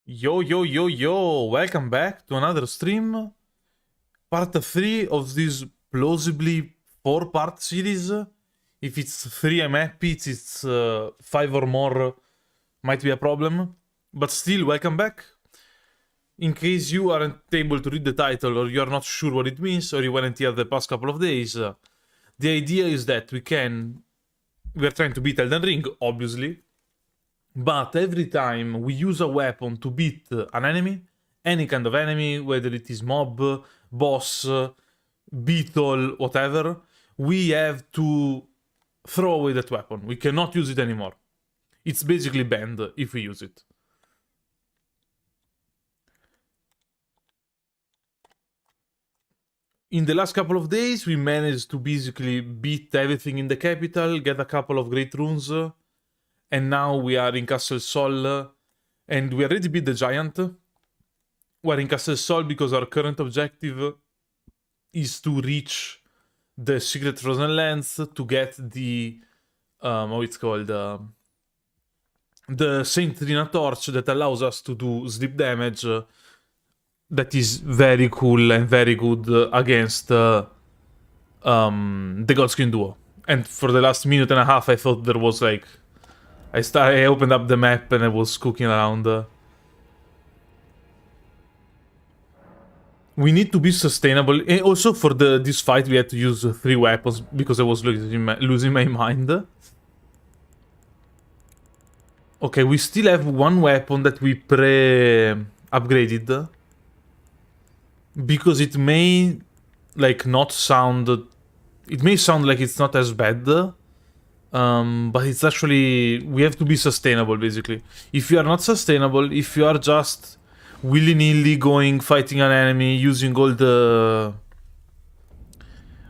Yo, yo, yo, yo! Welcome back to another stream. Part 3 of this plausibly 4-part series. If it's 3, I'm happy. It's 5 or more, might be a problem. But still, welcome back. In case you aren't able to read the title or you're not sure what it means or you weren't here the past couple of days, the idea is that we're trying to beat Elden Ring, obviously. But every time we use a weapon to beat an enemy, any kind of enemy, whether it is mob, boss, beetle, whatever, we have to throw away that weapon. We cannot use it anymore. It's basically banned if we use it. In the last couple of days, we managed to basically beat everything in the capital, get a couple of great runes, and now we are in Castle Sol, and we already beat the giant. We're in Castle Sol because our current objective is to reach the secret frozen lands to get the how it's called the Saint Trina torch that allows us to do sleep damage. That is very cool and very good against the Godskin duo. And for the last minute and a half, I thought there was like I opened up the map and I was cooking around. We need to be sustainable. And also for this fight, we had to use 3 weapons because I was losing my mind. Okay, we still have 1 weapon that we pre-upgraded. Because it may, like, not sound... It may sound like it's not as bad. But it's actually... We have to be sustainable, basically. If you are not sustainable, if you are just willy-nilly going, fighting an enemy, using all the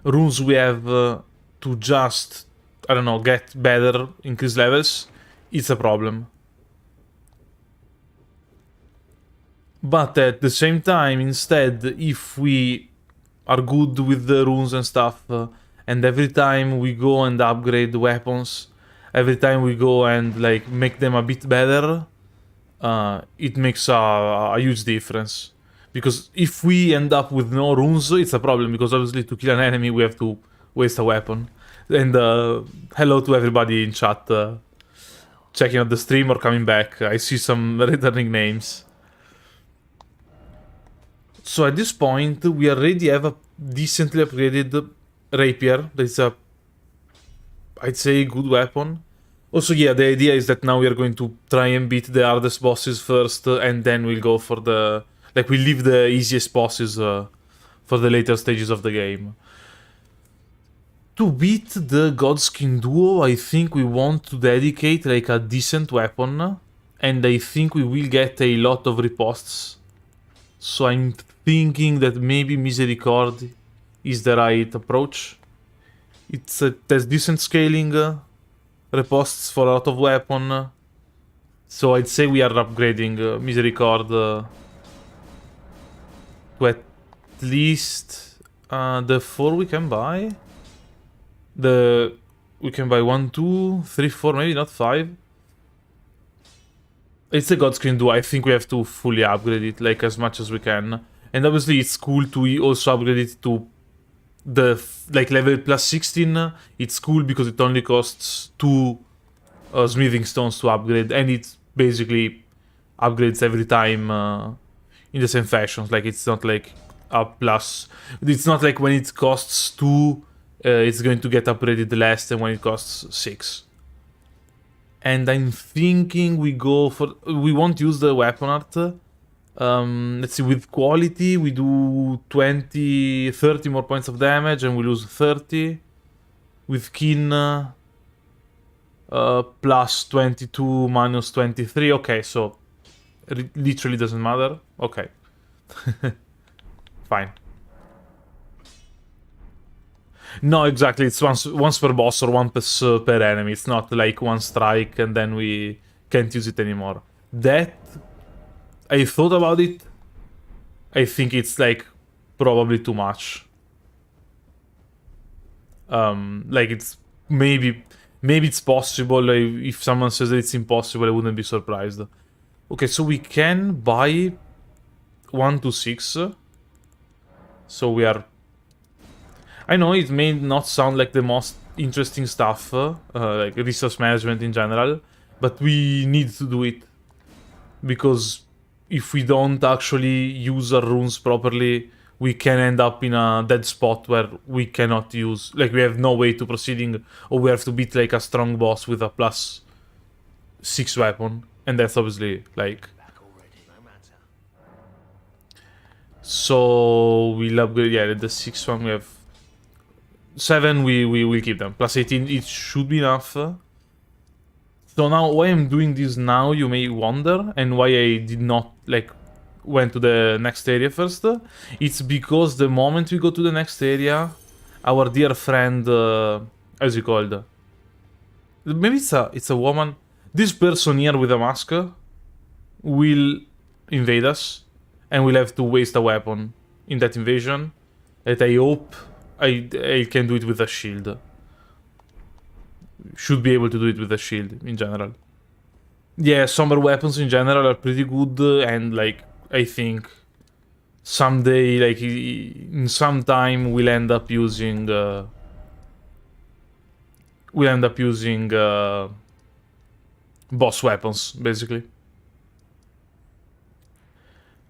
runes we have to just, I don't know, get better, increase levels, it's a problem. But at the same time, instead, if we are good with the runes and stuff, and every time we go and upgrade weapons, every time we go and like make them a bit better, it makes a huge difference. Because if we end up with no runes, it's a problem, because obviously to kill an enemy we have to waste a weapon. And hello to everybody in chat, checking out the stream or coming back. I see some returning names. So at this point, we already have a decently upgraded rapier. That's a, I'd say, good weapon. Also, yeah, the idea is that now we are going to try and beat the hardest bosses first, and then we'll go for the... Like, we leave the easiest bosses for the later stages of the game. To beat the Godskin duo, I think we want to dedicate, like, a decent weapon. And I think we will get a lot of riposts. So I'm thinking that maybe Misericord is the right approach. It has decent scaling, riposts for a lot of weapon. So I'd say we are upgrading Misericord to at least the 4 we can buy. We can buy 1, 2, 3, 4, maybe not 5. It's a Godskin duo. I think we have to fully upgrade it, like, as much as we can. And obviously it's cool to also upgrade it to the, like, level plus 16. It's cool because it only costs 2 smithing stones to upgrade. And it basically upgrades every time in the same fashion. Like, it's not like a plus... It's not like when it costs 2, it's going to get upgraded less than when it costs 6. And I'm thinking we go for... We won't use the weapon art. Let's see, with quality we do 20, 30 more points of damage and we lose 30. With kin, plus 22, minus 23. Okay, so literally doesn't matter. Okay. Fine. No, exactly. It's once per boss or once per enemy. It's not like one strike and then we can't use it anymore. That, I thought about it. I think it's like probably too much. Like, it's maybe it's possible. If someone says that it's impossible, I wouldn't be surprised. Okay, so we can buy 1 to 6. So we are... I know it may not sound like the most interesting stuff, like resource management in general, but we need to do it. Because if we don't actually use our runes properly, we can end up in a dead spot where we cannot use... Like, we have no way to proceeding, or we have to beat, like, a strong boss with a plus 6 weapon. And that's obviously, like... So we'll upgrade, yeah, the 6 one we have 7, we will keep them. Plus 18, it should be enough. So now, why I'm doing this now, you may wonder, and why I did not, like, went to the next area first. It's because the moment we go to the next area, our dear friend, how's he called? Maybe it's a woman. This person here with a mask will invade us, and we'll have to waste a weapon in that invasion. That I hope I can do it with a shield. Should be able to do it with a shield in general. Yeah, somber weapons in general are pretty good, and like I think someday, like in some time, we'll end up using boss weapons basically.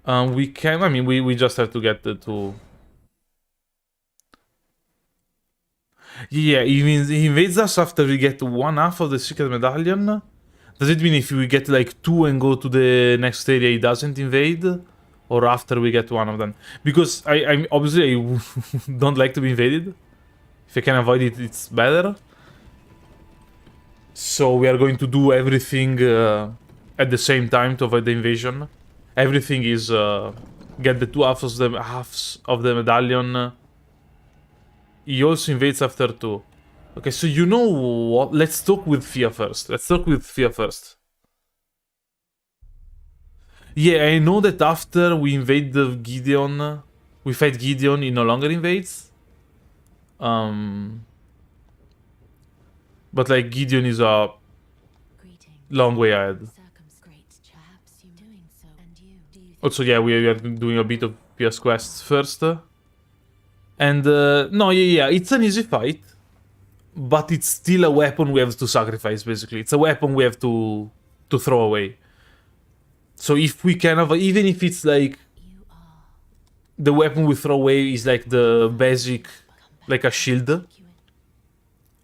We can. I mean, we just have to get the two. Yeah, he invades us after we get 1/2 of the secret medallion. Does it mean if we get like 2 and go to the next area, he doesn't invade? Or after we get 1 of them? Because I obviously I don't like to be invaded. If I can avoid it, it's better. So we are going to do everything at the same time to avoid the invasion. Everything is get the 2 halves of the medallion. He also invades after 2. Okay, so you know what? Let's talk with Fia first. Yeah, I know that after we invade the Gideon, we fight Gideon, he no longer invades. But like Gideon is a long way ahead. Also, yeah, we are doing a bit of PS quests first. And no, yeah, it's an easy fight, but it's still a weapon we have to sacrifice. Basically, it's a weapon we have to throw away. So if we can have, even if it's like the weapon we throw away is like the basic, like a shield,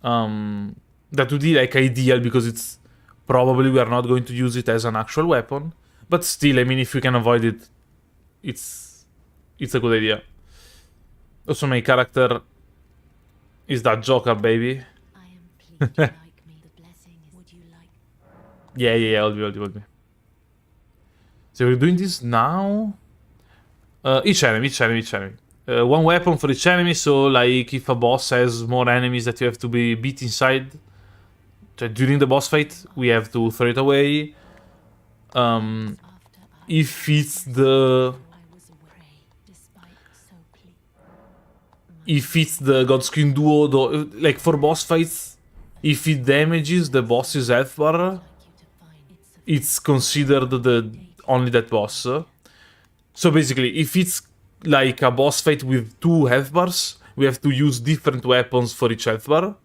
that would be like ideal because it's probably we are not going to use it as an actual weapon. But still, I mean, if we can avoid it, it's a good idea. Also, my character is that Joker, baby. Yeah, hold me. So we're doing this now. Each enemy. 1 weapon for each enemy, so like if a boss has more enemies that you have to be beat inside, during the boss fight, we have to throw it away. If it's the Godskin duo, though, like for boss fights, if it damages the boss's health bar, it's considered only that boss. So basically, if it's like a boss fight with 2 health bars, we have to use different weapons for each health bar.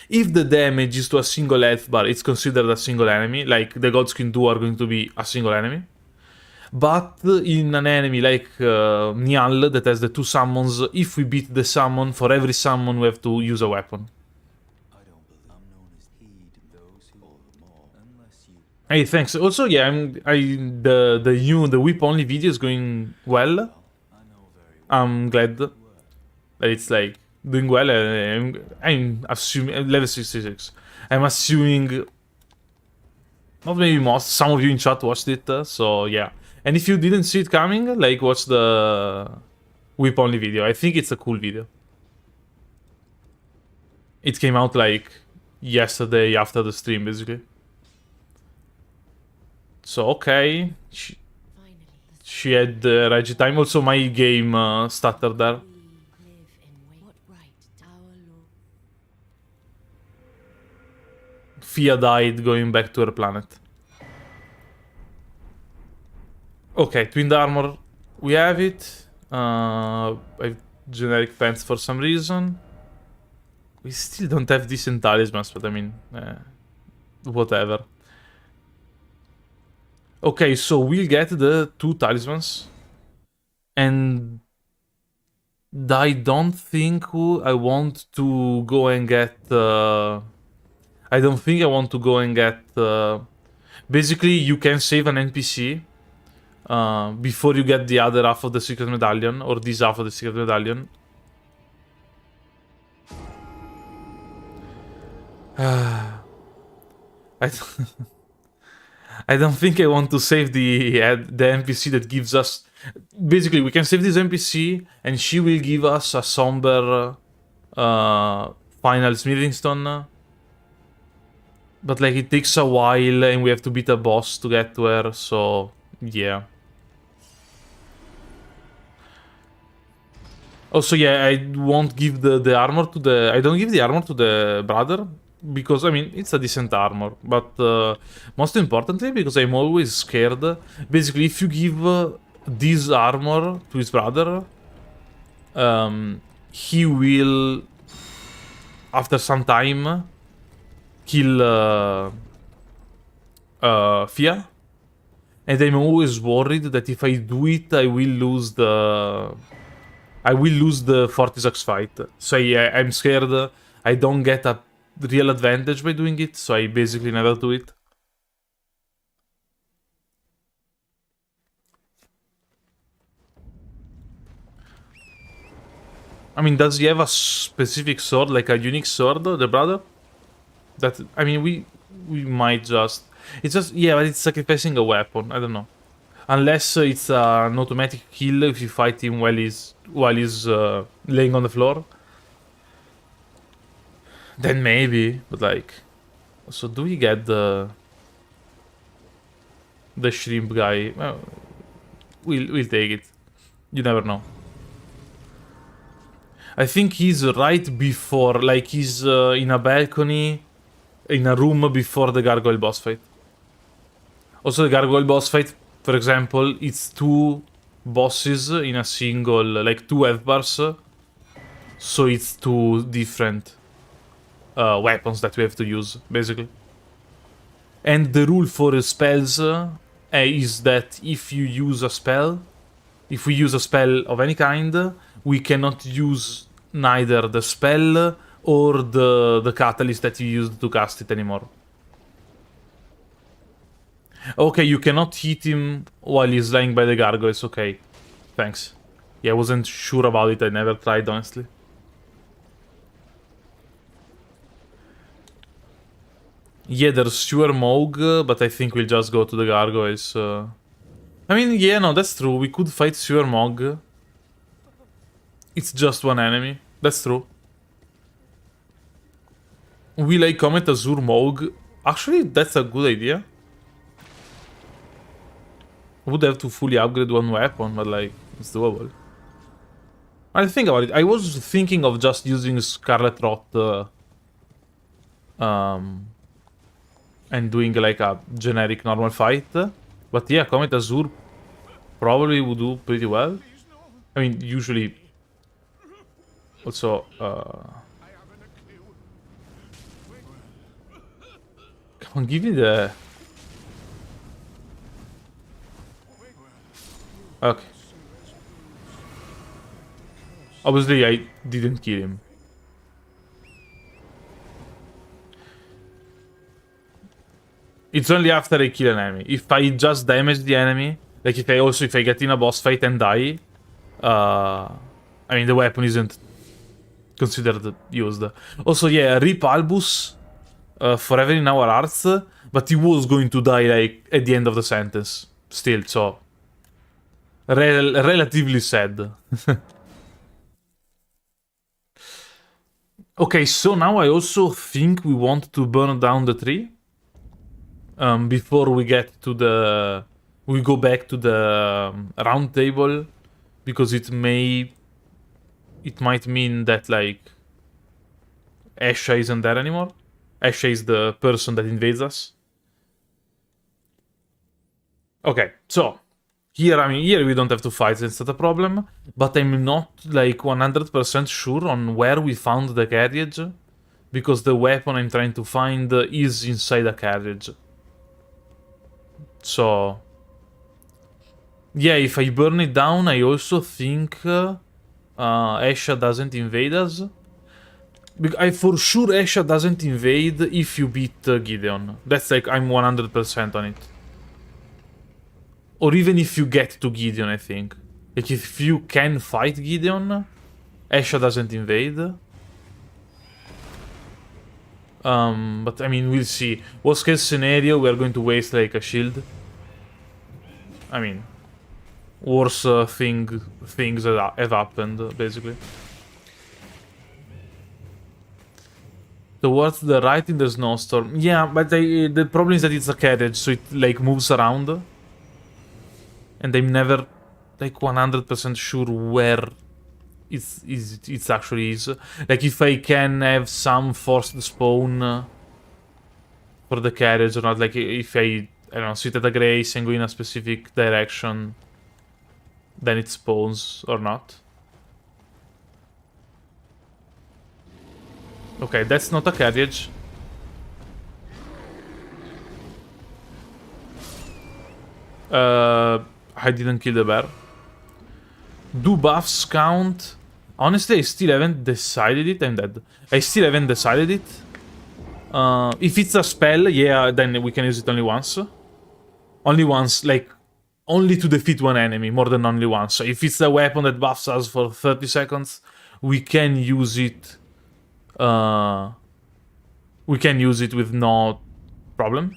If the damage is to a single health bar, it's considered a single enemy, like the Godskin duo are going to be a single enemy. But in an enemy like Niall that has the 2 summons, if we beat the summon, for every summon we have to use a weapon. Hey, thanks. Also, yeah, the whip only video is going well. I'm glad that it's like doing well. I'm assuming level 66. I'm assuming not maybe most. Some of you in chat watched it, so yeah. And if you didn't see it coming, like watch the whip only video. I think it's a cool video. It came out like yesterday after the stream, basically. So okay, she had the Regi time. Also, my game stuttered there. Fia died going back to her planet. Okay, twinned armor. We have it. I have generic pants for some reason. We still don't have decent talismans, but I mean, whatever. Okay, so we'll get the 2 talismans. And I don't think I want to go and get... I don't think I want to go and get... basically, you can save an NPC before you get the other half of the secret medallion, or this half of the secret medallion. I I don't think I want to save the NPC that gives us... Basically, we can save this NPC, and she will give us a somber final smithing stone. But like, it takes a while, and we have to beat a boss to get to her, so yeah. Also, yeah, I won't give the armor to the... I don't give the armor to the brother, because, I mean, it's a decent armor. But most importantly, because I'm always scared. Basically, if you give this armor to his brother, he will, after some time, kill Fia. And I'm always worried that if I do it, I will lose the Fortisax fight. So yeah, I'm scared I don't get a real advantage by doing it, so I basically never do it. I mean, does he have a specific sword, like a unique sword, the brother? That, I mean, we might just... It's just, yeah, but it's sacrificing a weapon, I don't know. Unless it's an automatic kill if you fight him while he's laying on the floor. Then maybe, but like... So do we get the shrimp guy? Well, we'll take it. You never know. I think he's right before, like he's in a balcony, in a room before the gargoyle boss fight. Also, the gargoyle boss fight, for example, it's 2 bosses in a single, like 2 health bars. So it's 2 different weapons that we have to use, basically. And the rule for spells is that if you use a spell, if we use a spell of any kind, we cannot use neither the spell or the catalyst that you used to cast it anymore. Okay, you cannot hit him while he's lying by the gargoyles. Okay, thanks. Yeah, I wasn't sure about it. I never tried, honestly. Yeah, there's Sewer Moog, but I think we'll just go to the gargoyles. I mean, yeah, no, that's true. We could fight Sewer Moog. It's just one enemy. That's true. Will I Comet Azure Moog? Actually, that's a good idea. Would have to fully upgrade one weapon, but like, it's doable. I think about it. I was thinking of just using Scarlet Rot and doing like a generic normal fight. But yeah, Comet Azure probably would do pretty well. I mean, usually... Also, come on, give me the... Okay. Obviously, I didn't kill him. It's only after I kill an enemy. If I just damage the enemy, like if I get in a boss fight and die, I mean, the weapon isn't considered used. Also, yeah, rip Albus forever in our hearts, but he was going to die like at the end of the sentence. Still, so relatively sad. Okay, so now I also think we want to burn down the tree before we get to the... We go back to the round table, because it might mean that, like, Asha isn't there anymore. Asha is the person that invades us. Okay, so Here, I mean, here we don't have to fight, it's not a problem. But I'm not, like, 100% sure on where we found the carriage. Because the weapon I'm trying to find is inside a carriage. So... yeah, if I burn it down, I also think Asha doesn't invade us. I for sure Asha doesn't invade if you beat Gideon. That's like, I'm 100% on it. Or even if you get to Gideon, I think. Like, if you can fight Gideon, Asha doesn't invade. But I mean, we'll see. Worst case scenario, we're going to waste like a shield. I mean, worse things have happened, basically. Towards the right in the snowstorm. Yeah, but the problem is that it's a carriage, so it like moves around. And I'm never like 100% sure where it actually is. Like if I can have some forced spawn for the carriage or not. Like if I don't know, sit at a grace and go in a specific direction, then it spawns or not. Okay, that's not a carriage. I didn't kill the bear. Do buffs count? Honestly, I still haven't decided it. I'm dead. I still haven't decided it. If it's a spell, yeah, then we can use it only once. Only once, like, only to defeat one enemy, more than only once. So if it's a weapon that buffs us for 30 seconds, we can use it. We can use it with no problem.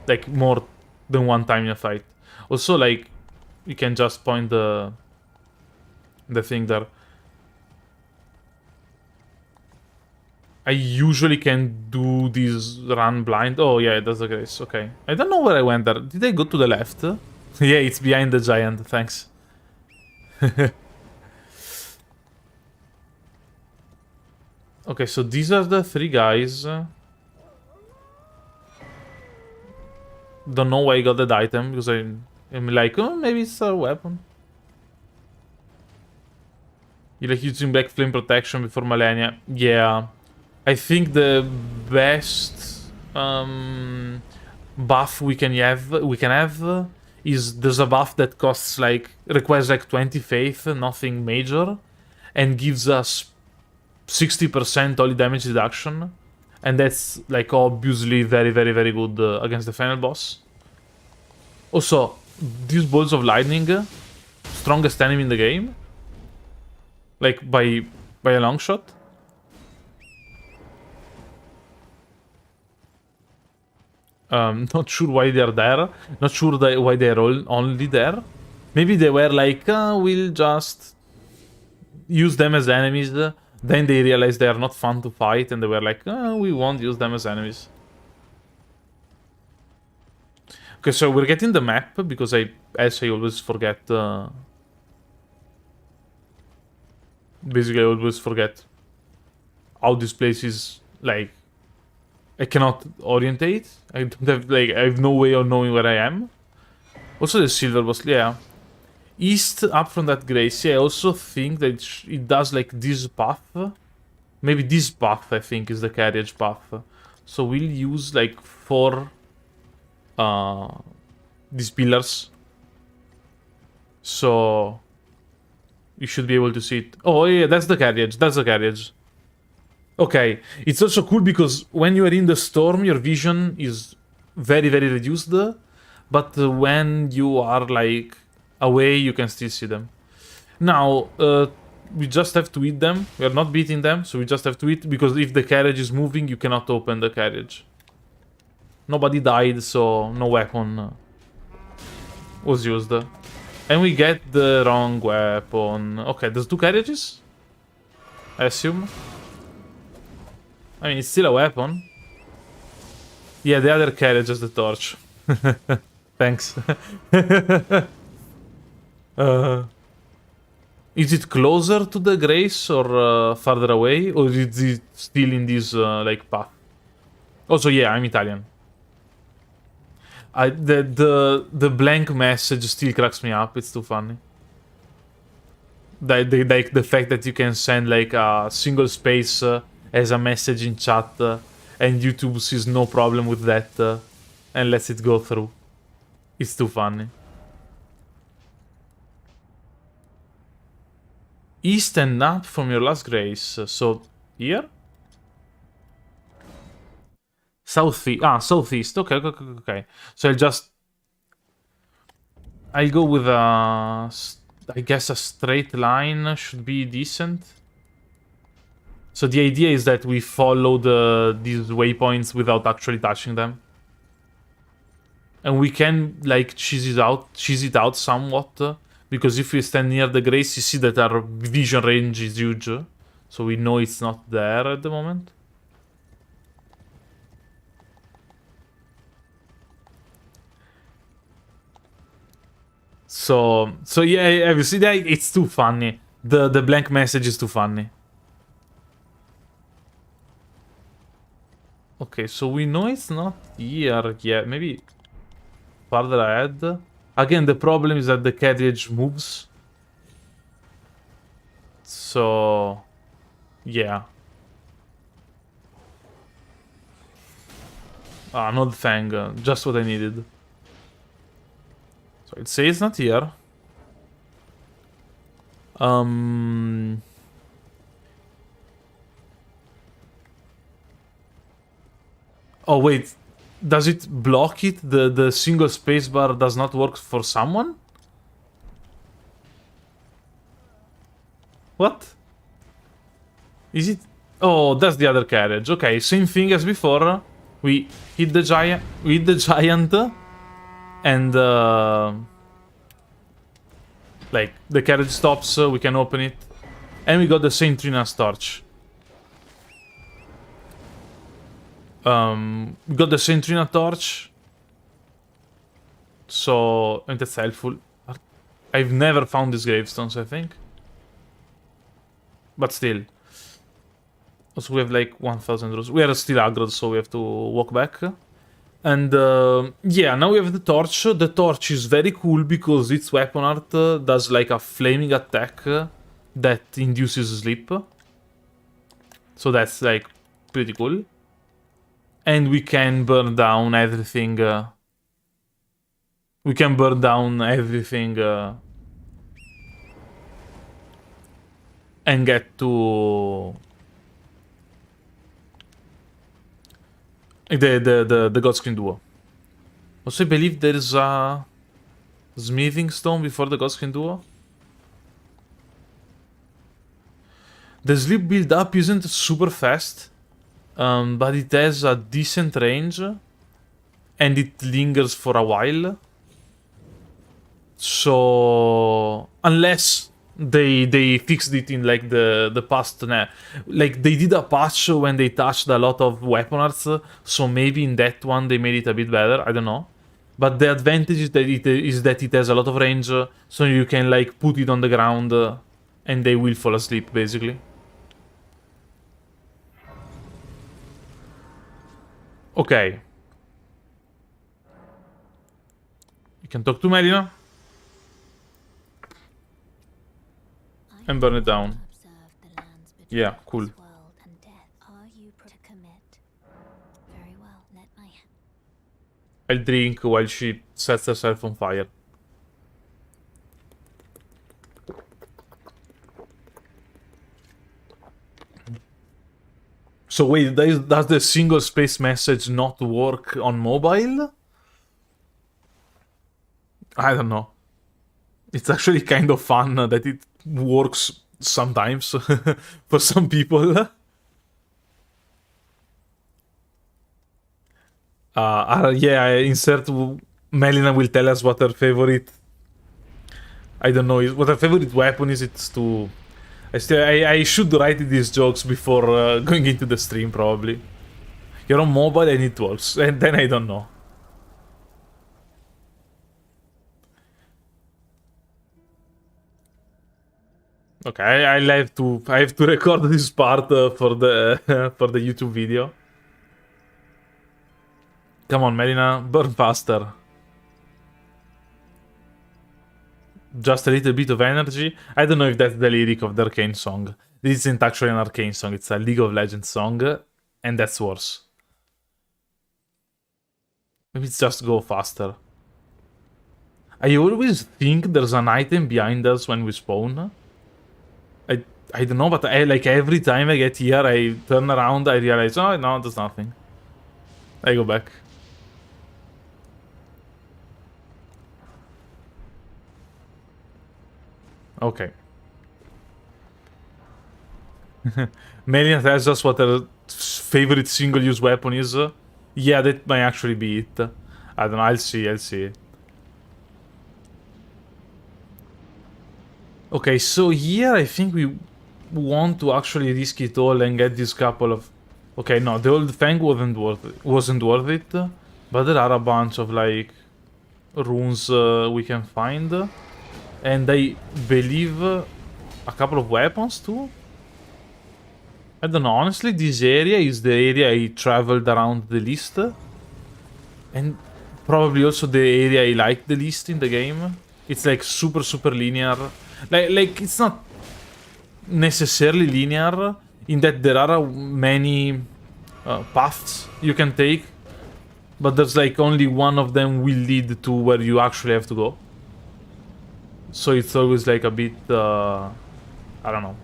Like, more than one time in a fight. Also, like, you can just point the thing there. I usually can do this run blind. Oh, yeah, that's the grace. Okay. I don't know where I went there. Did I go to the left? Yeah, it's behind the giant. Thanks. Okay, so these are the three guys. Don't know why I got that item, because I'm like, oh, maybe it's a weapon. You like using Black Flame Protection before Malenia? Yeah. I think the best buff we can have is there's a buff that costs like requires like 20 faith, nothing major, and gives us 60% holy damage reduction, and that's like obviously very good against the final boss. Also, these balls of lightning, strongest enemy in the game, like by a long shot. Not sure why they're there. Not sure why they're only there. Maybe they were like, we'll just use them as enemies. Then they realized they are not fun to fight, and they were like, we won't use them as enemies. Okay, so we're getting the map, because as I always forget... basically, I always forget how this place is, like... I cannot orientate. I don't have, like, I have no way of knowing where I am. Also, the silver was, yeah. East, up from that grace. Yeah, I also think that it does, like, this path. Maybe this path, I think, is the carriage path. So we'll use, like, 4... these pillars. So... you should be able to see it. Oh, yeah, that's the carriage. That's the carriage. Okay, it's also cool because when you are in the storm, your vision is very reduced. But when you are, like, away, you can still see them. Now, we just have to eat them. We are not beating them, so we just have to eat, because if the carriage is moving, you cannot open the carriage. Nobody died, so no weapon was used. And we get the wrong weapon. Okay, there's 2 carriages? I assume. I mean, it's still a weapon. Yeah, the other carriage is the torch. Thanks. Is it closer to the grace or farther away? Or is it still in this, like, path? Also, yeah, I'm Italian. The blank message still cracks me up. It's too funny. The fact that you can send like a single space as a message in chat, and YouTube sees no problem with that and lets it go through. It's too funny. East and up from your last grace. So here? Southeast. Ah, southeast. Okay. So I'll go with I guess a straight line should be decent. So the idea is that we follow these waypoints without actually touching them. And we can like cheese it out somewhat. Because if we stand near the grace, you see that our vision range is huge. So we know it's not there at the moment. So yeah, you see that it's too funny. The blank message is too funny. Okay, so we know it's not here yet. Maybe farther ahead. Again, the problem is that the carriage moves. So yeah. Ah, not Fang. Just what I needed. So it says not here. Oh wait, does it block it? The single spacebar does not work for someone? What? Is it? Oh, that's the other carriage. Okay, same thing as before. We hit the giant. And like the carriage stops. We can open it, and we got the same Trina's torch. We got the Centrina torch. So, and that's helpful. I've never found these gravestones, I think. But still. Also, we have like 1000 rows. We are still aggroed, so we have to walk back. And yeah, now we have the torch. The torch is very cool because its weapon art does like a flaming attack that induces sleep. So that's like pretty cool. And we can burn down everything. We can burn down everything and get to the Godskin Duo. Also, I believe there is a smithing stone before the Godskin Duo. The sleep build up isn't super fast. But it has a decent range. And it lingers for a while. So unless they fixed it in like the past, like they did a patch when they touched a lot of weapon arts, so maybe in that one they made it a bit better. I don't know. But the advantage is that it has a lot of range, so you can like put it on the ground and they will fall asleep basically. Okay. You can talk to Melina. And burn it down. Yeah, cool. I'll drink while she sets herself on fire. So wait, does the single space message not work on mobile? I don't know. It's actually kind of fun that it works sometimes for some people. Yeah, I insert Melina will tell us what her favorite. I don't know what her favorite weapon is. It's to. I should write these jokes before going into the stream probably. You're on mobile and it works, and then I don't know. Okay, I have to record this part for the for the YouTube video. Come on, Melina, burn faster. just a little bit of energy. I don't know if that's the lyric of the Arcane song. This isn't actually an Arcane song, it's a League of Legends song, and that's worse. Maybe it's just go faster. I always think there's an item behind us when we spawn. I don't know, but like every time I get here, I turn around, I realize, oh no, there's nothing. I go back. Okay. Melian tells us what her favorite single-use weapon is. Yeah, that might actually be it. I don't know, I'll see. Okay, so here I think we want to actually risk it all and get this couple of... Okay, no, the old Fang wasn't worth it. But there are a bunch of, like, runes we can find. And I believe a couple of weapons too. I don't know, honestly, this area is the area I traveled around the least. And probably also the area I like the least in the game. It's like super linear. Like it's not necessarily linear in that there are many paths you can take. But there's like only one of them will lead to where you actually have to go. So it's always like a bit, I don't know.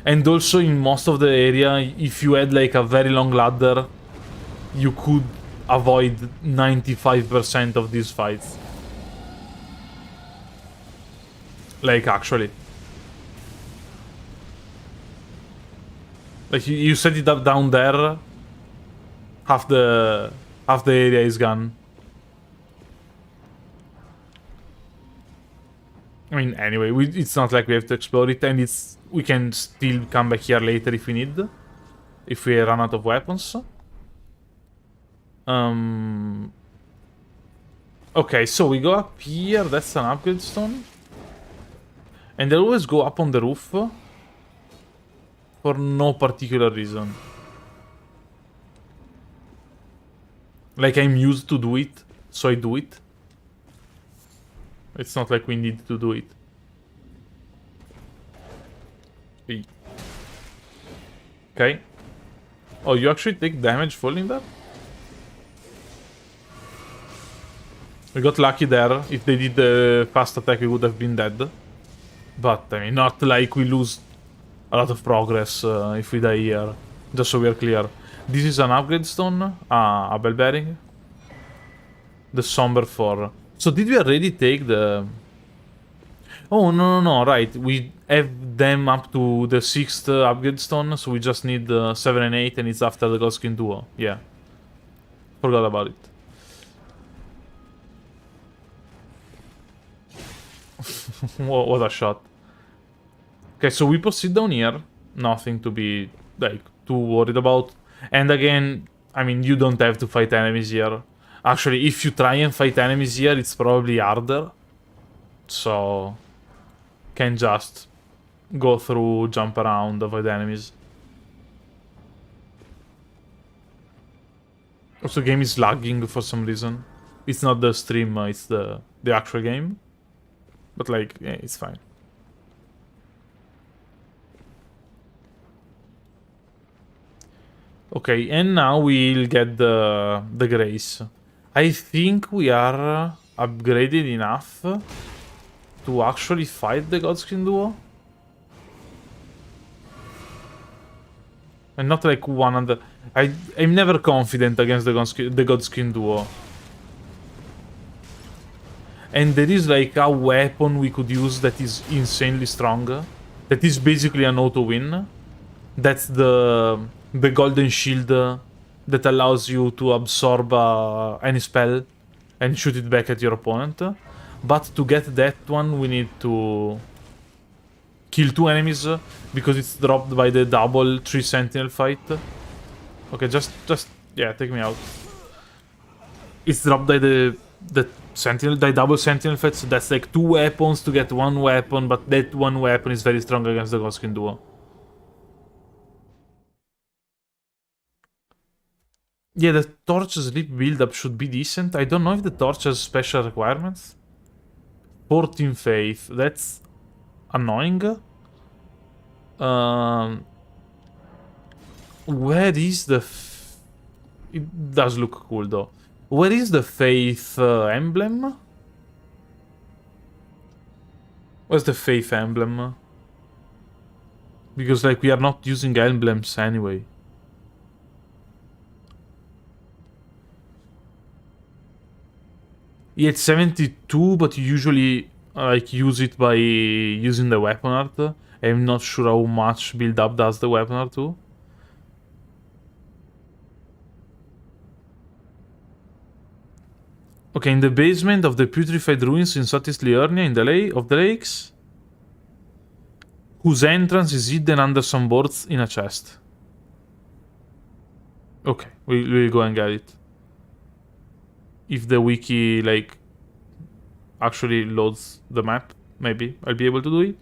And also in most of the area, if you had like a very long ladder, you could avoid 95% of these fights. Like actually. Like you set it up down there, half the area is gone. I mean, anyway, it's not like we have to explore it, and we can still come back here later if we need. If we run out of weapons. Okay, so we go up here, that's an upgrade stone. And they always go up on the roof. For no particular reason. Like I'm used to do it, so I do it. It's not like we need to do it. Okay. Oh, you actually take damage falling there? We got lucky there. If they did the fast attack, we would have been dead. But, I mean, not like we lose a lot of progress if we die here. Just so we are clear. This is an upgrade stone. A bell bearing. The Somber 4. So did we already take the... Oh, no, right. We have them up to the 6th upgrade stone, so we just need 7 and 8, and it's after the Goldskin Duo. Yeah. Forgot about it. What a shot. Okay, so we proceed down here. Nothing to be, like, too worried about. And again, I mean, you don't have to fight enemies here. Actually, if you try and fight enemies here, it's probably harder. So... can just go through, jump around, avoid enemies. Also, the game is lagging for some reason. It's not the stream, it's the actual game. But like, yeah, it's fine. Okay, and now we'll get the Grace. I think we are upgraded enough to actually fight the Godskin Duo. And not like 100... I'm never confident against the Godskin Duo. And there is like a weapon we could use that is insanely strong. That is basically an auto-win. That's the golden shield that allows you to absorb any spell and shoot it back at your opponent. But to get that one, we need to kill 2 enemies because it's dropped by the double 3 sentinel fight. Okay, just yeah, take me out. It's dropped by the sentinel, the double sentinel fight, so that's like 2 weapons to get 1 weapon, but that 1 weapon is very strong against the Godskin Duo. Yeah, the torch sleep build-up should be decent. I don't know if the torch has special requirements. 14 faith. That's annoying. Where is the... It does look cool, though. Where is the faith emblem? Where's the faith emblem? Because, like, we are not using emblems anyway. Yeah, it's 72, but you usually, like, use it by using the weapon art. I'm not sure how much build up does the weapon art too. Okay, in the basement of the putrefied ruins in Southeast Liurnia, in the of the lakes, whose entrance is hidden under some boards in a chest. Okay, we'll go and get it. If the wiki, like, actually loads the map, maybe I'll be able to do it.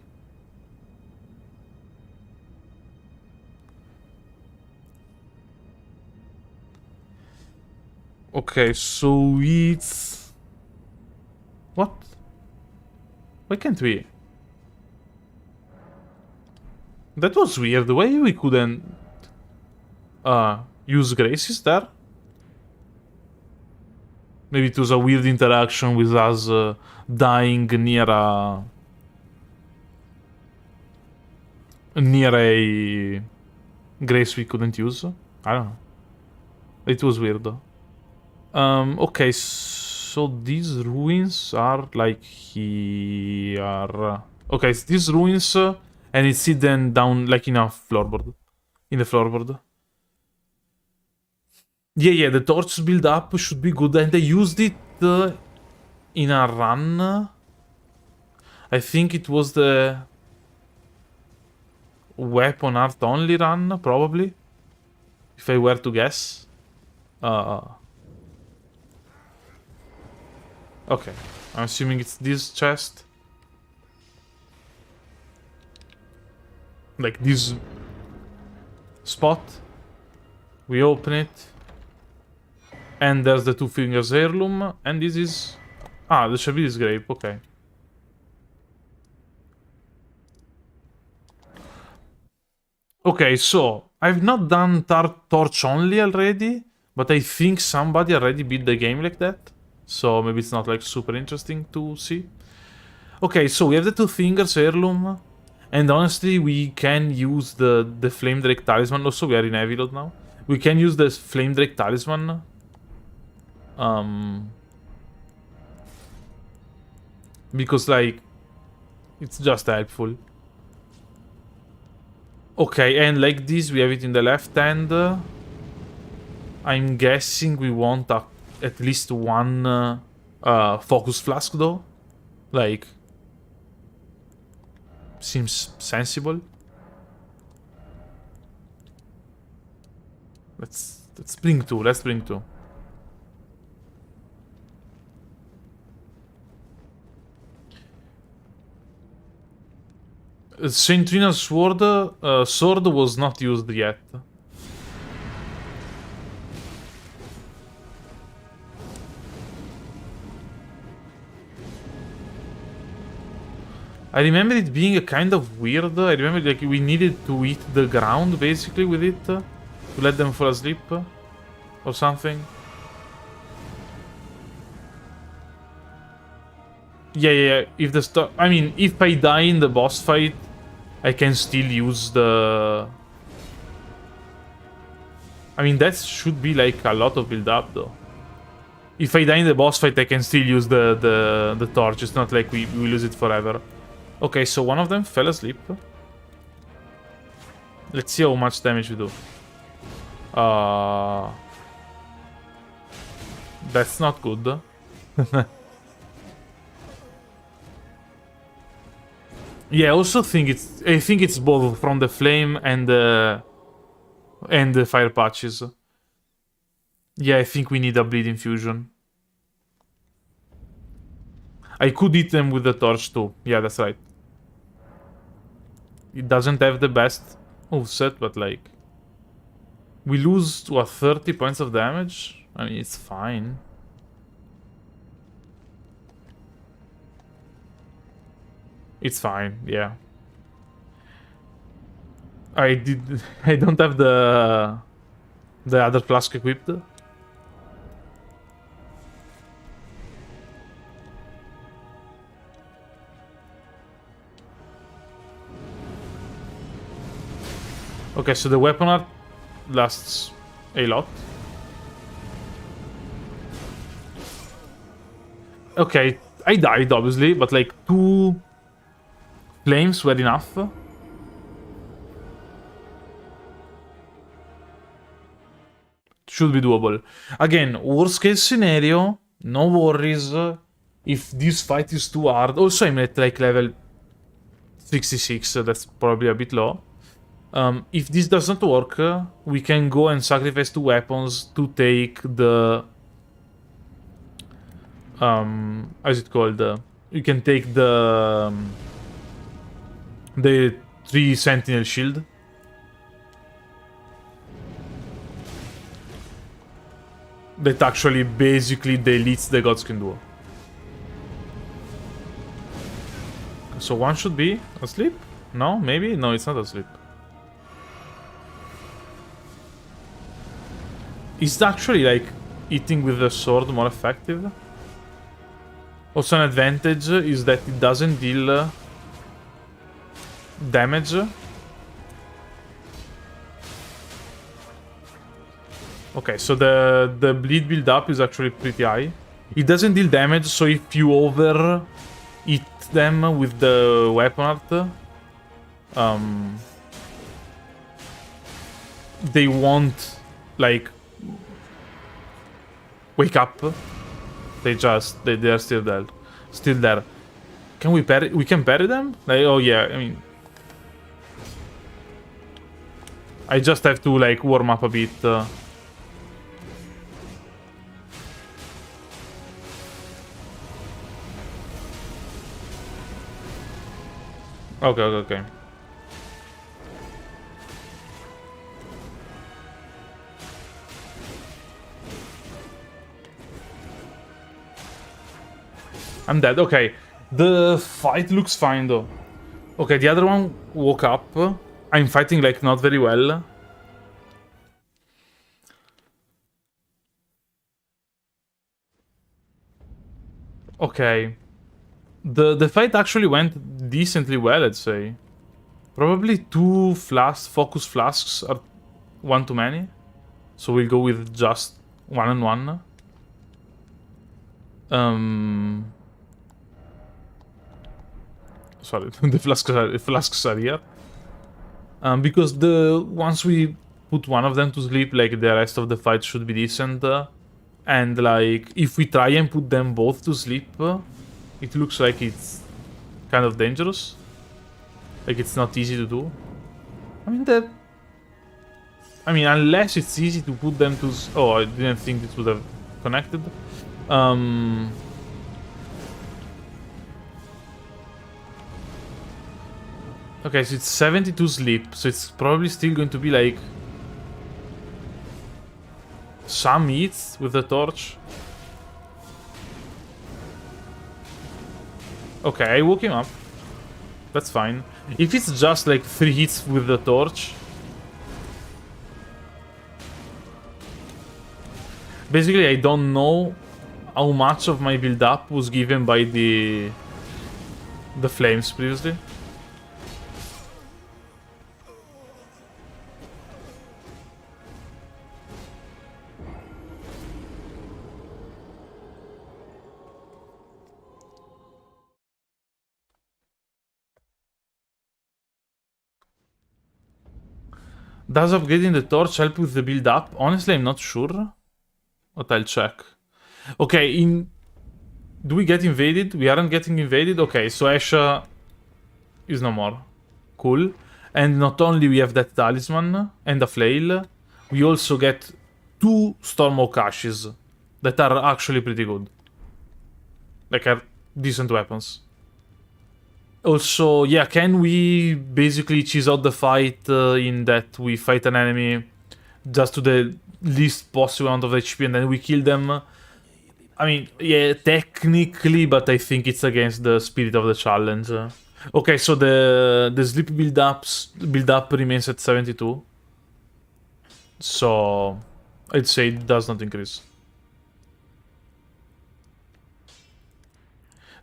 Okay, so it's... What? Why can't we? That was weird. Why we couldn't use graces there? Maybe it was a weird interaction with us dying near a grace we couldn't use. I don't know. It was weird though. Okay, so these ruins are like here. Okay, it's these ruins, and it's hidden down like in a floorboard. In the floorboard. Yeah, the torch build up should be good, and I used it in a run. I think it was the weapon art only run, probably. If I were to guess. Okay, I'm assuming it's this chest. Like this spot. We open it. And there's the Two Fingers heirloom. And this is... Ah, the Shabi's grape, okay. Okay, so I've not done torch only already, but I think somebody already beat the game like that. So maybe it's not like super interesting to see. Okay, so we have the Two Fingers heirloom. And honestly, we can use the Flame Drake Talisman. Also, we are in heavy load now. We can use the Flame Drake Talisman. Because, like, it's just helpful. Okay, and like this, we have it in the left hand. I'm guessing we want at least one focus flask, though. Like, seems sensible. Let's bring two. Let's bring two. Saint Trina's sword was not used yet. I remember it being a kind of weird. I remember like we needed to hit the ground basically with it to let them fall asleep or something. Yeah. If the I mean, if I die in the boss fight, I can still use the... I mean, that should be like a lot of build up though. If I die in the boss fight, I can still use the torch. It's not like we lose it forever. Okay, so one of them fell asleep. Let's see how much damage we do. That's not good. Yeah, I also think it's both from the flame and the fire patches. Yeah, I think we need a bleed infusion. I could hit them with the torch too. Yeah, that's right. It doesn't have the best moveset, but like... We lose, what, 30 points of damage? I mean, it's fine. It's fine, yeah. I don't have the other flask equipped. Okay, so the weapon art lasts a lot. Okay, I died obviously, but like 2 flames were enough. Should be doable. Again, worst case scenario, no worries. If this fight is too hard. Also, I'm at like level 66, so that's probably a bit low. If this doesn't work, we can go and sacrifice 2 weapons to take the... how is it called? You can take the 3 sentinel shield. That actually basically deletes the Godskin duo. So one should be asleep? No? Maybe? No, it's not asleep. Is actually like hitting with the sword more effective? Also an advantage is that it doesn't deal damage. Okay, so the bleed build up is actually pretty high. It doesn't deal damage, so if you over hit them with the weapon art, they won't like wake up. They are still there. Still there. Can we parry? We can parry them? Like, oh yeah, I mean, I just have to like warm up a bit. Okay. I'm dead. Okay. The fight looks fine though. Okay, the other one woke up. I'm fighting like not very well. Okay. The fight actually went decently well, I'd say. Probably 2 focus flasks are one too many. So we'll go with just 1 and 1. Sorry, the flasks are here. Because once we put one of them to sleep, like the rest of the fight should be decent. And like if we try and put them both to sleep, it looks like it's kind of dangerous. Like it's not easy to do. I mean, unless it's easy to put them to... Oh, I didn't think it would have connected. Okay, so it's 72 sleep, so it's probably still going to be like... some hits with the torch. Okay, I woke him up. That's fine. If it's just like 3 hits with the torch... Basically, I don't know how much of my build-up was given by the flames previously. Does upgrading the torch help with the build-up? Honestly, I'm not sure. But I'll check. Okay, do we get invaded? We aren't getting invaded? Okay, so Asha is no more. Cool. And not only we have that talisman and a flail, we also get 2 Stormhawk Ashes that are actually pretty good. Like, are decent weapons. Also, yeah, can we basically cheese out the fight in that we fight an enemy just to the least possible amount of HP and then we kill them? I mean, yeah, technically, but I think it's against the spirit of the challenge. Okay, so the sleep build up remains at 72. So I'd say it does not increase.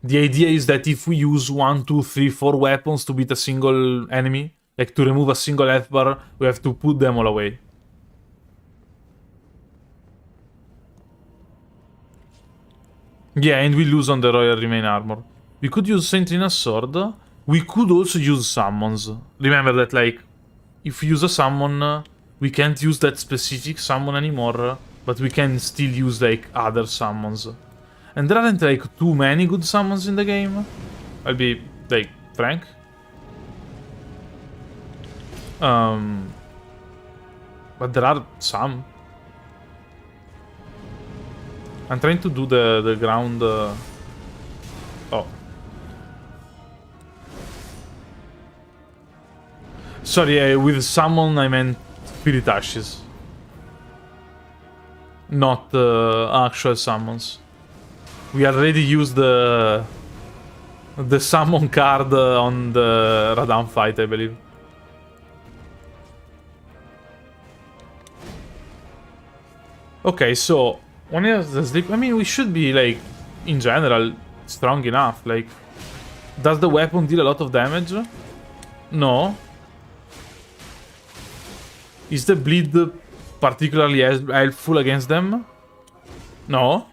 The idea is that if we use 1, 2, 3, 4 weapons to beat a single enemy, like to remove a single health bar, we have to put them all away. Yeah, and we lose on the Royal Remain armor. We could use Sentinel's sword. We could also use summons. Remember that, like, if we use a summon, we can't use that specific summon anymore, but we can still use, like, other summons. And there aren't, like, too many good summons in the game. I'll be, like, frank. But there are some. I'm trying to do the ground... Oh. Sorry, with summon I meant spirit ashes. Not actual summons. We already used the summon card on the Radam fight, I believe. Okay, so when he has the sleep, I mean, we should be, like, in general, strong enough. Like, does the weapon deal a lot of damage? No. Is the bleed particularly helpful against them? No.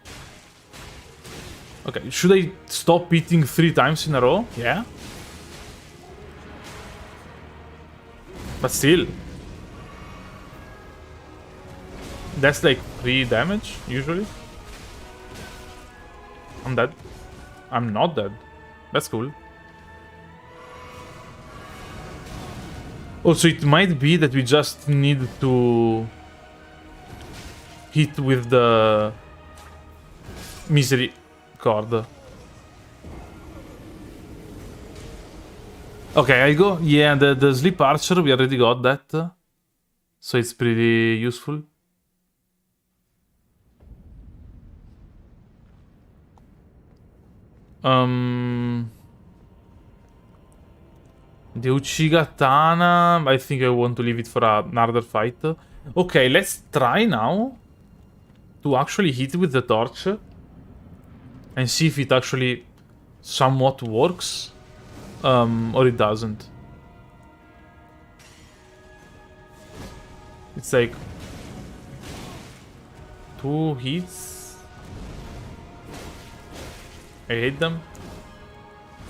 Okay, should I stop hitting 3 times in a row? Yeah. But still. That's like 3 damage, usually. I'm dead. I'm not dead. That's cool. Also, it might be that we just need to hit with the misery card. Okay, I go. Yeah, the sleep archer, we already got that. So it's pretty useful. The Uchigatana, I think I want to leave it for another fight. Okay, let's try now to actually hit with the torch and see if it actually somewhat works, or it doesn't. It's like 2 hits. I hate them.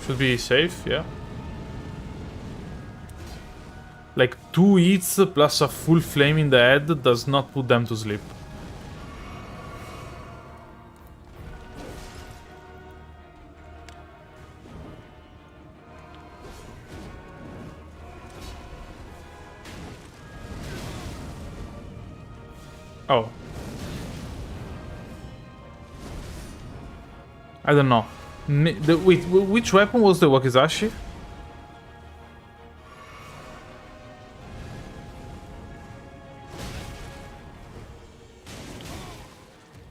Should be safe, yeah. Like 2 hits plus a full flame in the head does not put them to sleep. Oh. I don't know. Wait, which weapon was the Wakizashi?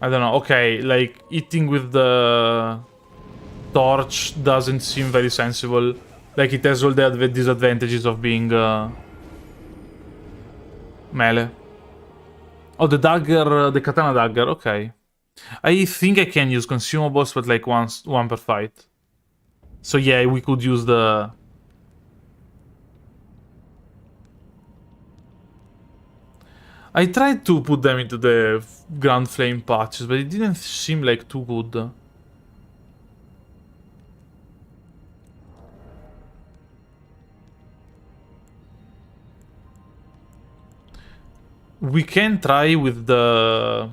I don't know. Okay, like hitting with the torch doesn't seem very sensible. Like it has all the disadvantages of being melee. Oh, the dagger, the katana dagger. Okay. I think I can use consumables, but like one per fight. So yeah, we could use the... I tried to put them into the ground flame patches, but it didn't seem like too good. We can try with the...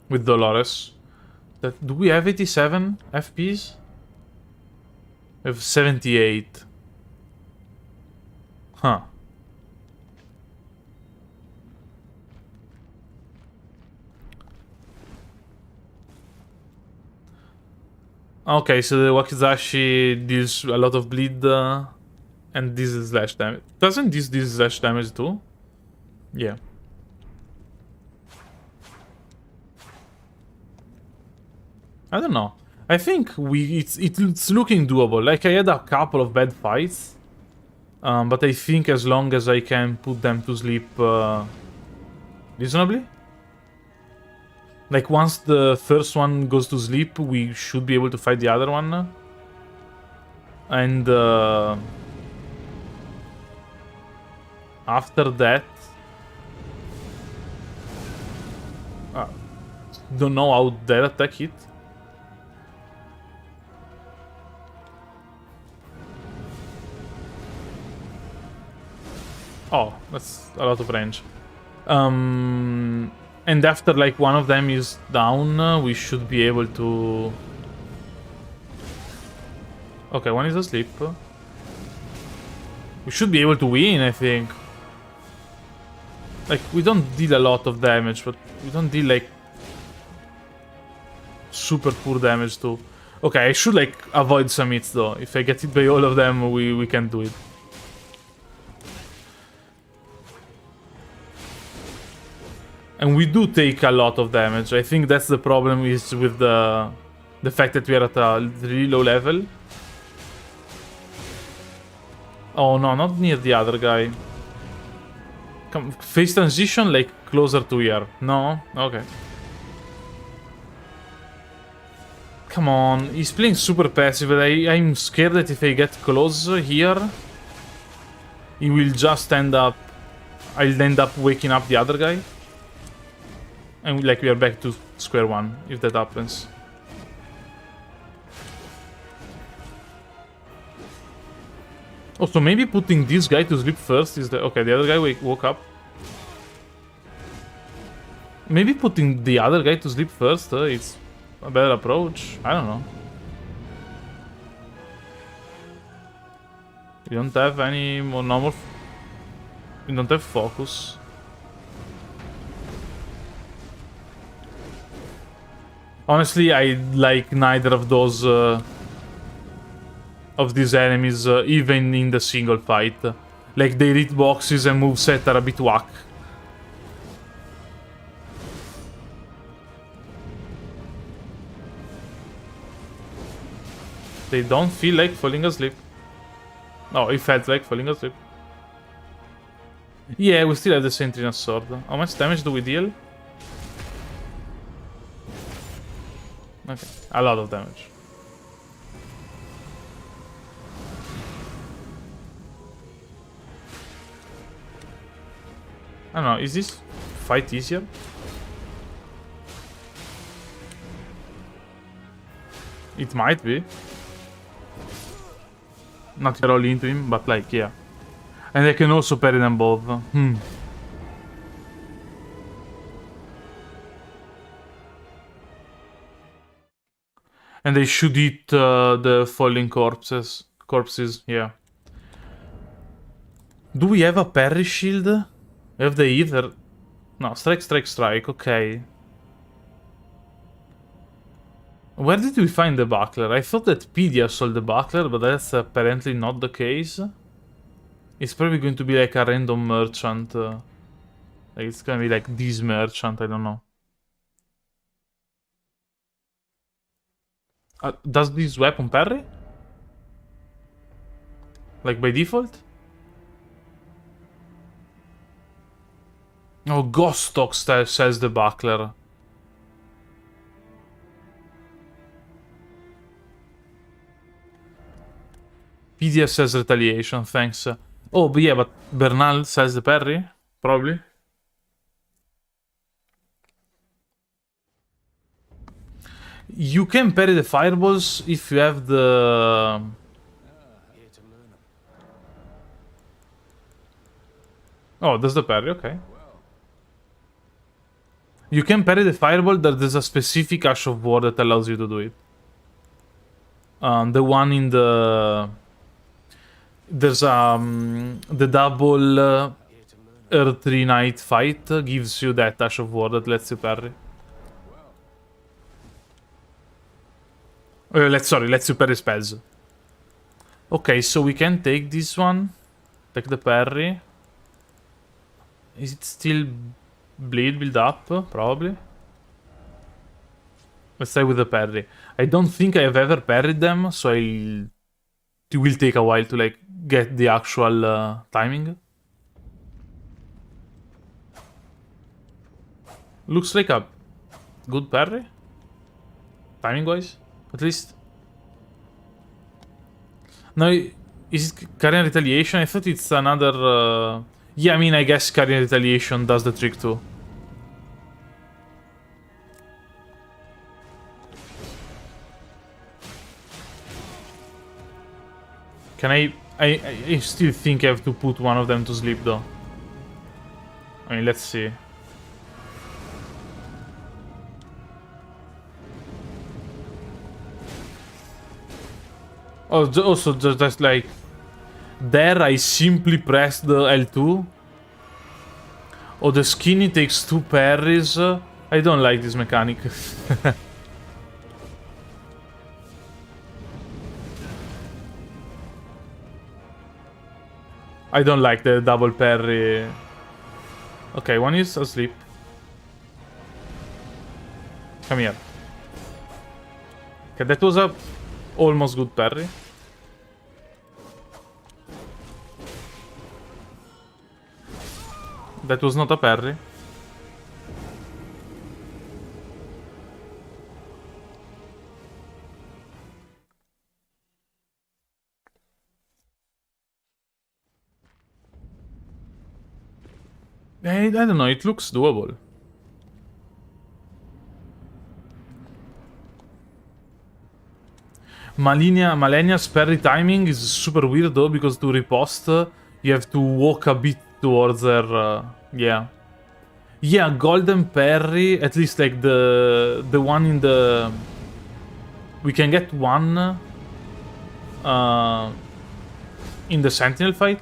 with Dolores. Do we have 87 FPs? We have 78. Huh. Okay, so the Wakizashi deals a lot of bleed, and this is slash damage. Doesn't this slash damage too? Yeah. I don't know. I think it's looking doable. Like, I had a couple of bad fights. But I think as long as I can put them to sleep reasonably. Like, once the first one goes to sleep, we should be able to fight the other one. And after that... don't know how that attack hit. Oh, that's a lot of range. And after, like, one of them is down, we should be able to... Okay, one is asleep. We should be able to win, I think. Like, we don't deal a lot of damage, but we don't deal, like, super poor damage too. Okay, I should, like, avoid some hits, though. If I get hit by all of them, we can't do it. And we do take a lot of damage. I think that's the problem is with the fact that we are at a really low level. Oh no, not near the other guy. Come, face transition, like, closer to here. No? Okay. Come on, he's playing super passive, but I'm scared that if I get close here, he will just end up... I'll end up waking up the other guy. And, like, we are back to square one, if that happens. Also, maybe putting this guy to sleep first is the... Okay, the other guy woke up. Maybe putting the other guy to sleep first, it's a better approach. I don't know. We don't have any more normal... We don't have focus. Honestly, I like neither of those... of these enemies, even in the single fight. Like, their hitboxes and moveset are a bit whack. They don't feel like falling asleep. No, it felt like falling asleep. Yeah, we still have the Sentinel Sword. How much damage do we deal? Okay, a lot of damage. I don't know, is this fight easier? It might be. Not all into him, but, like, yeah. And I can also parry them both. And they should eat the falling corpses, yeah. Do we have a parry shield? Have they either? No, strike, strike, strike, okay. Where did we find the buckler? I thought that Pedia sold the buckler, but that's apparently not the case. It's probably going to be like a random merchant. Like, it's gonna be like this merchant, I don't know. Does this weapon parry? Like, by default? Oh, Ghost Talk says the buckler. PDF says retaliation, thanks. Oh, but yeah, but Bernal says the parry? Probably. You can parry the fireballs if you have the... Oh, there's the parry, okay. You can parry the fireball, there's a specific Ash of War that allows you to do it. The one in the... There's the double Earth 3 Knight fight gives you that Ash of War that lets you parry. Lets you parry spells. Okay, so we can take this one. Take the parry. Is it still bleed build up? Probably. Let's try with the parry. I don't think I have ever parried them, so it will take a while to like get the actual timing. Looks like a good parry, timing-wise, at least. No, is it Carrion Retaliation? I thought it's another... Yeah, I mean, I guess Carrion Retaliation does the trick too. Can I still think I have to put one of them to sleep, though. I mean, let's see. Oh, also, just like... There, I simply press the L2. Oh, the skinny takes 2 parries. I don't like this mechanic. I don't like the double parry. Okay, one is asleep. Come here. Okay, that was a almost good parry. That was not a parry. I don't know, it looks doable. Malenia's parry timing is super weird though, because to riposte, you have to walk a bit towards her, yeah. Yeah, golden parry, at least like the one in the... We can get one in the Sentinel fight.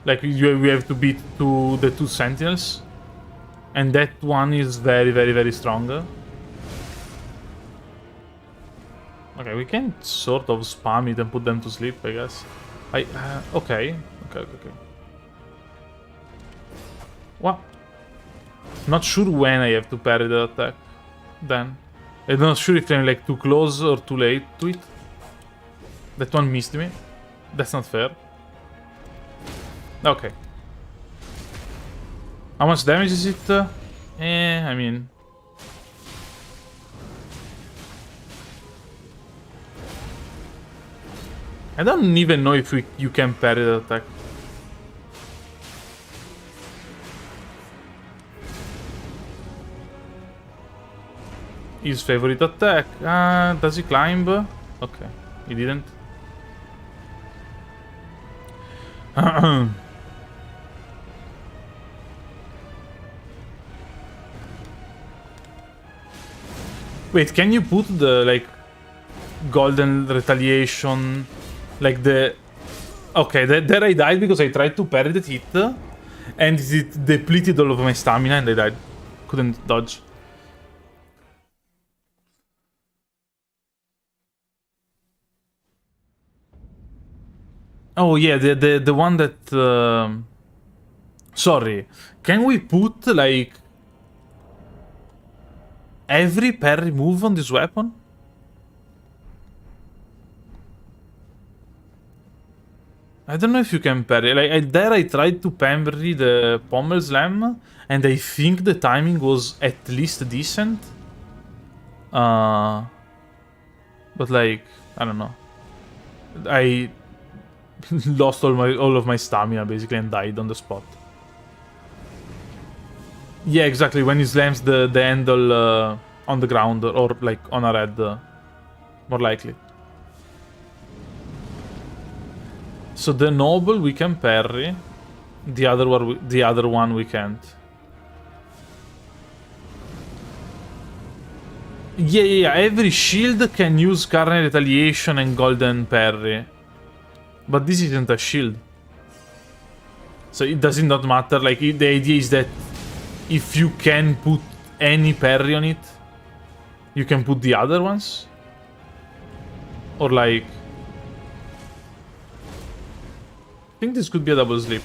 Like, we have to beat the 2 Sentinels. And that one is very, very, very strong. Okay, we can sort of spam it and put them to sleep, I guess. Okay. Okay. What? Not sure when I have to parry the attack. Then. I'm not sure if I'm like too close or too late to it. That one missed me. That's not fair. Okay. How much damage is it? I mean... I don't even know if you can parry the attack. His favorite attack. Does he climb? Okay, he didn't. Wait, can you put the, like, golden retaliation, like the... Okay, there I died because I tried to parry the hit, and it depleted all of my stamina and I died. Couldn't dodge. Oh yeah, the one that... Sorry, can we put, like... every parry move on this weapon? I don't know if you can parry. Like, there I tried to parry the pommel slam, and I think the timing was at least decent. But like, I don't know. I lost all of my stamina basically and died on the spot. Yeah, exactly. When he slams the handle on the ground or like on a red, more likely. So the noble we can parry, the other one we can't. Yeah. Every shield can use Carnal Retaliation and Golden Parry, but this isn't a shield, so it does not matter. Like, the idea is that if you can put any parry on it, you can put the other ones, or like. I think this could be a double sleep.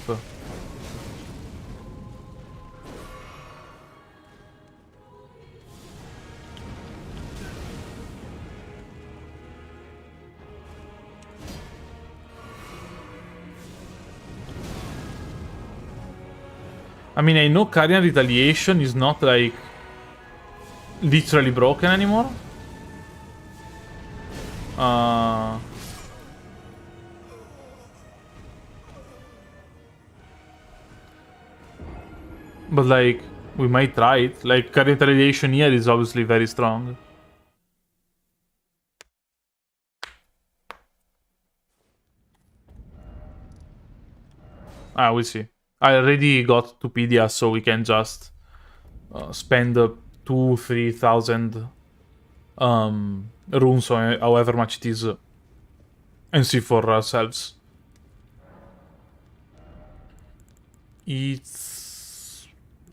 I mean, I know Carian Retaliation is not, like, literally broken anymore. But, like, we might try it. Like, Carian Retaliation here is obviously very strong. We'll see. I already got Tupedia, so we can just spend 2,000-3,000 runes or however much it is and see for ourselves. It's...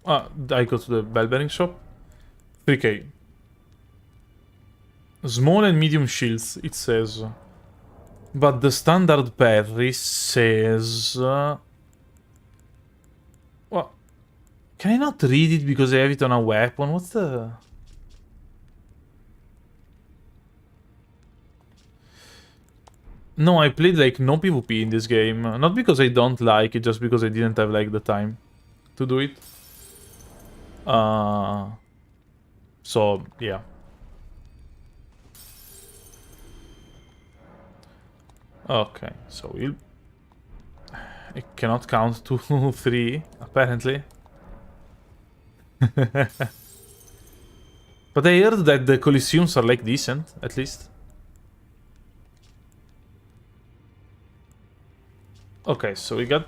I go to the bell-bearing shop. 3k. Small and medium shields, it says. But the standard parry says... Well, can I not read it because I have it on a weapon? What's the... No, I played, like, no PvP in this game. Not because I don't like it, just because I didn't have, like, the time to do it. So, yeah. Okay, so we'll... I cannot count 2, 3, apparently. But I heard that the Coliseums are, like, decent, at least. Okay, so we got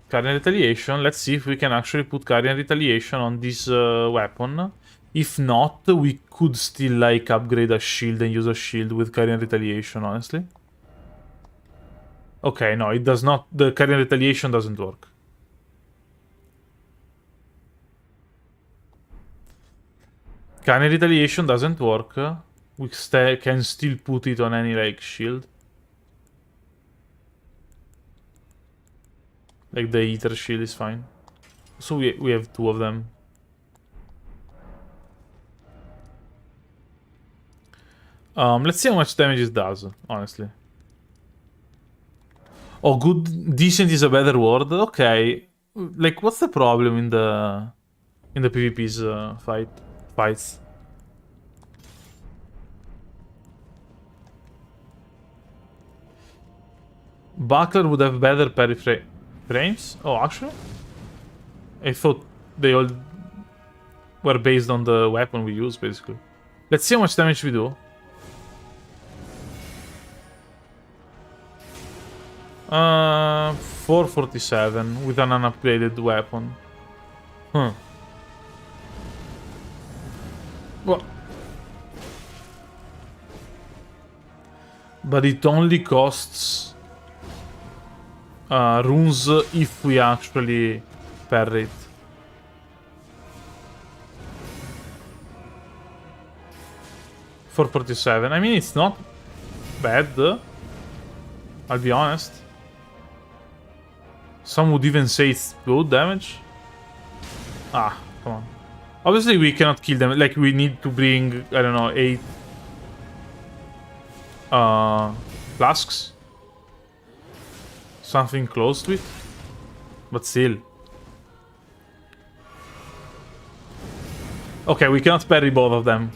Carian Retaliation. Let's see if we can actually put Carian Retaliation on this weapon. If not, we could still, like, upgrade a shield and use a shield with Carian Retaliation, honestly. Okay, no, it does not. The Carian Retaliation doesn't work. Carian Retaliation doesn't work. We can still put it on any, like, shield. Like, the Ether shield is fine. So we have 2 of them. Let's see how much damage it does, honestly. Oh, good, decent is a better word. Okay, like, what's the problem in the PvP's fights? Buckler would have better parry frames. Oh, actually, I thought they all were based on the weapon we use, basically. Let's see how much damage we do. 447 with an unupgraded weapon. Huh. Well, but it only costs runes if we actually parry it. $447. I mean, it's not bad. I'll be honest. Some would even say it's good damage. Ah, come on. Obviously, we cannot kill them. Like, we need to bring, I don't know, 8 flasks. Something close to it. But still. Okay, we cannot parry both of them.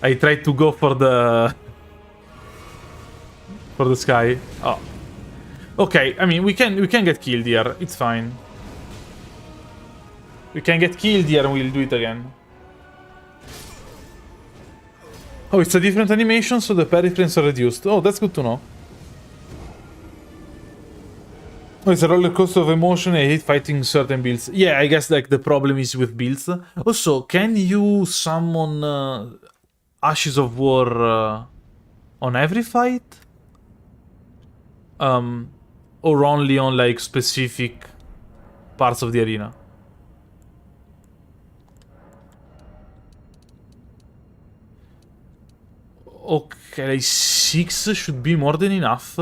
I tried to go for the sky. Oh. Okay, I mean, we can get killed here. It's fine. We can get killed here and we'll do it again. Oh, it's a different animation, so the parry frames are reduced. Oh, that's good to know. Oh, it's a roller coaster of emotion. I hate fighting certain builds. Yeah, I guess, like, the problem is with builds. Also, can you summon Ashes of War on every fight? Or only on, like, specific parts of the arena? Okay, 6 should be more than enough.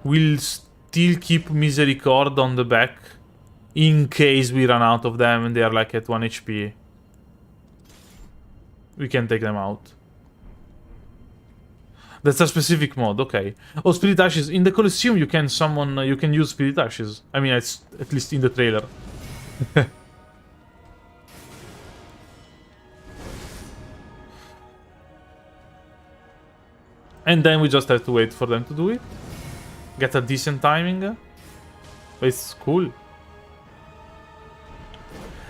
We'll still keep Misericord on the back in case we run out of them and they are, like, at 1 HP. We can take them out. That's a specific mod, okay. Oh, Spirit Ashes. In the Coliseum you can summon, you can use Spirit Ashes. I mean, it's at least in the trailer. And then we just have to wait for them to do it. Get a decent timing. But it's cool.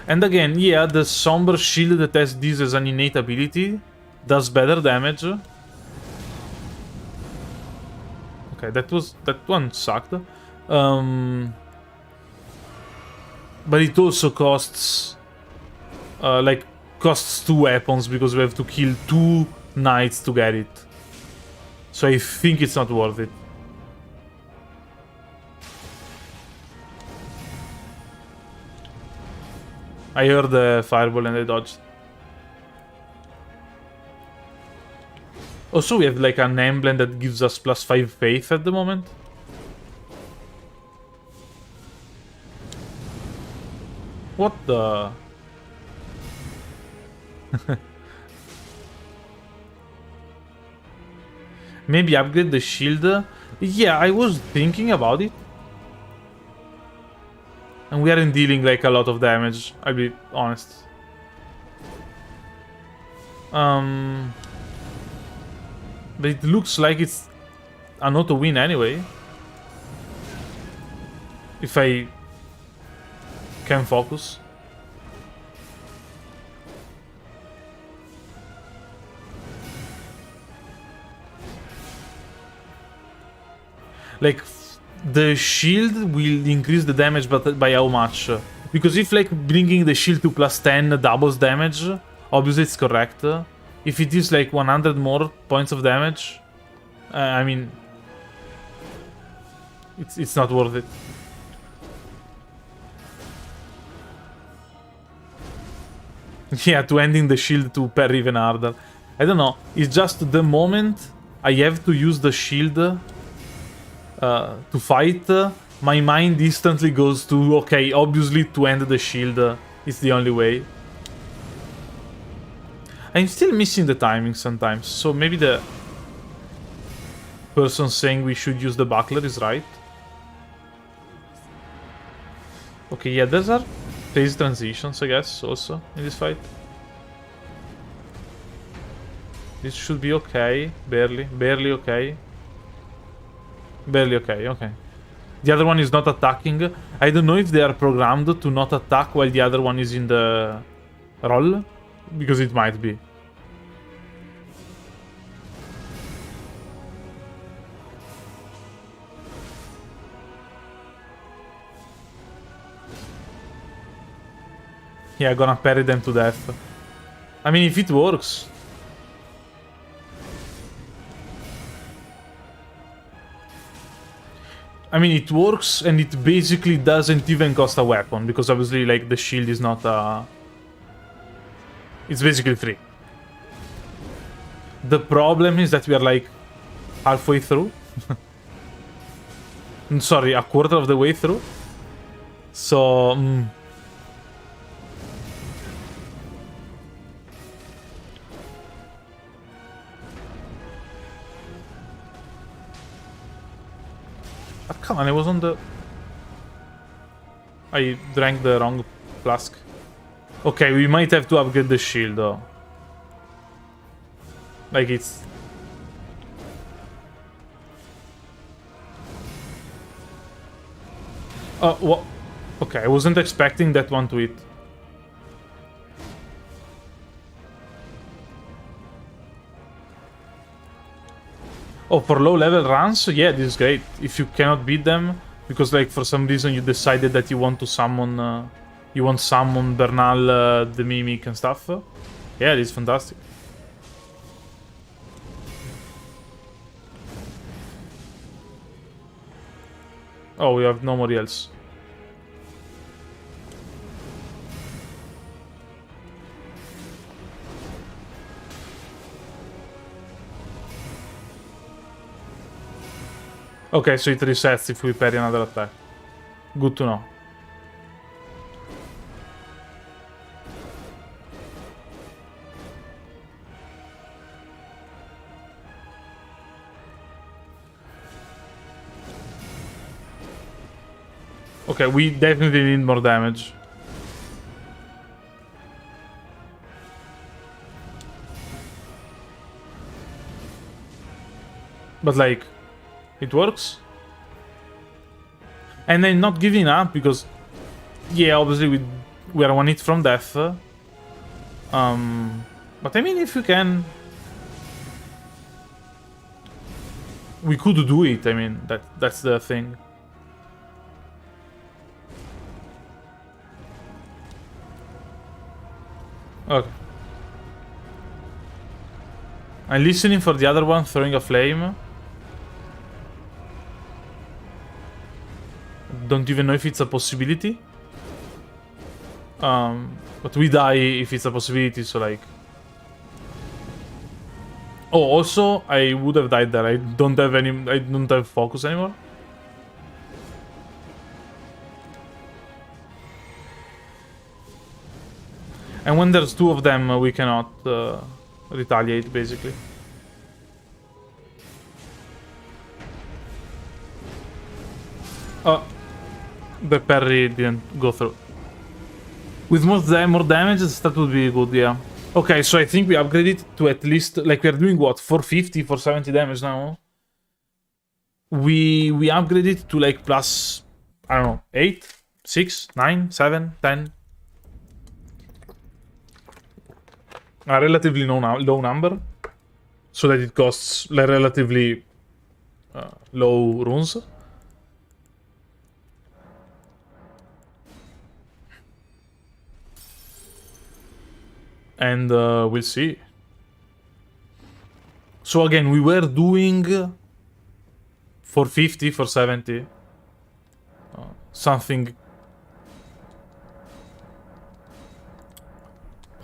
And again, yeah, the Somber Shield that has this as an innate ability does better damage. Okay, that one sucked. But it also costs costs 2 weapons because we have to kill 2 knights to get it. So I think it's not worth it. I heard the fireball and I dodged. Also, we have like an emblem that gives us +5 faith at the moment. What the? Maybe upgrade the shield. Yeah, I was thinking about it. And we aren't dealing like a lot of damage, I'll be honest. But it looks like it's an auto win anyway. If I can focus. Like, the shield will increase the damage, but by how much? Because if like bringing the shield to +10 doubles damage, obviously it's correct. If it is like 100 more points of damage, I mean, it's not worth it. Yeah, to ending the shield to parry even harder. I don't know, it's just the moment I have to use the shield to fight, my mind instantly goes to, okay, obviously to end the shield is the only way. I'm still missing the timing sometimes, so maybe the person saying we should use the buckler is right. Okay, yeah, there's our phase transitions, I guess, also in this fight. This should be okay, barely okay. Barely okay, okay. The other one is not attacking. I don't know if they are programmed to not attack while the other one is in the roll. Because it might be. Yeah, gonna parry them to death. I mean, if it works. I mean, it works, and it basically doesn't even cost a weapon, because obviously, like, the shield is not a... It's basically free. The problem is that we are, like, halfway through. Sorry, a quarter of the way through. So... Oh, come on, I was on the... I drank the wrong flask. Okay, we might have to upgrade the shield, though. Like, it's... Oh, what? Okay, I wasn't expecting that one to hit. Oh, for low-level runs? Yeah, this is great. If you cannot beat them, because, like, for some reason you decided that you want to summon... you want to summon Bernal, the Mimic and stuff. Yeah, this is fantastic. Oh, we have no more else. Okay, so it resets if we parry another attack. Good to know. Okay, we definitely need more damage. But like, it works. And I'm not giving up because, yeah, obviously we are 1 hit from death. But I mean, if you can, we could do it. I mean, that's the thing. Okay. I'm listening for the other one throwing a flame. Don't even know if it's a possibility. But we die if it's a possibility, so like... Oh, also, I would have died there. I don't have focus anymore. And when there's 2 of them, we cannot retaliate, basically. The parry didn't go through. With more damage, that would be good, yeah. Okay, so I think we upgraded to at least, like, we are doing what, 450, 470 damage now? We upgraded to like plus, I don't know, 8, 6, 9, 7, 10. A relatively low number, so that it costs relatively low runes. And we'll see. So again, we were doing 450, 470. Something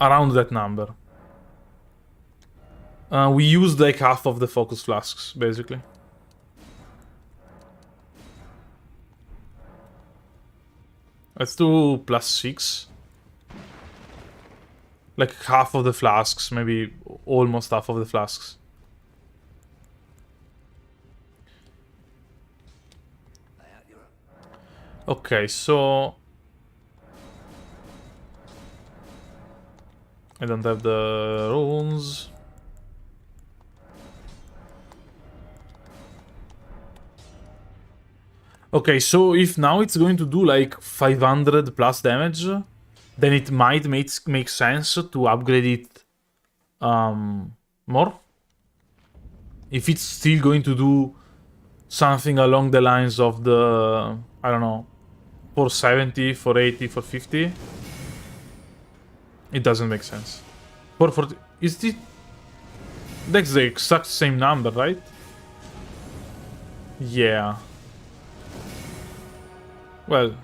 around that number. We used like half of the focus flasks, basically. Let's do plus 6. Like half of the flasks, maybe almost half of the flasks. Okay, so... I don't have the runes. Okay, so if now it's going to do like 500 plus damage, then it might make sense to upgrade it more. If it's still going to do something along the lines of the, I don't know, 470, 480, 450, it doesn't make sense. 440, is it? That's the exact same number, right? Yeah. Well,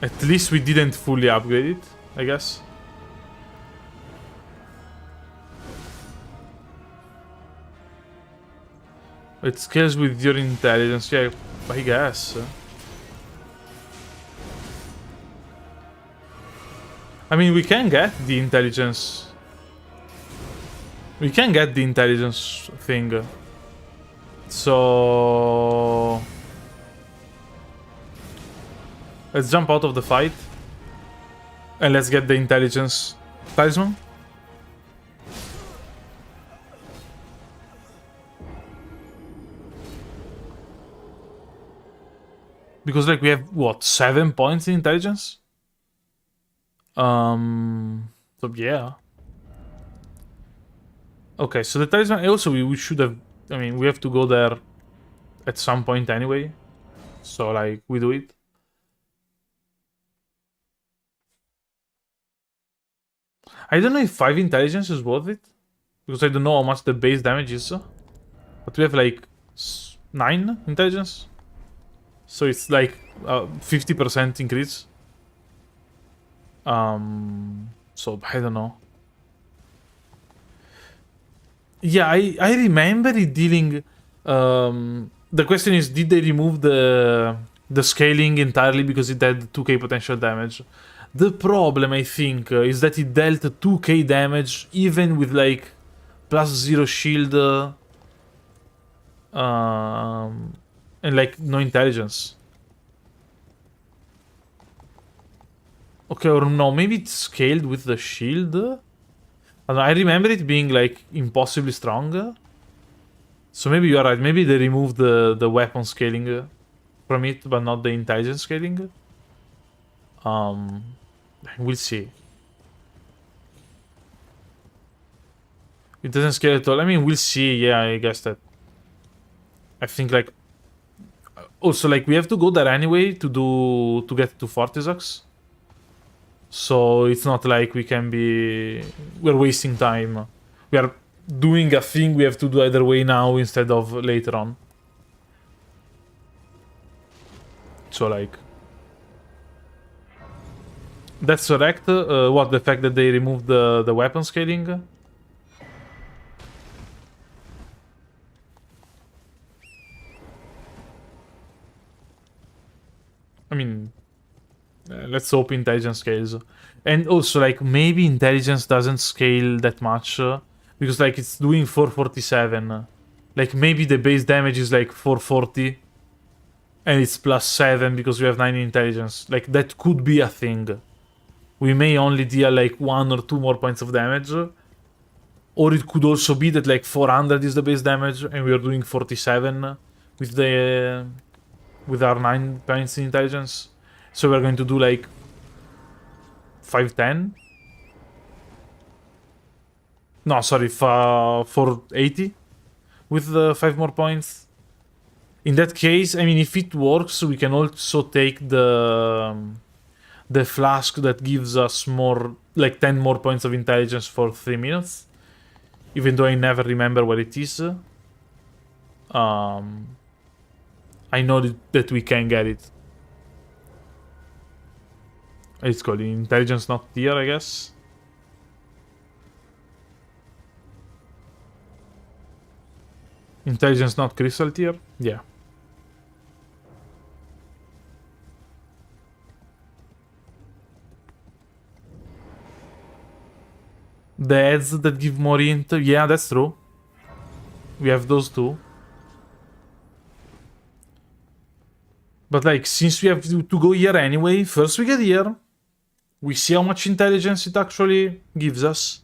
at least we didn't fully upgrade it, I guess. It scales with your intelligence, yeah, I guess. I mean, we can get the intelligence. We can get the intelligence thing. So... let's jump out of the fight. And let's get the intelligence talisman. Because like we have what, 7 points in intelligence? So yeah. Okay, so the talisman also we should have, I mean, we have to go there at some point anyway. So like we do it. I don't know if 5 intelligence is worth it, because I don't know how much the base damage is. But we have like 9 intelligence, so it's like 50% increase. So I don't know. Yeah, I remember it dealing. The question is, did they remove the scaling entirely because it had 2k potential damage? The problem, I think, is that it dealt 2k damage even with like +0 shield and like no intelligence. Okay, or no, maybe it's scaled with the shield. I don't know, I remember it being like impossibly strong. So maybe you're right. Maybe they removed the weapon scaling from it, but not the intelligence scaling. We'll see. It doesn't scale at all. I mean, we'll see. Yeah, I guess that. I think like. Also, like we have to go there anyway to get to Fortisax. So it's not like we're wasting time. We are doing a thing we have to do either way now instead of later on. So like, that's correct. What, the fact that they removed the weapon scaling? I mean, let's hope intelligence scales. And also, like, maybe intelligence doesn't scale that much. Because, like, it's doing 447. Like, maybe the base damage is, like, 440. And it's plus 7 because we have 9 intelligence. Like, that could be a thing. We may only deal, like, 1 or 2 more points of damage. Or it could also be that, like, 400 is the base damage. And we are doing 47 with the... with our 9 points in intelligence. So we're going to do like 510. No, sorry, 480 with the 5 more points. In that case, I mean, if it works, we can also take the flask that gives us more, like 10 more points of intelligence for 3 minutes. Even though I never remember what it is. I know that we can get it. It's called intelligence not tier, I guess. Intelligence not crystal tier? Yeah. The ads that give more int? Yeah, that's true. We have those too. But like, since we have to go here anyway, first we get here. We see how much intelligence it actually gives us.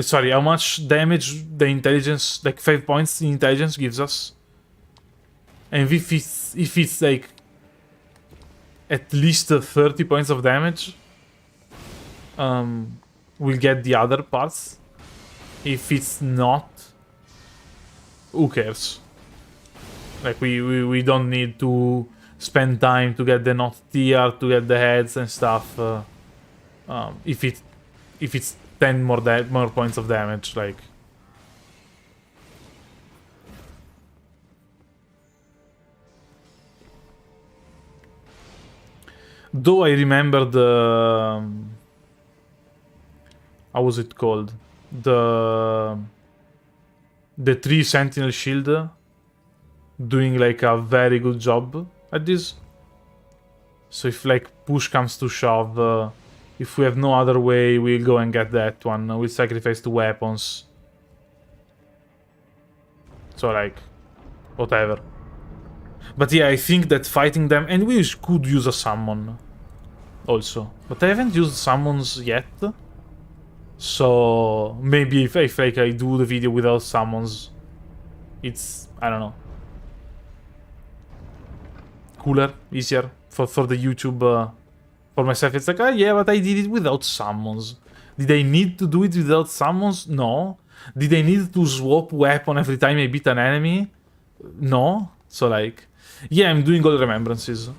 Sorry, how much damage the intelligence, like 5 points in intelligence gives us. And if it's like at least 30 points of damage, we'll get the other parts. If it's not, who cares? Like we don't need to spend time to get the not tier, to get the heads and stuff. If it's 10 more points of damage, like. Though I remember the how was it called? The 3 Sentinel shield doing like a very good job at this. So if like push comes to shove, if we have no other way, we'll go and get that one. We'll sacrifice 2 weapons. So like, whatever. But yeah, I think that fighting them, and we could use a summon also. But I haven't used summons yet. So maybe if like I do the video without summons, it's, I don't know, cooler, easier for the YouTube. For myself, it's like, oh yeah, but I did it without summons. Did I need to do it without summons? No. Did I need to swap weapon every time I beat an enemy? No. So like, yeah, I'm doing all remembrances.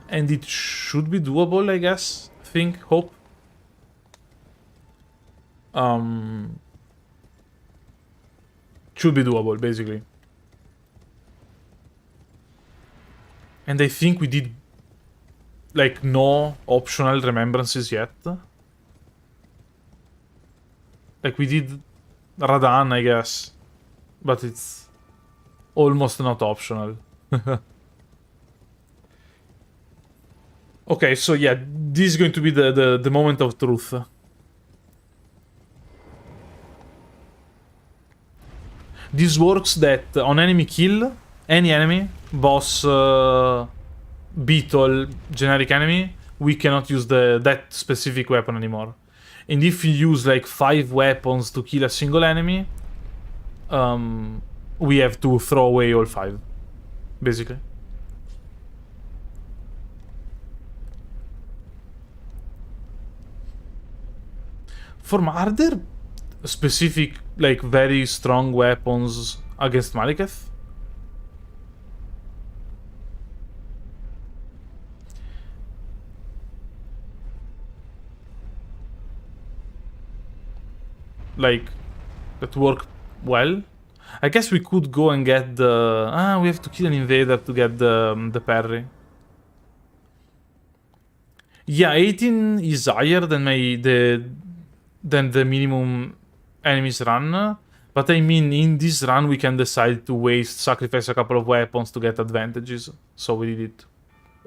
And it should be doable, I guess. Think, hope. Should be doable, basically. And I think we did like no optional remembrances yet. Like we did Radan, I guess. But it's almost not optional. Okay, so yeah, this is going to be the moment of truth. This works that on enemy kill, any enemy, boss, beetle, generic enemy, we cannot use that specific weapon anymore. And if you use like 5 weapons to kill a single enemy, we have to throw away all 5, basically. Are there specific, like, very strong weapons against Maliketh? Like, that work well? I guess we could go and get the... we have to kill an invader to get the parry. Yeah, 18 is higher than the minimum enemies run. But I mean, in this run we can decide to sacrifice a couple of weapons to get advantages. So we did it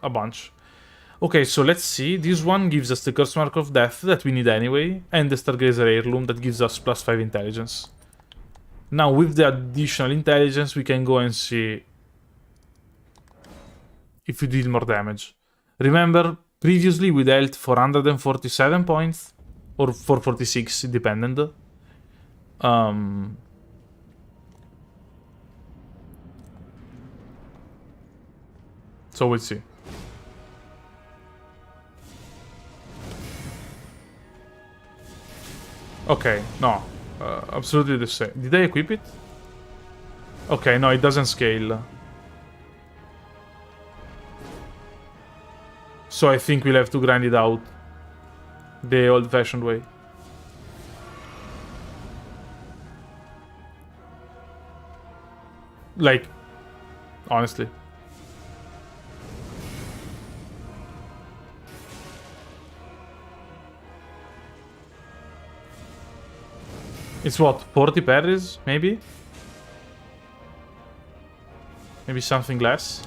a bunch. Okay, so let's see. This one gives us the Curse Mark of Death that we need anyway, and the Stargazer Heirloom that gives us +5 intelligence. Now, with the additional intelligence, we can go and see if we deal more damage. Remember, previously we dealt 447 points, or 446, dependent. So we'll see. Okay, no. Absolutely the same. Did I equip it? Okay, no, it doesn't scale. So I think we'll have to grind it out the old-fashioned way. Like, honestly. It's what, 40 parries, maybe? Maybe something less?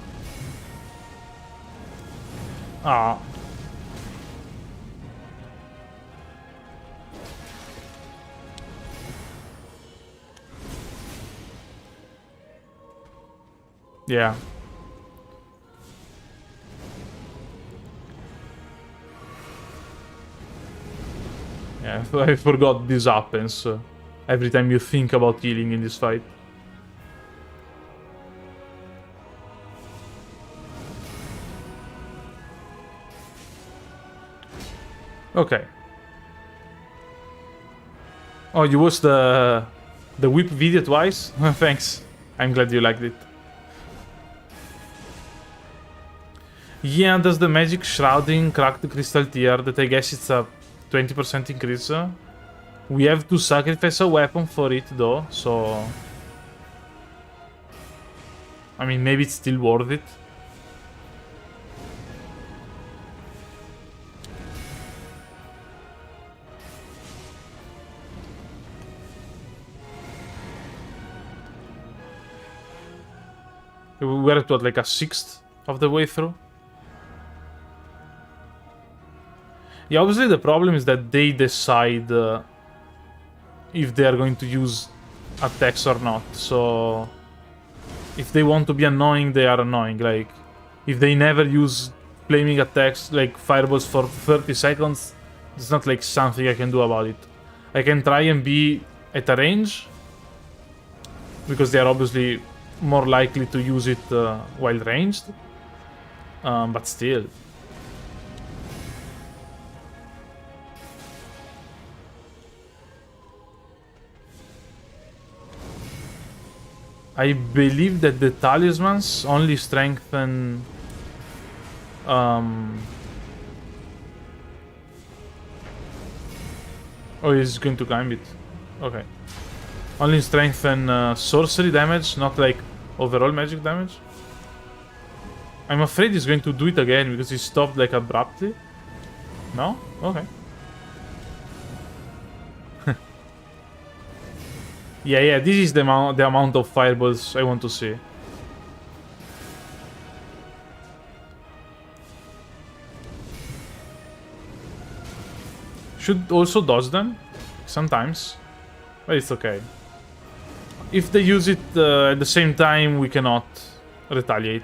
Ah. Yeah. Yeah, I forgot this happens. Every time you think about healing in this fight. Okay. Oh, you watched the whip video twice? Thanks. I'm glad you liked it. Yeah, does the magic shrouding crack the crystal tier? That I guess it's a 20% increase. We have to sacrifice a weapon for it though, so... I mean, maybe it's still worth it. We're at what, like a sixth of the way through? Yeah, obviously the problem is that they decide if they are going to use attacks or not, so... If they want to be annoying, they are annoying, like... If they never use flaming attacks, like fireballs for 30 seconds, it's not like something I can do about it. I can try and be at a range, because they are obviously more likely to use it while ranged, but still. I believe that the talismans only strengthen... Oh, he's going to climb it. Okay. Only strengthen sorcery damage, not like overall magic damage. I'm afraid he's going to do it again because he stopped like abruptly. No? Okay. Yeah, this is the amount of fireballs I want to see. Should also dodge them, sometimes, but it's okay. If they use it at the same time, we cannot retaliate.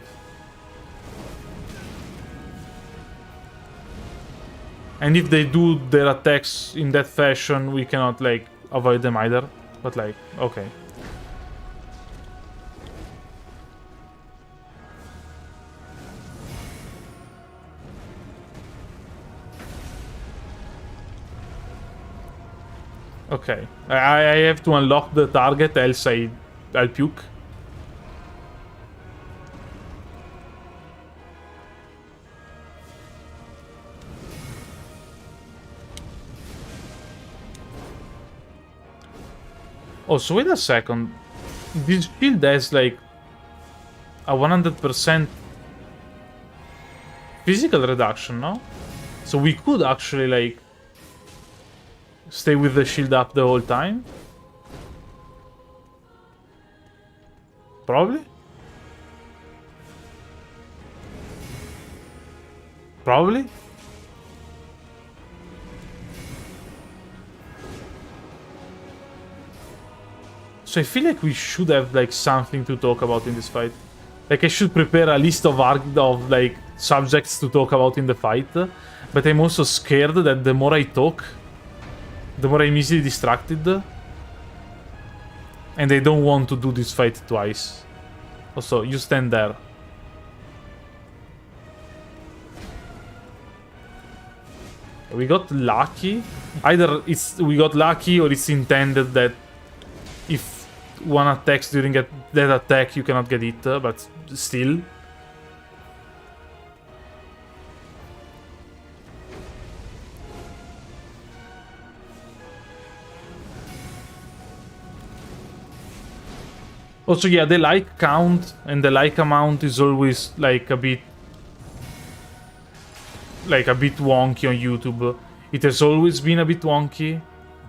And if they do their attacks in that fashion, we cannot, like, avoid them either. But, like, okay. Okay. I have to unlock the target, else I'll puke. Oh, so wait a second. This shield has like a 100% physical reduction, no? So we could actually like stay with the shield up the whole time? Probably? Probably? So I feel like we should have like something to talk about in this fight. Like I should prepare a list of like subjects to talk about in the fight. But I'm also scared that the more I talk, the more I'm easily distracted. And I don't want to do this fight twice. Also, you stand there. We got lucky. Either we got lucky or it's intended that if one attacks during that attack, you cannot get hit, but still. Also, yeah, the like count and the like amount is always like a bit wonky on YouTube. It has always been a bit wonky.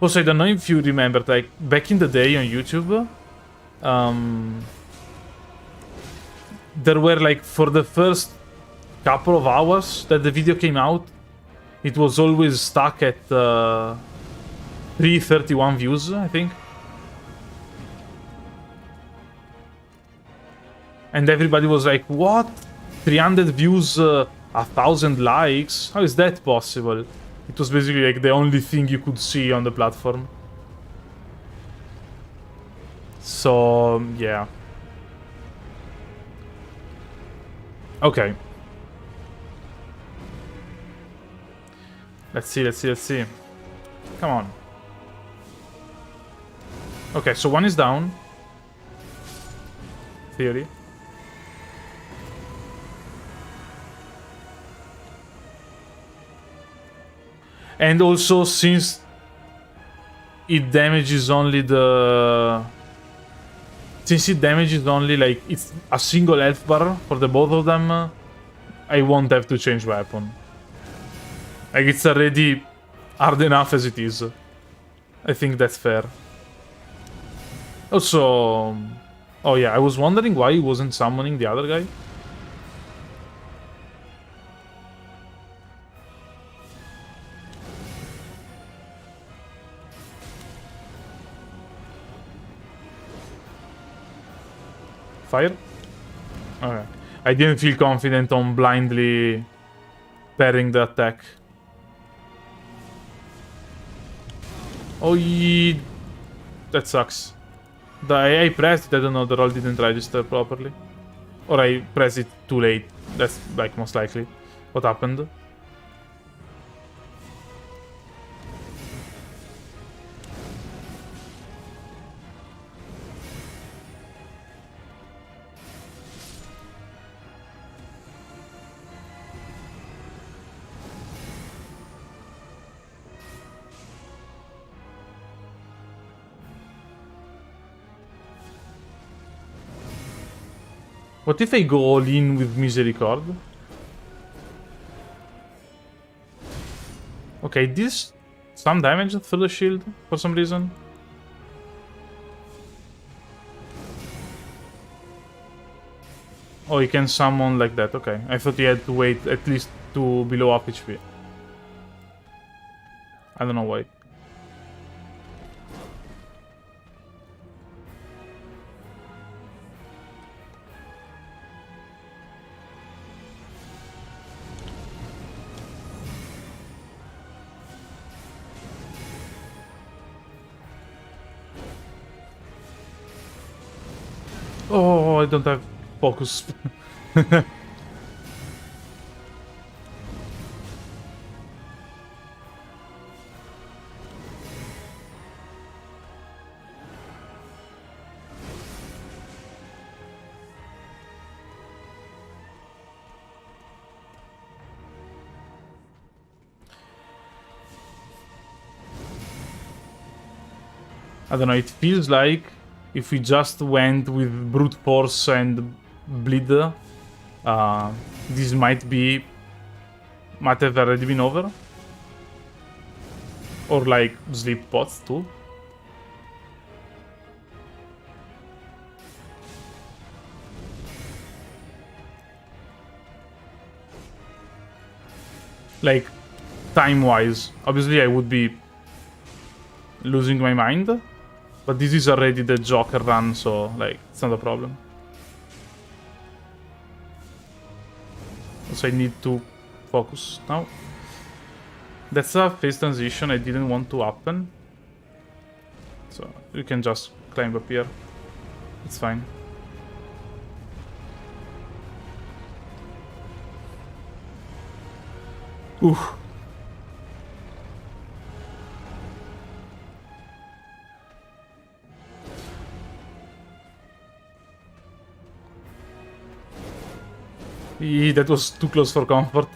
Also, I don't know if you remember, like back in the day on YouTube, there were like for the first couple of hours that the video came out, it was always stuck at 331 views, I think. And everybody was like, what? 300 views, 1,000 likes? How is that possible? It was basically like the only thing you could see on the platform. So, yeah. Okay. Let's see. Come on. Okay, so one is down. Theory. And also, since it damages only the... Since it damages only, like, it's a single health bar for the both of them, I won't have to change weapon. Like, it's already hard enough as it is. I think that's fair. Also... Oh yeah, I was wondering why he wasn't summoning the other guy. Fire? Okay. I didn't feel confident on blindly parrying the attack. Oh, that sucks. I pressed it, I don't know, the roll didn't register properly. Or I pressed it too late. That's, like, most likely what happened. What if I go all in with Misericord? Okay, this some damage through the shield for some reason. Oh, you can summon like that. Okay, I thought you had to wait at least to below half HP. I don't know why. Oh, I don't have focus. I don't know, it feels like if we just went with brute force and bleed, this might have already been over. Or like sleep pots too. Like, time-wise. Obviously I would be losing my mind. But this is already the Joker run, so, like, it's not a problem. Also, I need to focus now. That's a phase transition I didn't want to happen. So, you can just climb up here. It's fine. Ooh. That was too close for comfort.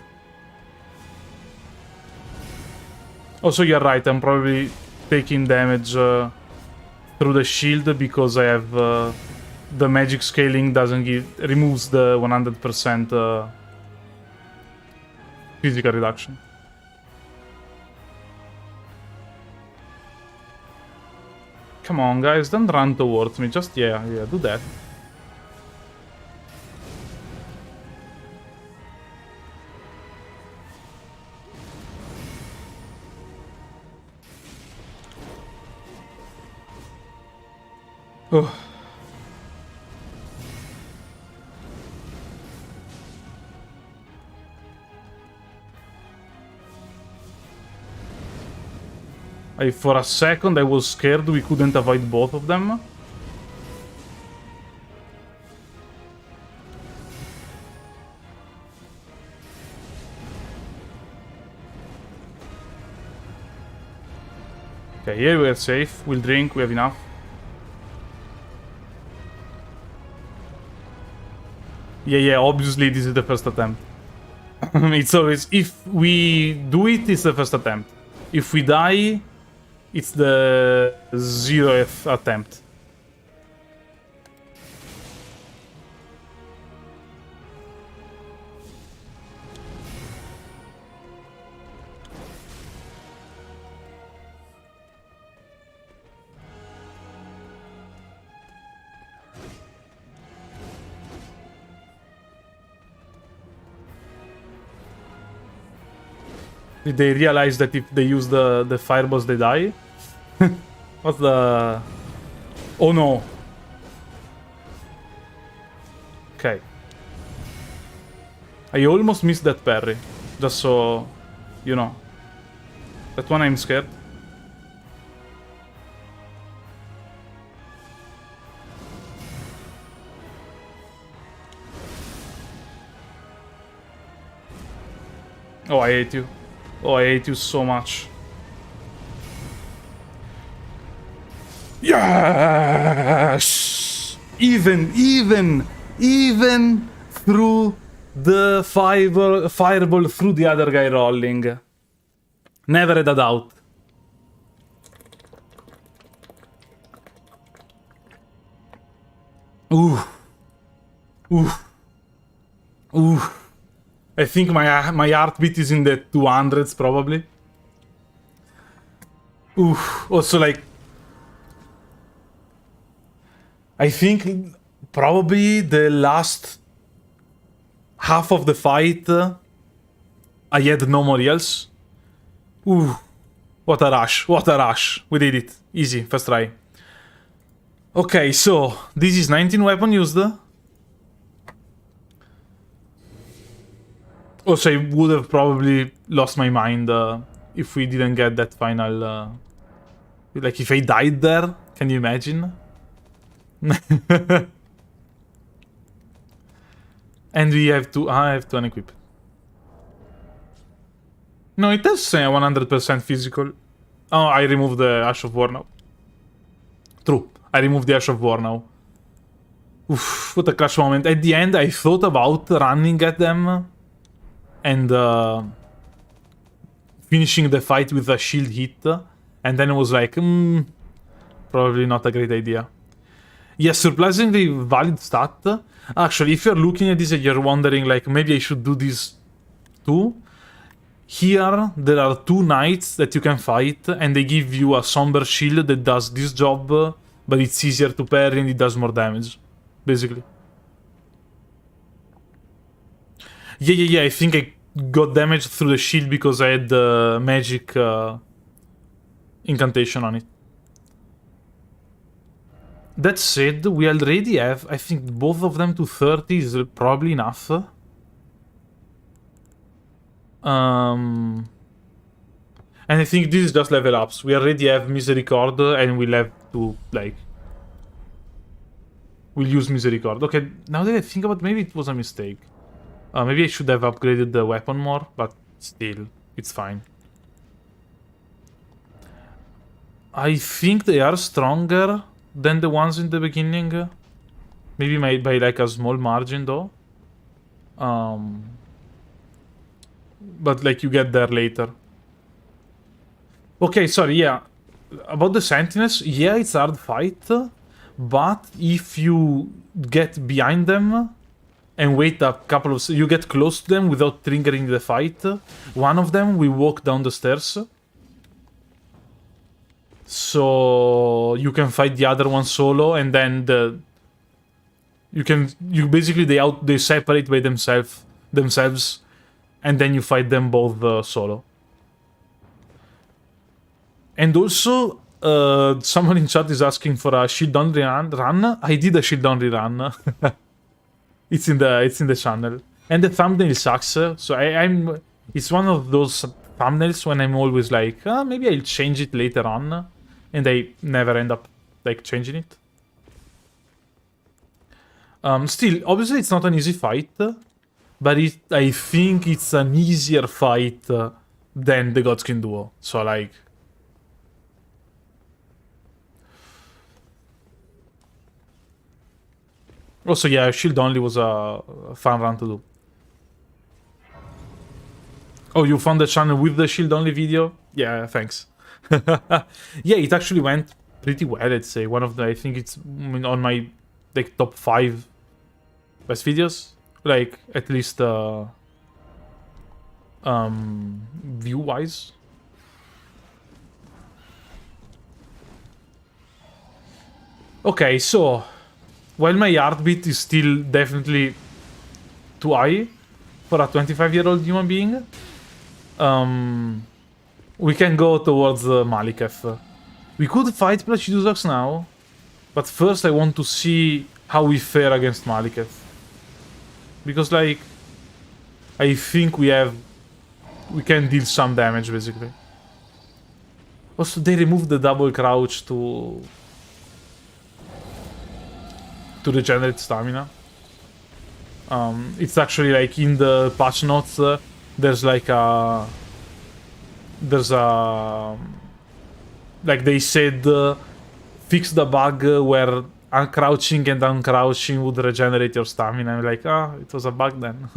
Also, you're right, I'm probably taking damage through the shield because I have the magic scaling removes the 100% physical reduction. Come on, guys, don't run towards me. Just, yeah, do that. Oh. For a second I was scared we couldn't avoid both of them. Okay, here we're safe. We'll drink, we have enough. Yeah, obviously this is the first attempt. It's always, if we do it, it's the first attempt. If we die, it's the 0th attempt. Did they realize that if they use the fireballs, they die? What's the... Oh no. Okay. I almost missed that parry. Just so... you know. That one I'm scared. Oh, I hate you. Oh, I hate you so much. Yes! Even through the fireball through the other guy rolling. Never had a doubt. Ooh. I think my heartbeat is in the 200s probably. Also like... I think probably the last half of the fight I had no more heals. What a rush, We did it. Easy, first try. Okay, so this is 19 weapon used. Also, I would have probably lost my mind if we didn't get that final... like, if I died there, can you imagine? And we have to... I have to unequip. No, it does say 100% physical. Oh, I removed the Ash of War now. True, I removed the Ash of War now. Oof, what a crash moment. At the end, I thought about running at them and finishing the fight with a shield hit, and then I was like, probably not a great idea. Yes, surprisingly valid stat. Actually, if you're looking at this and you're wondering, like, maybe I should do this too, here there are 2 knights that you can fight, and they give you a somber shield that does this job, but it's easier to parry and it does more damage, basically. Yeah, I think I got damage through the shield because I had the magic incantation on it. That said, we already have, I think, both of them to 30 is probably enough. And I think this is just level ups. We already have Misericord, and we'll have to, like... We'll use Misericord. Okay, now that I think about it, maybe it was a mistake. Maybe I should have upgraded the weapon more, but still, it's fine. I think they are stronger than the ones in the beginning. Maybe by like a small margin, though. But like you get there later. Okay, sorry, yeah. About the Sentinels, yeah, it's a hard fight. But if you get behind them and wait a couple of... You get close to them without triggering the fight. One of them will walk down the stairs. So you can fight the other one solo, and then you basically they separate by themselves, and then you fight them both solo. And also, someone in chat is asking for a shield only run. I did a shield only run. It's in the channel, and the thumbnail sucks. So I'm. It's one of those thumbnails when I'm always like, maybe I'll change it later on, and I never end up like changing it. Still, obviously, it's not an easy fight, but I think it's an easier fight than the Godskin duo. So like. Also, yeah, shield only was a fun run to do. Oh, you found the channel with the shield only video? Yeah, thanks. Yeah, it actually went pretty well, I'd say. One of the, I think it's on my like top 5 best videos. Like, at least view-wise. Okay, so while my heartbeat is still definitely too high for a 25-year-old human being, we can go towards Maliketh. We could fight Placidusax now, but first I want to see how we fare against Maliketh. Because, like, I think we can deal some damage, basically. Also, they removed the double crouch to regenerate stamina. It's actually like in the patch notes, there's like a... like they said, fix the bug where uncrouching and uncrouching would regenerate your stamina. I'm like, it was a bug then.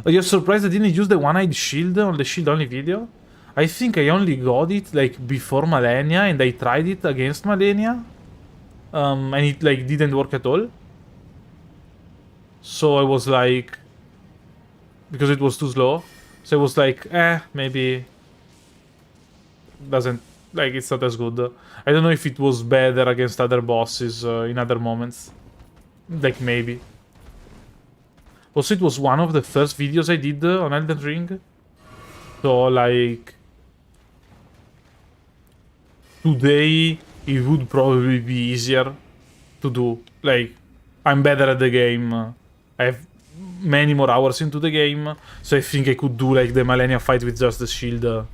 Oh, you're surprised I didn't use the one-eyed shield on the shield only video? I think I only got it like before Malenia, and I tried it against Malenia. And it like didn't work at all. So I was like, because it was too slow. So I was like, maybe doesn't, like, it's not as good. I don't know if it was better against other bosses in other moments. Like, maybe. Also, it was one of the first videos I did on Elden Ring. So, like, today it would probably be easier to do. Like, I'm better at the game. I have many more hours into the game. So I think I could do, like, the Malenia fight with just the shield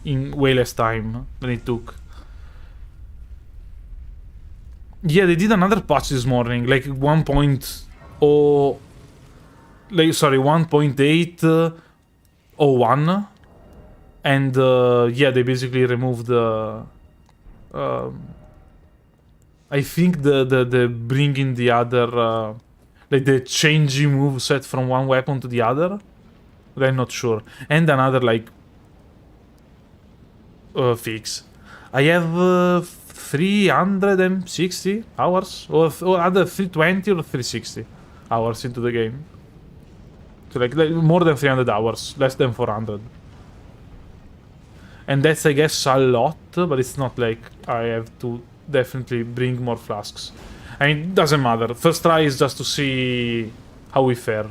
in way less time than it took. Yeah, they did another patch this morning. Like, 1.0... Like, sorry, 1.801. And, yeah, they basically removed the... I think the bringing the other, like the changing moveset from one weapon to the other, but I'm not sure. And another like fix. I have 360 hours? Or either 320 or 360 hours into the game. So like more than 300 hours, less than 400. And that's, I guess, a lot, but it's not like I have to definitely bring more flasks. I mean, it doesn't matter. First try is just to see how we fare.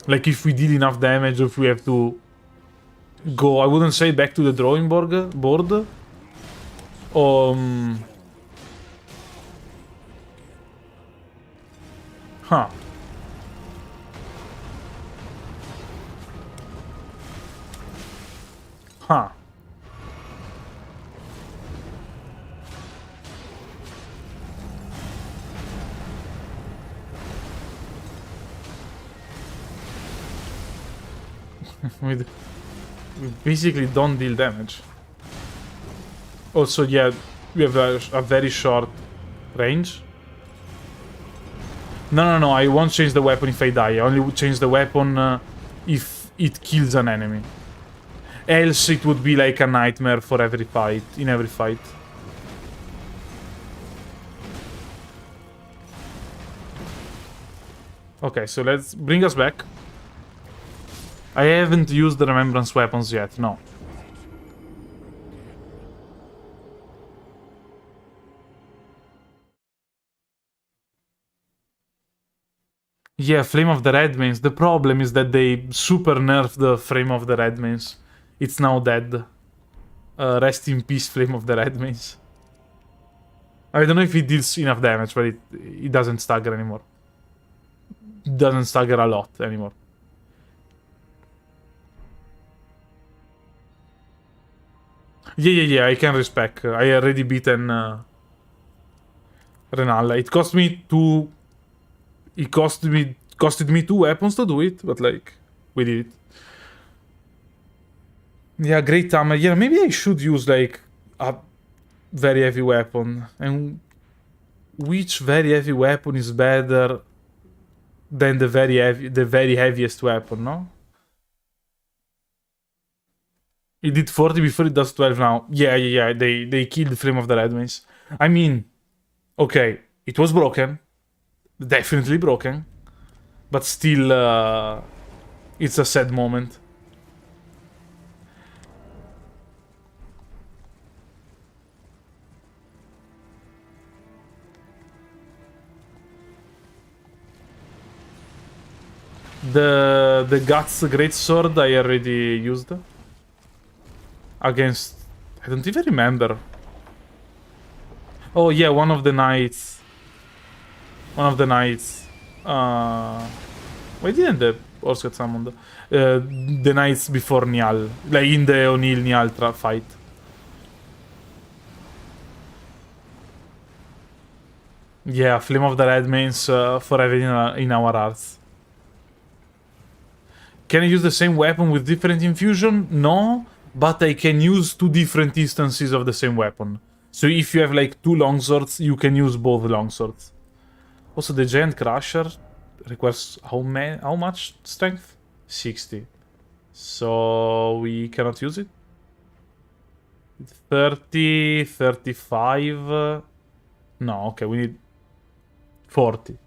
Like, if we deal enough damage, if we have to go, I wouldn't say back to the drawing board. Huh. Huh. we basically don't deal damage. Also, yeah, we have a very short range. No, I won't change the weapon if I die. I only would change the weapon if it kills an enemy. Else it would be like a nightmare for every fight, in every fight. Okay, so let's bring us back. I haven't used the Remembrance weapons yet, no. Yeah, Flame of the Redmanes. The problem is that they super nerfed the Flame of the Redmanes. It's now dead. Rest in peace, Flame of the Redmanes. I don't know if it deals enough damage, but it doesn't stagger anymore. It doesn't stagger a lot anymore. Yeah, I can respect. I already beaten Renala. It cost me two... It costed me 2 weapons to do it, but like, we did it. Yeah, great armor. Yeah, maybe I should use like a very heavy weapon. And which very heavy weapon is better than the very heaviest weapon, no? It did 40 before, it does 12 now. Yeah. They killed the Flame of the Redmanes. I mean, okay, it was broken. Definitely broken. But still, it's a sad moment. The Guts Great Sword I already used. Against... I don't even remember. Oh yeah, one of the knights. Why didn't the horse get summoned? The knights before Niall. Like in the O'Neill-Niall fight. Yeah, Flame of the Redmanes forever in our hearts. Can I use the same weapon with different infusion? No, but I can use 2 different instances of the same weapon. So if you have like 2 longswords, you can use both longswords. Also, the Giant Crusher requires how much strength? 60. So we cannot use it. 30, 35. No, okay, we need 40.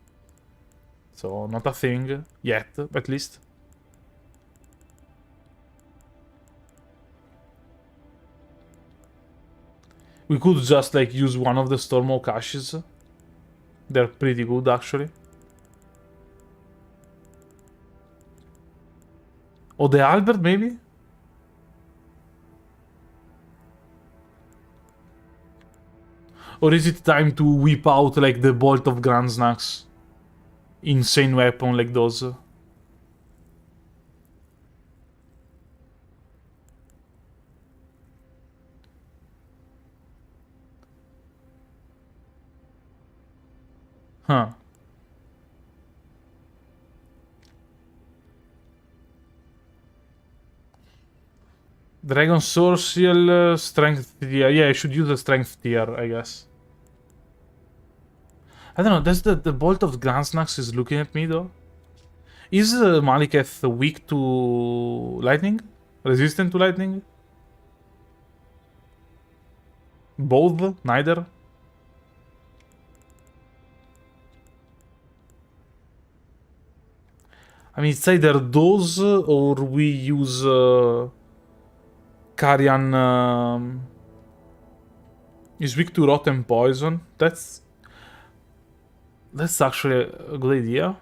So not a thing yet, at least. We could just like use one of the Stormhawk Ashes. They're pretty good, actually. Or the Albert, maybe? Or is it time to whip out like the Bolt of Grand Snacks? Insane weapon like those. Huh. Dragon Sorcial, Strength tier. Yeah, I should use the Strength tier, I guess. I don't know, does the Bolt of Grand Snacks is looking at me, though? Is Maliketh weak to lightning? Resistant to lightning? Both? Neither? I mean, it's either those or we use Carian is weak to rotten poison. That's actually a good idea.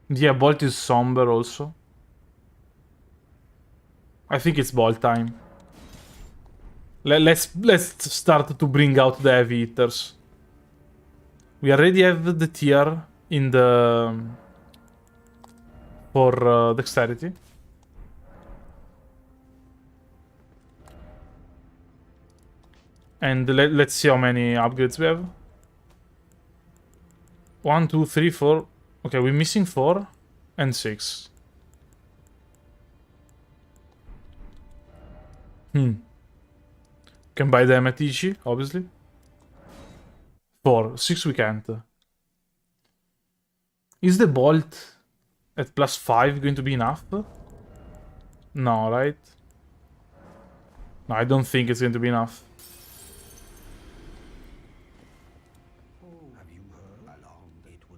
Yeah, Bolt is somber also. I think it's Bolt time. Let's start to bring out the heavy hitters. We already have the tier in the for dexterity. And let's see how many upgrades we have. 1, 2, 3, 4. Okay, we're missing 4 and 6. Can buy them at Ichi, obviously. 4. 6 we can't. Is the bolt at +5 going to be enough? No, right? No, I don't think it's going to be enough.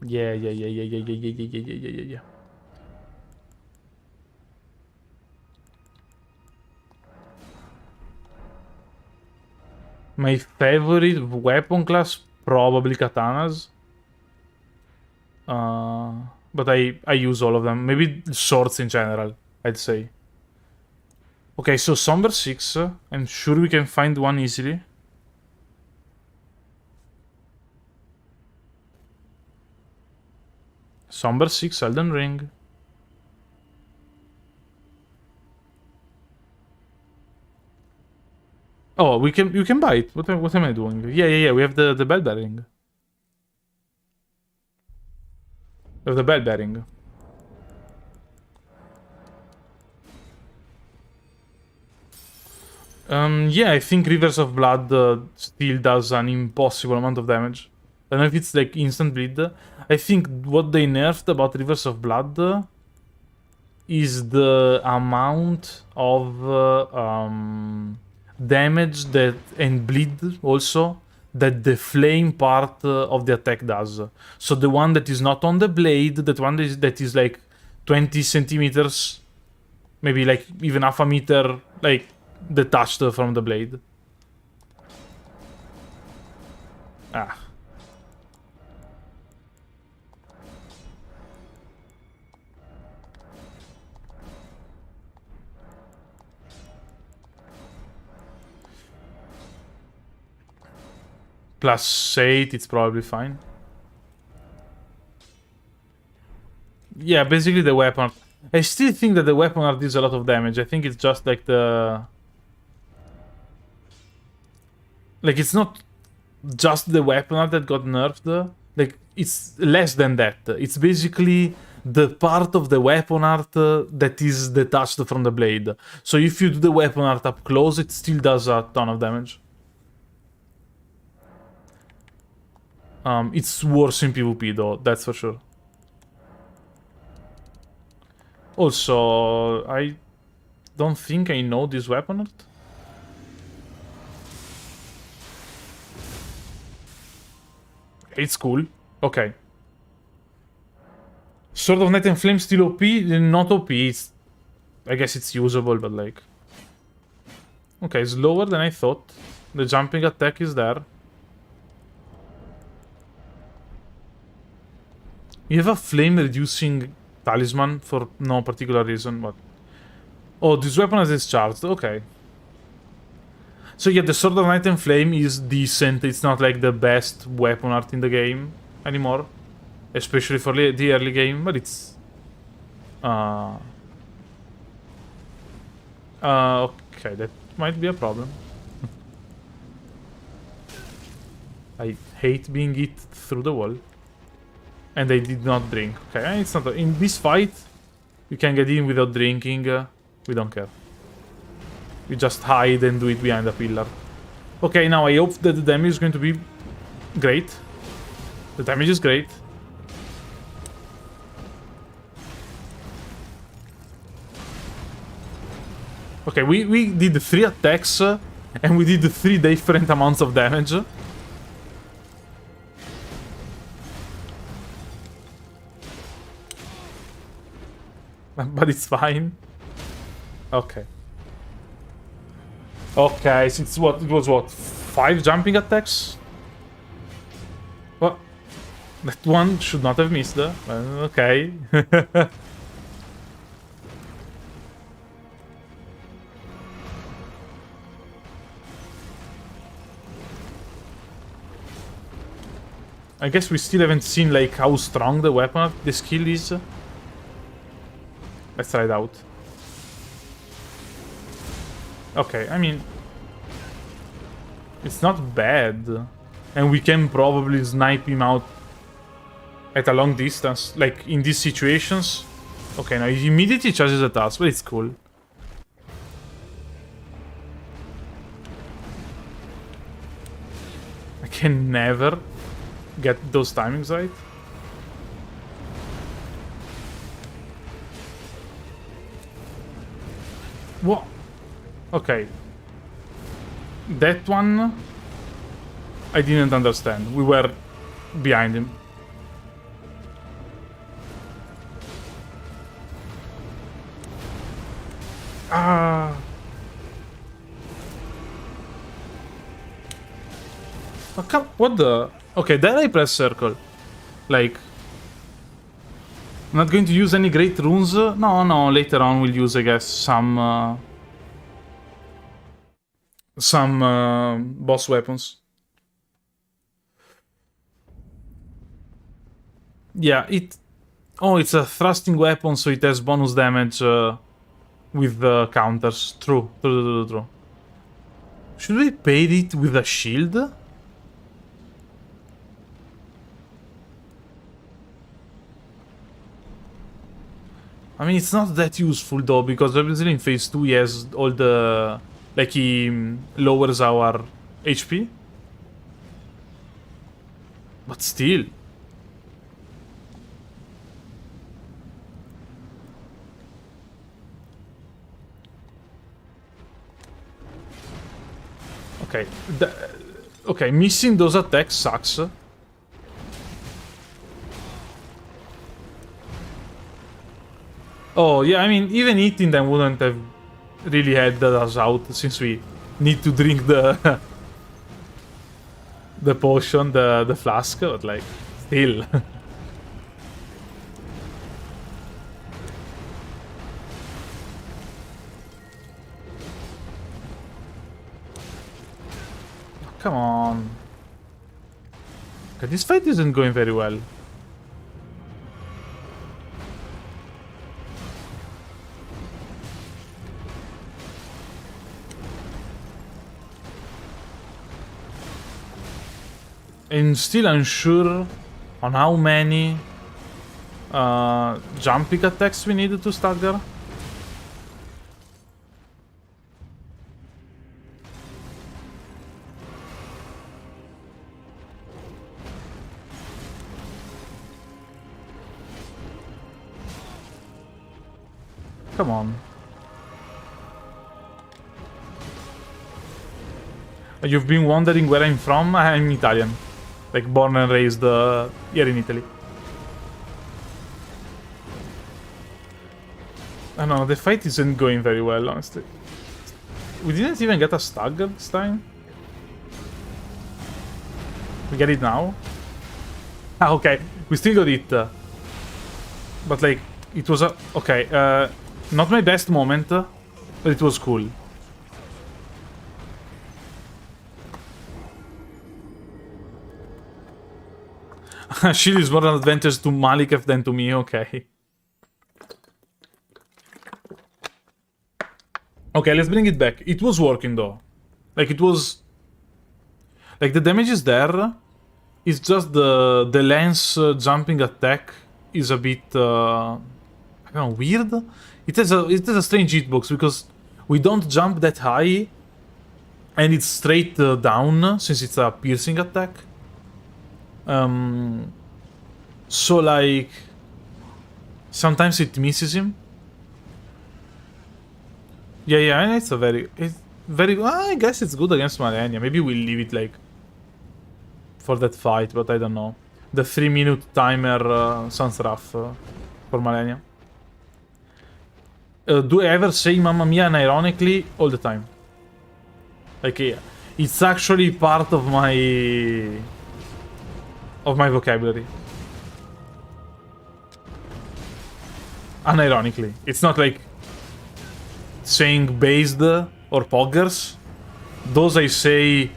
Yeah. My favorite weapon class, probably katanas. But I use all of them. Maybe swords in general, I'd say. Okay, so Somber 6. I'm sure we can find one easily. Somber 6, Elden Ring. Oh, you can buy it. What am I doing? Yeah. We have the bell bearing. We have the bell bearing. Yeah, I think Rivers of Blood still does an impossible amount of damage. I don't know if it's like instant bleed. I think what they nerfed about Rivers of Blood is the amount of damage that and bleed also that the flame part of the attack does. So the one that is not on the blade, that one that is like 20 centimeters, maybe like even half a meter, like detached from the blade. Ah. +8, it's probably fine. Yeah, basically the weapon art. I still think that the weapon art deals a lot of damage. I think it's just like the... Like, it's not just the weapon art that got nerfed. Like, it's less than that. It's basically the part of the weapon art that is detached from the blade. So if you do the weapon art up close, it still does a ton of damage. It's worse in PvP though, that's for sure. Also, I don't think I know this weapon art. It's cool. Okay. Sword of Night and Flame still OP? Not OP, it's... I guess it's usable, but like... Okay, it's lower than I thought. The jumping attack is there. You have a flame-reducing talisman for no particular reason, but... Oh, this weapon is discharged, okay. So yeah, the Sword of Night and Flame is decent. It's not like the best weapon art in the game anymore. Especially for the early game, but it's... okay, that might be a problem. I hate being hit through the wall. And I did not drink. Okay, it's not... In this fight, you can get in without drinking. We don't care. We just hide and do it behind a pillar. Okay, now I hope that the damage is going to be great. The damage is great. Okay, we did 3 attacks, and we did 3 different amounts of damage. But it's fine. Okay. Okay, so it's what? It was what? 5 jumping attacks? Well, that one should not have missed. Okay. I guess we still haven't seen, like, how strong the weapon, the skill is. Let's try it out. Okay, I mean... it's not bad. And we can probably snipe him out at a long distance, like, in these situations. Okay, now he immediately charges at us, but it's cool. I can never get those timings right. What? Okay. That one... I didn't understand. We were behind him. Ah. Oh, come... What the... Okay, then I press circle. Like... I'm not going to use any great runes. No, later on we'll use, I guess, some boss weapons. Yeah, it... Oh, it's a thrusting weapon, so it has bonus damage with the counters. True. Should we pair it with a shield? I mean, it's not that useful though, because obviously in phase 2 he has all the... Like, he lowers our HP. But still. Okay. Okay, missing those attacks sucks. Oh, yeah, I mean, even eating them wouldn't have really helped us out, since we need to drink the... the potion, the flask, but, like, still. Come on. Okay, this fight isn't going very well. I'm still unsure on how many jumping attacks we need to stagger. Come on. You've been wondering where I'm from? I'm Italian. Like, born and raised here in Italy. I don't know, the fight isn't going very well, honestly. We didn't even get a stagger this time. We get it now? Ah, okay. We still got it. But, like, it was a... Okay, not my best moment, but it was cool. Shield is more an advantage to Malikev than to me, okay. Okay, let's bring it back. It was working though. Like, it was... Like, the damage is there. It's just the lance jumping attack is a bit... I don't know, weird? It has a strange hitbox because we don't jump that high and it's straight down since it's a piercing attack. So, like, sometimes it misses him. Yeah, and it's very. I guess it's good against Malenia. Maybe we'll leave it like for that fight, but I don't know. The 3-minute timer sounds rough for Malenia. Do I ever say Mamma Mia unironically? All the time. Like, yeah, it's actually part of my vocabulary. Unironically. It's not like saying based or poggers. Those I say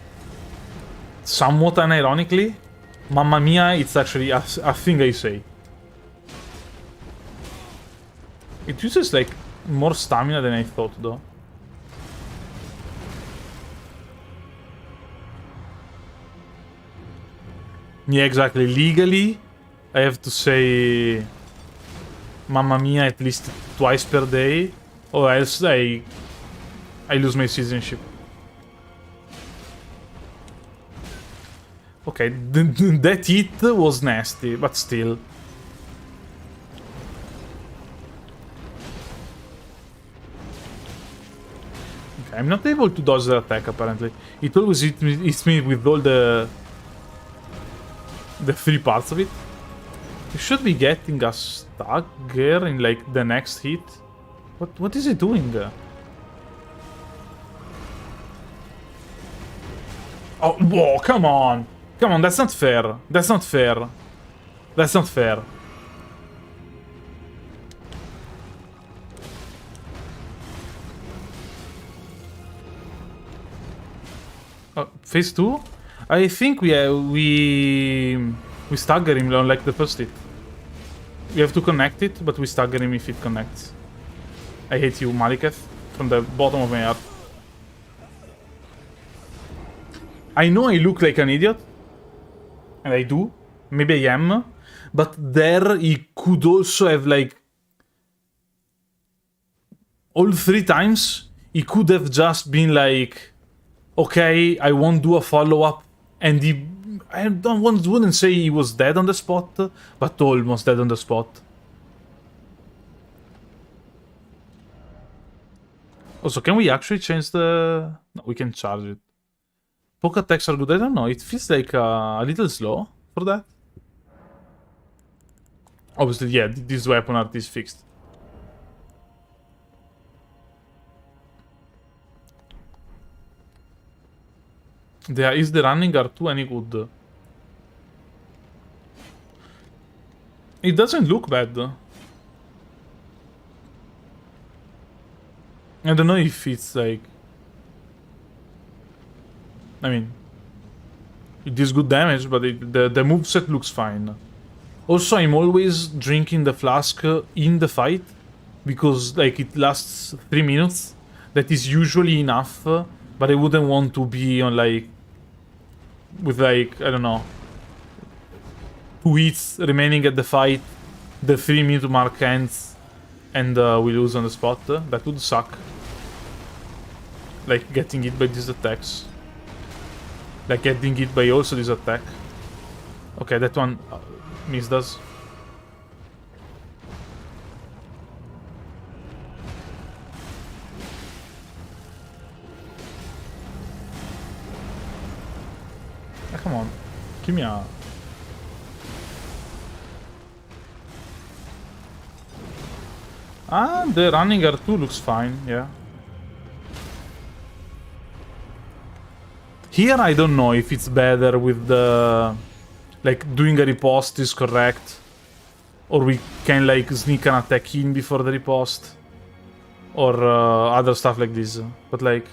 somewhat unironically. Mamma Mia, it's actually a thing I say. It uses like more stamina than I thought though. Yeah, exactly. Legally, I have to say Mamma Mia at least twice per day, or else I lose my citizenship. Okay, that hit was nasty, but still. Okay, I'm not able to dodge the attack apparently. It always hits me with all the three parts of it. You should be getting a stagger in like the next hit. What is he doing? Oh, whoa, come on. Come on, that's not fair. That's not fair. That's not fair. Phase 2? I think we stagger him on like the first hit. We have to connect it, but we stagger him if it connects. I hate you, Maliketh, from the bottom of my heart. I know I look like an idiot, and I do. Maybe I am, but there he could also have like all 3 times he could have just been like, okay, I won't do a follow-up, and I wouldn't say he was dead on the spot, but almost dead on the spot. Also, can we actually change the... No, we can charge it. Poke attacks are good. I don't know. It feels like a little slow for that. Obviously, yeah, this weapon art is fixed. Is the running R2 any good? It doesn't look bad. I don't know if it's like... I mean... It is good damage, but the moveset looks fine. Also, I'm always drinking the flask in the fight, because like it lasts 3 minutes. That is usually enough, but I wouldn't want to be on like... with like, I don't know... 2 hits remaining at the fight, the 3-minute mark ends, and we lose on the spot. That would suck. Like getting hit by these attacks. Like getting hit by also this attack. Okay, that one missed us. Come on, give me a... Ah, the running R2 looks fine, yeah. Here I don't know if it's better with the... like, doing a riposte is correct. Or we can, like, sneak an attack in before the riposte. Or other stuff like this. But, like...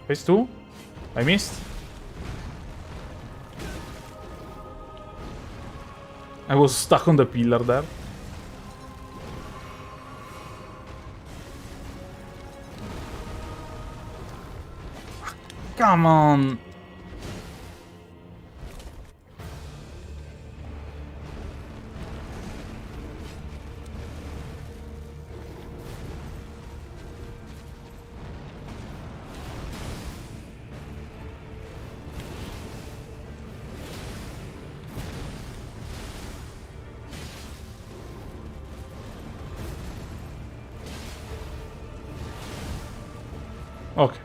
Phase 2? I missed. I was stuck on the pillar there. Come on! Okay.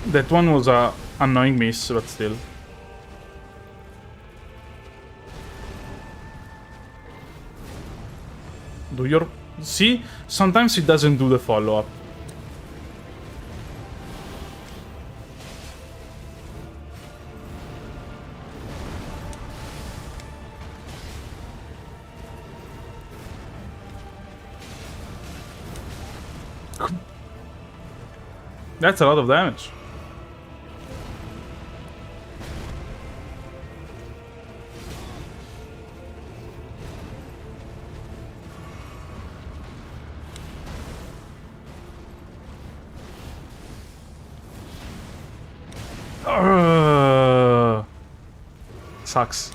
That one was a annoying miss, but still. Do your... See? Sometimes it doesn't do the follow-up. That's a lot of damage. Sucks.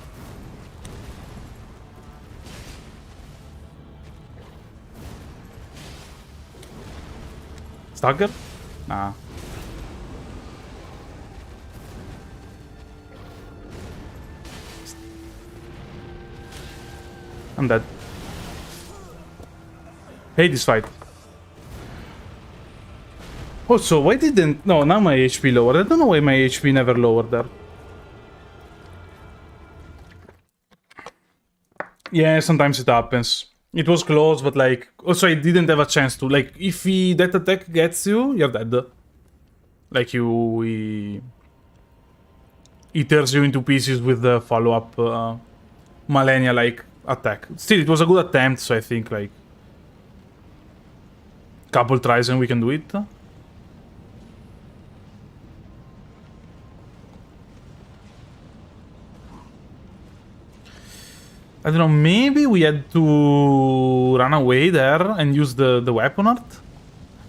Stagger? Nah. I'm dead. Hate this fight. Oh, so why didn't... No, now my HP lowered. I don't know why my HP never lowered there. Yeah, sometimes it happens. It was close, but like... Also, I didn't have a chance to... Like, if that attack gets you, you're dead. Like, he tears you into pieces with the follow-up Malenia-like attack. Still, it was a good attempt, so I think, like... Couple tries and we can do it. I don't know, maybe we had to run away there and use the weapon art?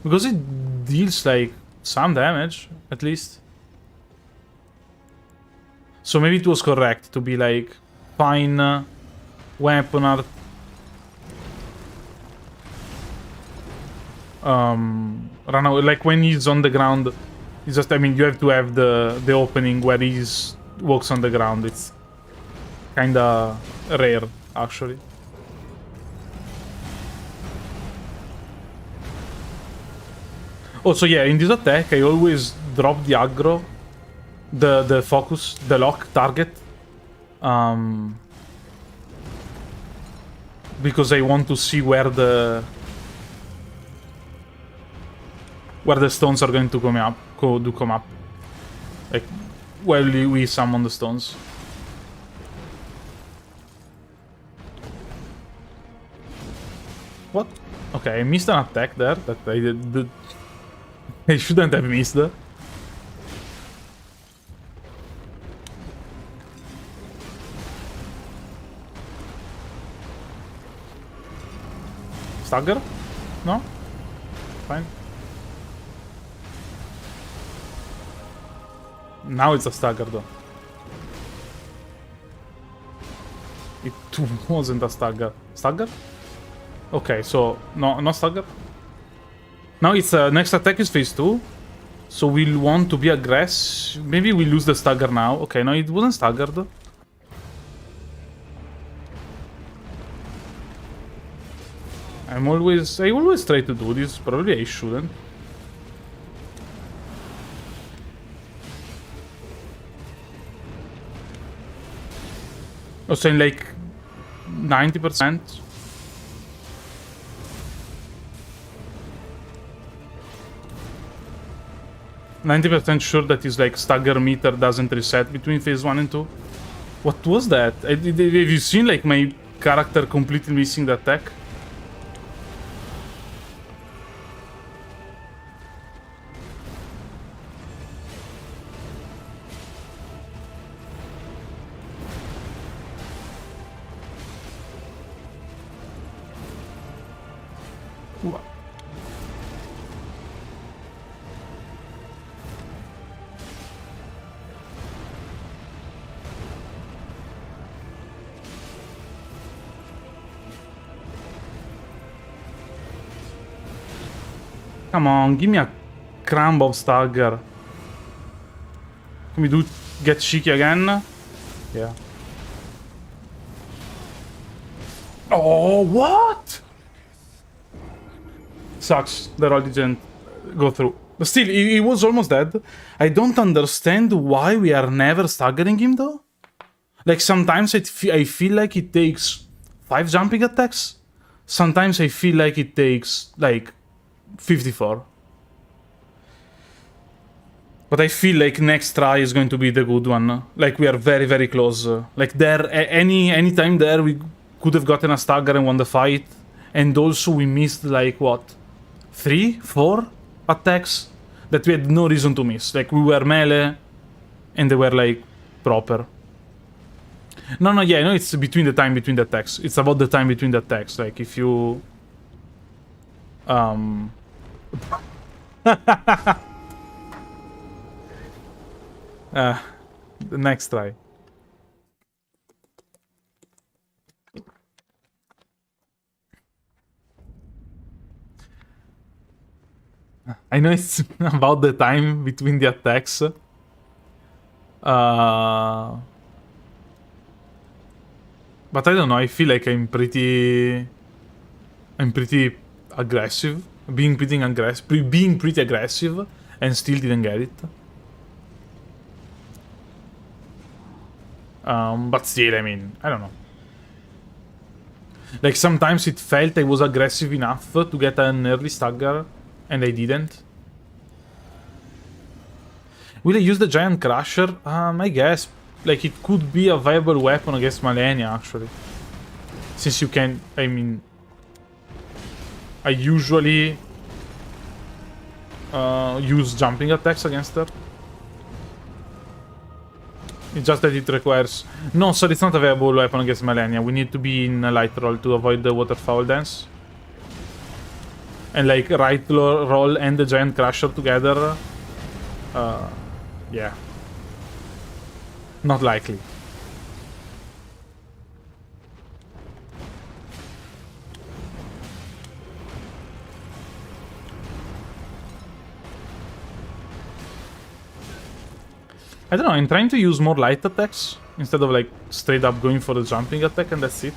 Because it deals, like, some damage, at least. So maybe it was correct to be like, fine, weapon art. Run away, like when he's on the ground. It's just, I mean, you have to have the opening where he walks on the ground. It's kinda rare, actually. Also, yeah, in this attack, I always drop the aggro, the focus, the lock target, because I want to see where the stones are going to come up, like while we summon the stones. What? Okay, I missed an attack there that I did. I shouldn't have missed. Stagger? No? Fine. Now it's a stagger though. It wasn't a stagger. Stagger? Okay, so no stagger. Now it's next attack is phase 2. So we'll want to be aggressive. Maybe we lose the stagger now. Okay, no, it wasn't staggered. I always try to do this. Probably I shouldn't. Also in like 90%. 90% sure that his like stagger meter doesn't reset between phase 1 and 2. What was that? Have you seen like my character completely missing the attack? Come on, give me a crumb of stagger. Can we do get cheeky again? Yeah. Oh, what? Sucks. The roll didn't go through. But still, he was almost dead. I don't understand why we are never staggering him, though. Like, sometimes I feel like it takes 5 jumping attacks. Sometimes I feel like it takes, like, 54. But I feel like next try is going to be the good one. Like, we are very, very close. Like, there, any time there, we could have gotten a stagger and won the fight. And also, we missed, like, what? 3, 4 attacks that we had no reason to miss. Like, we were melee, and they were, like, proper. No, yeah, no, it's between the time between the attacks. It's about the time between the attacks. Like, if you... the next try. I know it's about the time between the attacks. But I don't know, I feel like I'm pretty aggressive. Being pretty aggressive and still didn't get it. But still, I mean, I don't know. Like, sometimes it felt I was aggressive enough to get an early stagger, and I didn't. Will I use the Giant Crusher? I guess. Like, it could be a viable weapon against Malenia, actually. Since you can... I mean... I usually... use jumping attacks against her. It's just that it requires... No, sorry, it's not a viable weapon against Malenia. We need to be in a light roll to avoid the waterfowl dance. And, like, right roll and the Giant Crusher together... yeah. Not likely. I don't know, I'm trying to use more light attacks instead of, like, straight up going for the jumping attack, and that's it.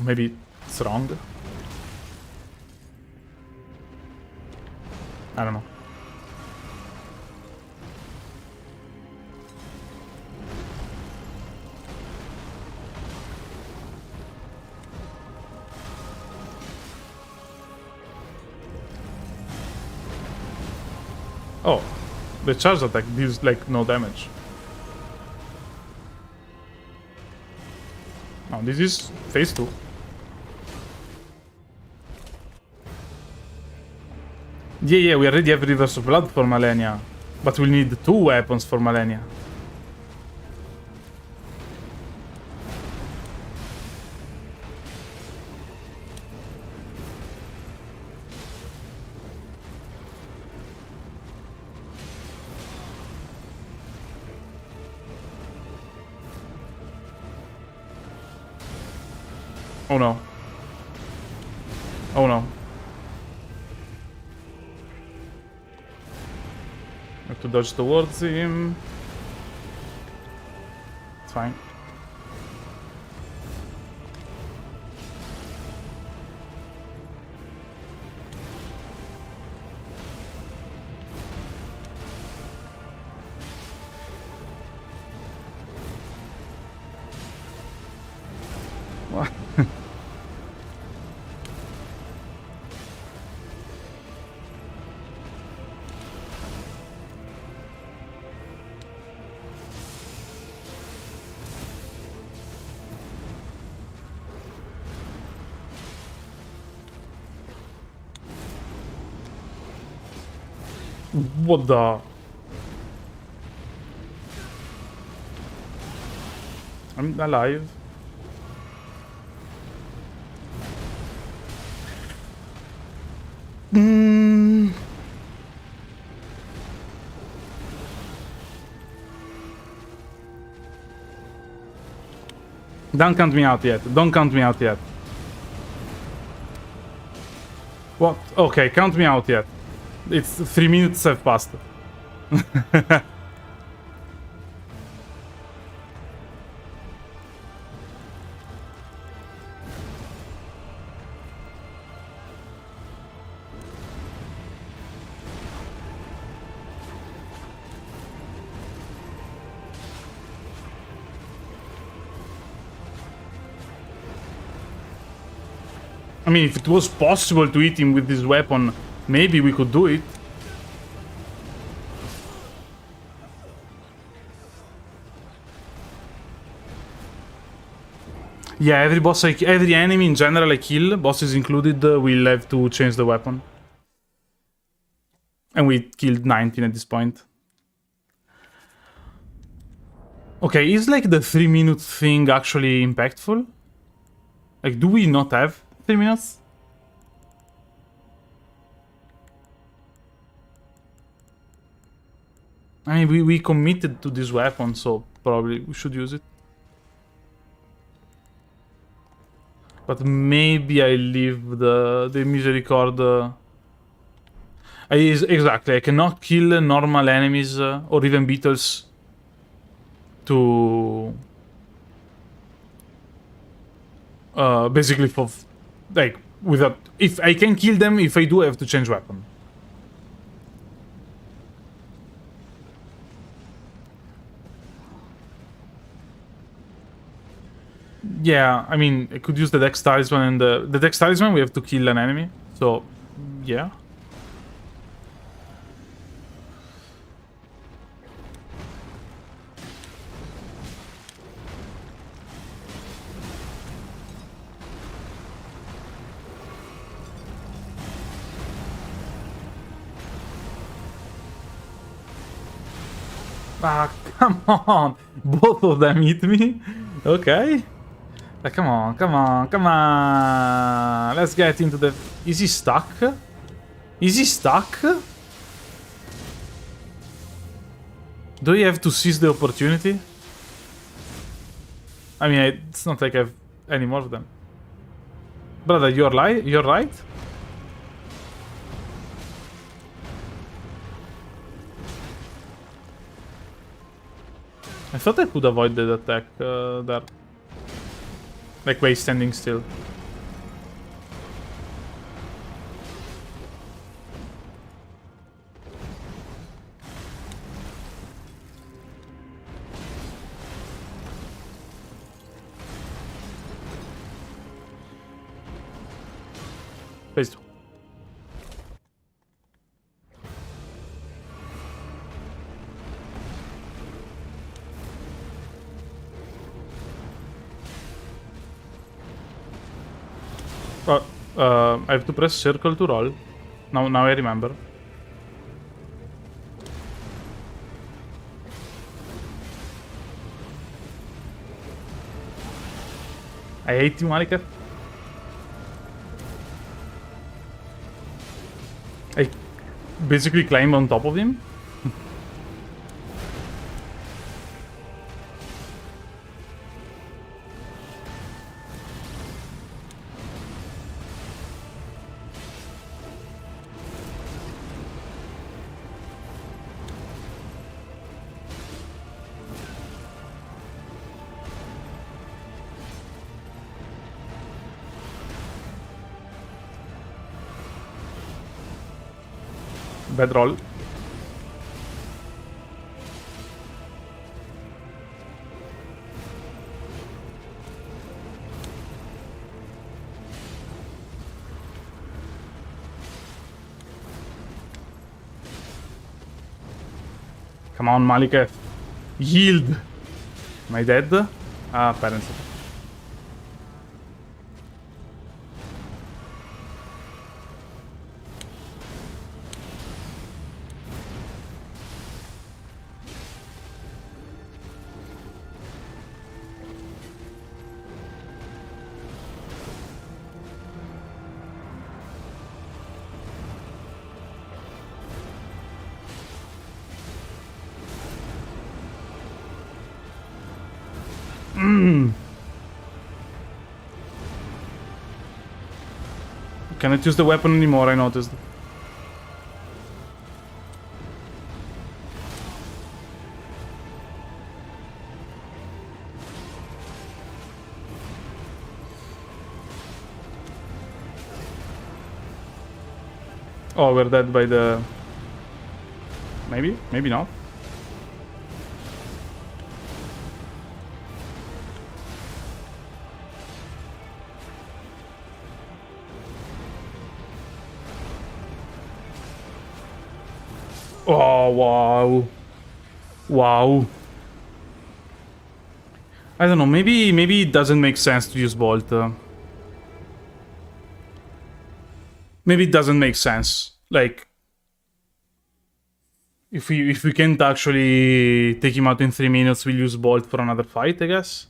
Maybe it's wrong. I don't know. Oh, the charge attack deals, like, no damage. Oh, this is phase 2. Yeah, we already have Rivers of Blood for Malenia. But we'll need 2 weapons for Malenia. Oh no. Oh no. Have to dodge towards him. It's fine. What? What the? I'm alive. Don't count me out yet. Don't count me out yet. What? Okay, count me out yet. It's 3 minutes have passed. I mean, if it was possible to hit him with this weapon, maybe we could do it. Yeah, every boss, every enemy in general I kill, bosses included, will have to change the weapon. And we killed 19 at this point. Okay, is like the 3-minute thing actually impactful? Like, do we not have 3 minutes? I mean, we committed to this weapon, so probably we should use it. But maybe I leave the Misericord. Exactly, I cannot kill normal enemies or even beetles to... basically for... Like, without... If I can kill them, if I do, I have to change weapon. Yeah, I mean, I could use the Dex Talisman, and the Dex Talisman, we have to kill an enemy. So, yeah. Ah, come on! Both of them hit me? Okay. Come on, come on, come on! Let's get into the... Is he stuck? Is he stuck? Do you have to seize the opportunity? I mean, it's not like I have any more of them. Brother, you're right? I thought I could avoid that attack there. Like, by standing still. Phase 2. I have to press circle to roll. Now I remember. I hate you, Malika. I basically climb on top of him. Bad roll. Come on, Malika. Yield. Am I dead? Ah, apparently. Cannot use the weapon anymore, I noticed. Oh, we're dead by the... Maybe? Maybe not. Oh, wow. Wow. I don't know, maybe it doesn't make sense to use Bolt. Maybe it doesn't make sense. Like, if we can't actually take him out in 3 minutes, we'll use Bolt for another fight, I guess.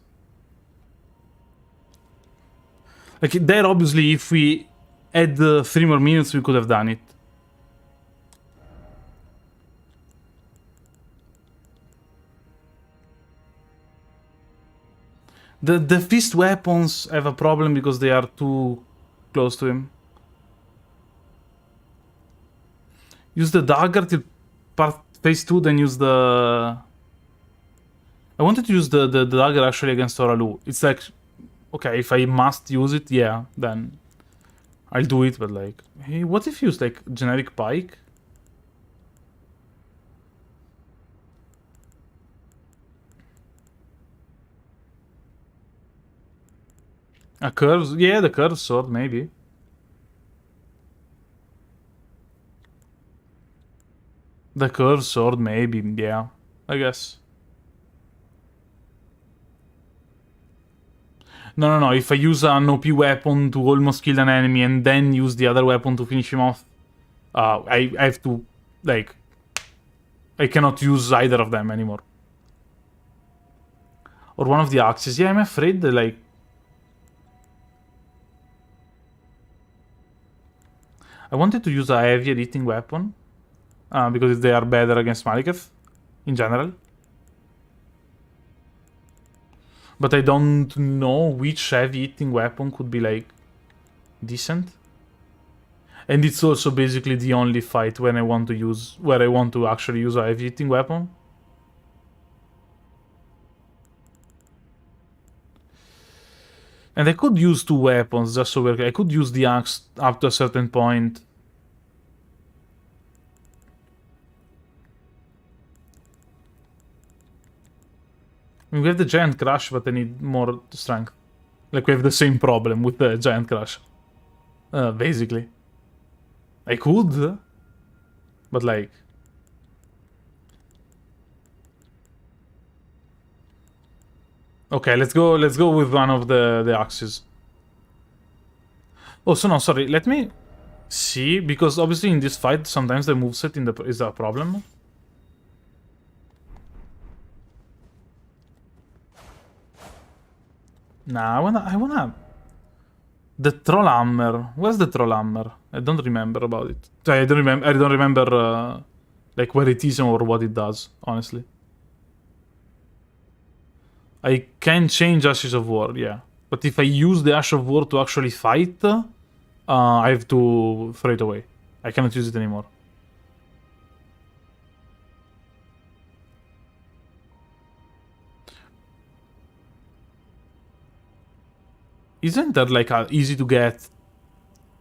Like, there, obviously, if we had 3 more minutes, we could have done it. The fist weapons have a problem because they are too close to him. Use the dagger till phase 2, then use the... I wanted to use the dagger actually against Oralu. It's like, okay, if I must use it, yeah, then I'll do it, but like... Hey, what if you use like generic pike? A curve? Yeah, the curved sword, maybe. The curved sword, maybe, yeah, I guess. No, if I use an OP weapon to almost kill an enemy and then use the other weapon to finish him off, I have to, like... I cannot use either of them anymore. Or one of the axes. Yeah, I'm afraid that, like... I wanted to use a heavier hitting weapon. Because they are better against Maliketh. In general. But I don't know which heavy hitting weapon could be, like... decent. And it's also basically the only fight when I want to use... where I want to actually use a heavy hitting weapon. And I could use 2 weapons just so I could use the axe up to a certain point. I mean, we have the Giant Crush, but I need more strength. Like, we have the same problem with the Giant Crush. Basically. I could, but like... Okay, let's go with one of the axes. Oh, so no, sorry, let me see, because obviously in this fight, sometimes the moveset is a problem. Nah, I wanna... The Troll Hammer. Where's the Troll Hammer? I don't remember about it. I don't remember, like, where it is or what it does, honestly. I can change Ashes of War, yeah. But if I use the Ash of War to actually fight, I have to throw it away. I cannot use it anymore. Isn't that like a easy to get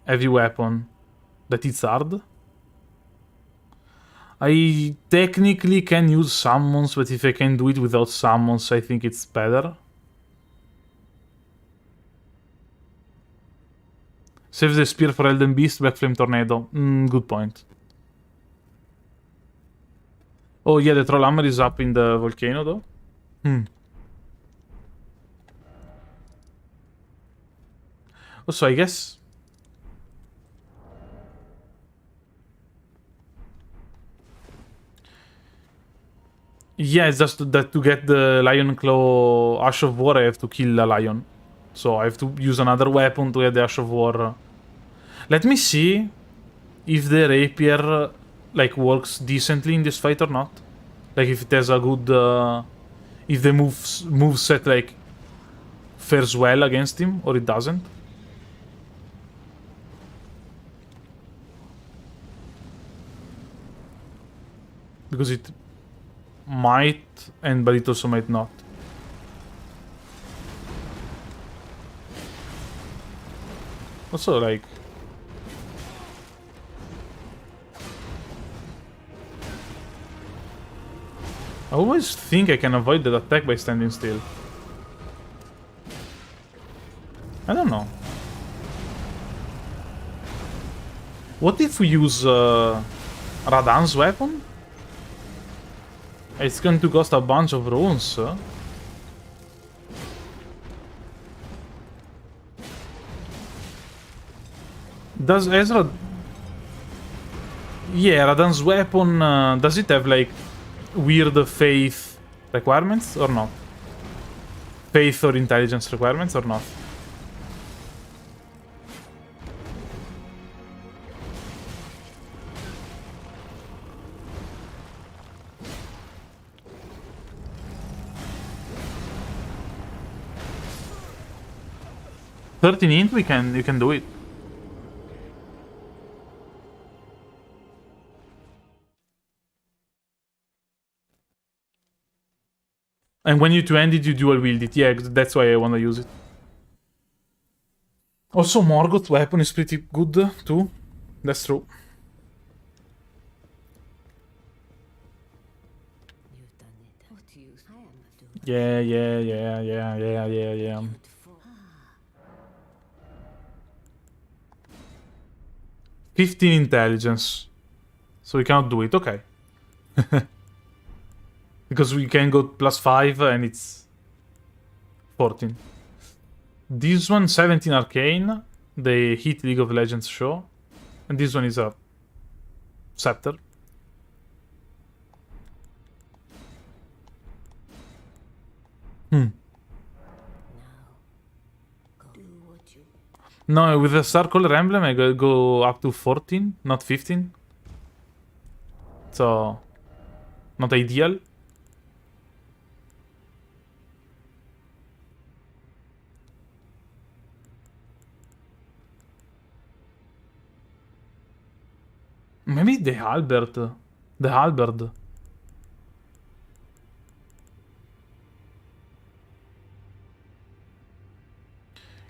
heavy weapon that hits hard? I technically can use summons, but if I can do it without summons, I think it's better. Save the spear for Elden Beast, Backflame Tornado. Good point. Oh yeah, the Troll Hammer is up in the volcano though. Also, I guess... Yeah, it's just that to get the Lion Claw Ash of War, I have to kill a lion. So I have to use another weapon to get the Ash of War. Let me see if the Rapier, like, works decently in this fight or not. Like, if it has a good... if the moveset, like, fares well against him, or it doesn't. Because it might, but it also might not. Also, like... I always think I can avoid that attack by standing still. I don't know. What if we use Radan's weapon? It's going to cost a bunch of runes. Does Ezra... Yeah, Radan's weapon, does it have, like, weird faith requirements or not? Faith or intelligence requirements or not? $13 you can do it. And when you two-hand it, you dual wield it. Yeah, that's why I want to use it. Also, Morgoth's weapon is pretty good too. That's true. Yeah. 15 intelligence. So we cannot do it, okay. Because we can go +5 and it's 14. This one, 17 arcane. They hit League of Legends show. And this one is a scepter. No, with the Star Color emblem I go up to 14, not 15. So, not ideal. Maybe the halberd. The halberd.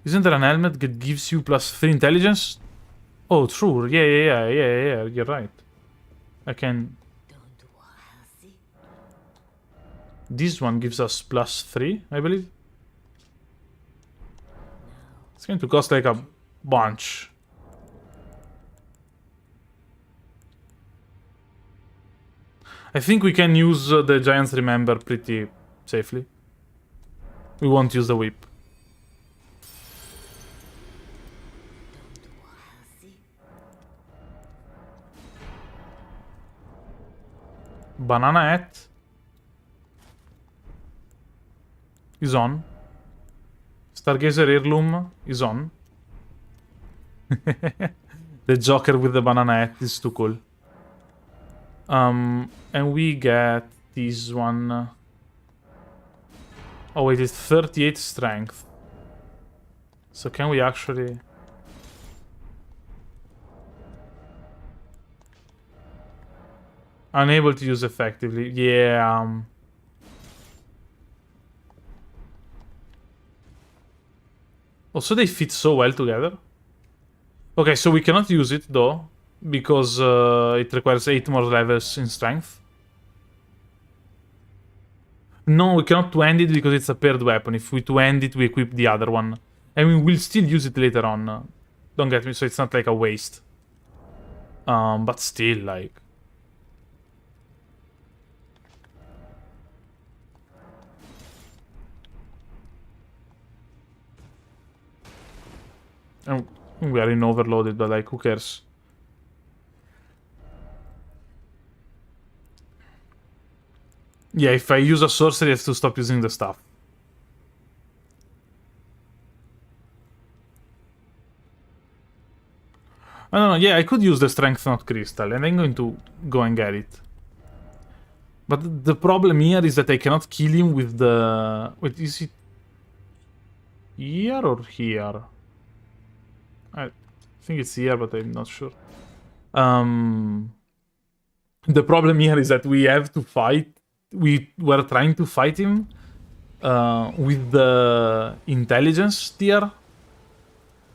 Isn't there an helmet that gives you +3 intelligence? Oh, true. Yeah. You're right. I can... This one gives us +3, I believe. It's going to cost like a bunch. I think we can use the Giant's Remember pretty safely. We won't use the whip. Banana hat is on. Stargazer Heirloom is on. The Joker with the banana hat is too cool. And we get this one. Oh wait, it's 38 strength. So can we actually... Unable to use effectively. Yeah, Also, they fit so well together. Okay, so we cannot use it, though, because it requires 8 more levels in strength. No, we cannot two-hand it because it's a paired weapon. If we two-hand it, we equip the other one. And we will still use it later on. Don't get me, so it's not like a waste. But still, like... We are in overloaded, but like, who cares? Yeah, if I use a sorcery, I have to stop using the stuff. I don't know, yeah, I could use the Strength Not Crystal, and I'm going to go and get it. But the problem here is that I cannot kill him with the... Wait, is it... here or here? I think it's here, but I'm not sure. The problem here is that we have to fight. We were trying to fight him with the intelligence tier,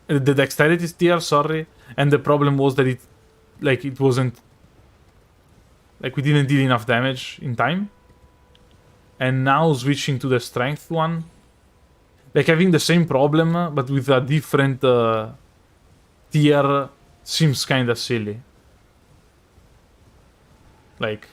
the dexterity tier, sorry. And the problem was that it wasn't, like, we didn't deal enough damage in time. And now switching to the strength one, like having the same problem but with a different tier seems kinda silly. Like,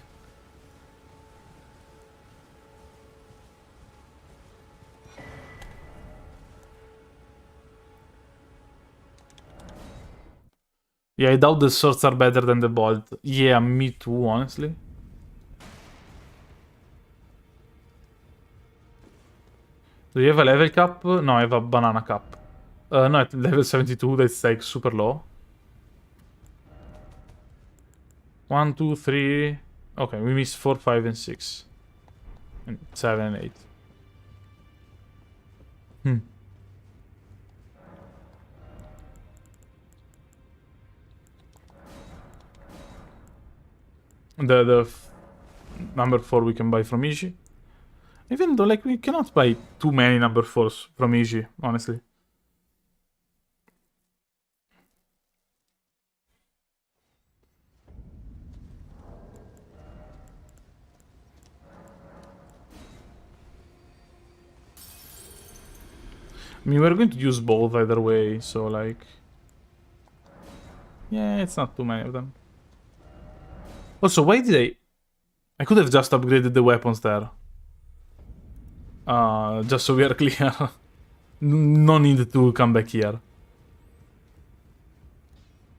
Yeah, I doubt the swords are better than the bolt. Yeah, me too, honestly. Do you have a level cap? No, I have a banana cap. No, at level 72, that's like super low. 1, 2, 3. Okay, we missed 4, 5, and 6. And 7 and 8. Hmm. The number 4 we can buy from Ishi. Even though, like, we cannot buy too many number 4s from Ishi, honestly. I mean, we're going to use both either way, so, like... Yeah, it's not too many of them. Also, why did I could have just upgraded the weapons there. Just so we are clear. No need to come back here.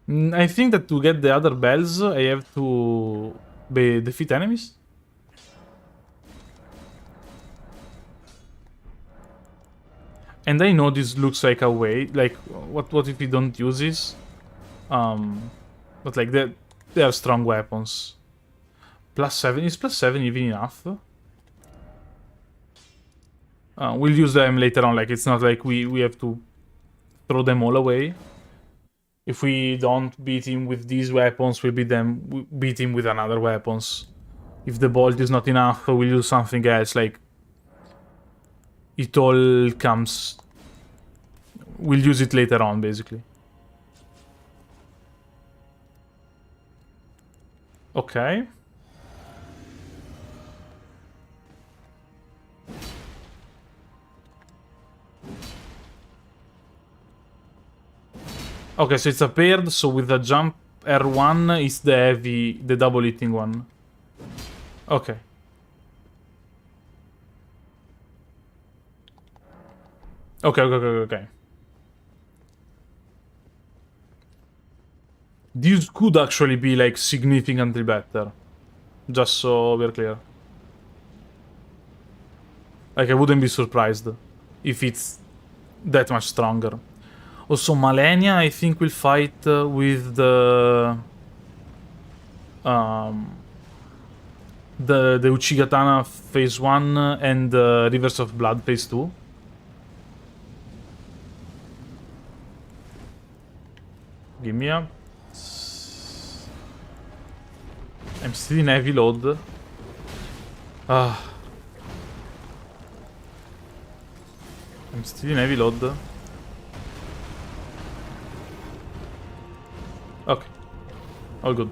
I think that to get the other bells, I have to defeat enemies. And I know this looks like a way. Like, what if we don't use this? But like they are strong weapons. +7 is +7 even enough? We'll use them later on. Like it's not like we have to throw them all away. If we don't beat him with these weapons, we beat him with another weapons. If the bolt is not enough, we'll use something else. Like it all comes. We'll use it later on, basically. Okay. Okay, so it's a paired, so with the jump R1 is the heavy, the double hitting one. Okay. Okay. These could actually be like significantly better. Just so we're clear. Like I wouldn't be surprised if it's that much stronger. Also, Malenia, I think, will fight with the Uchigatana phase 1 and Rivers of Blood phase 2. Give me a... I'm still in heavy load. I'm still in heavy load. Okay. All good.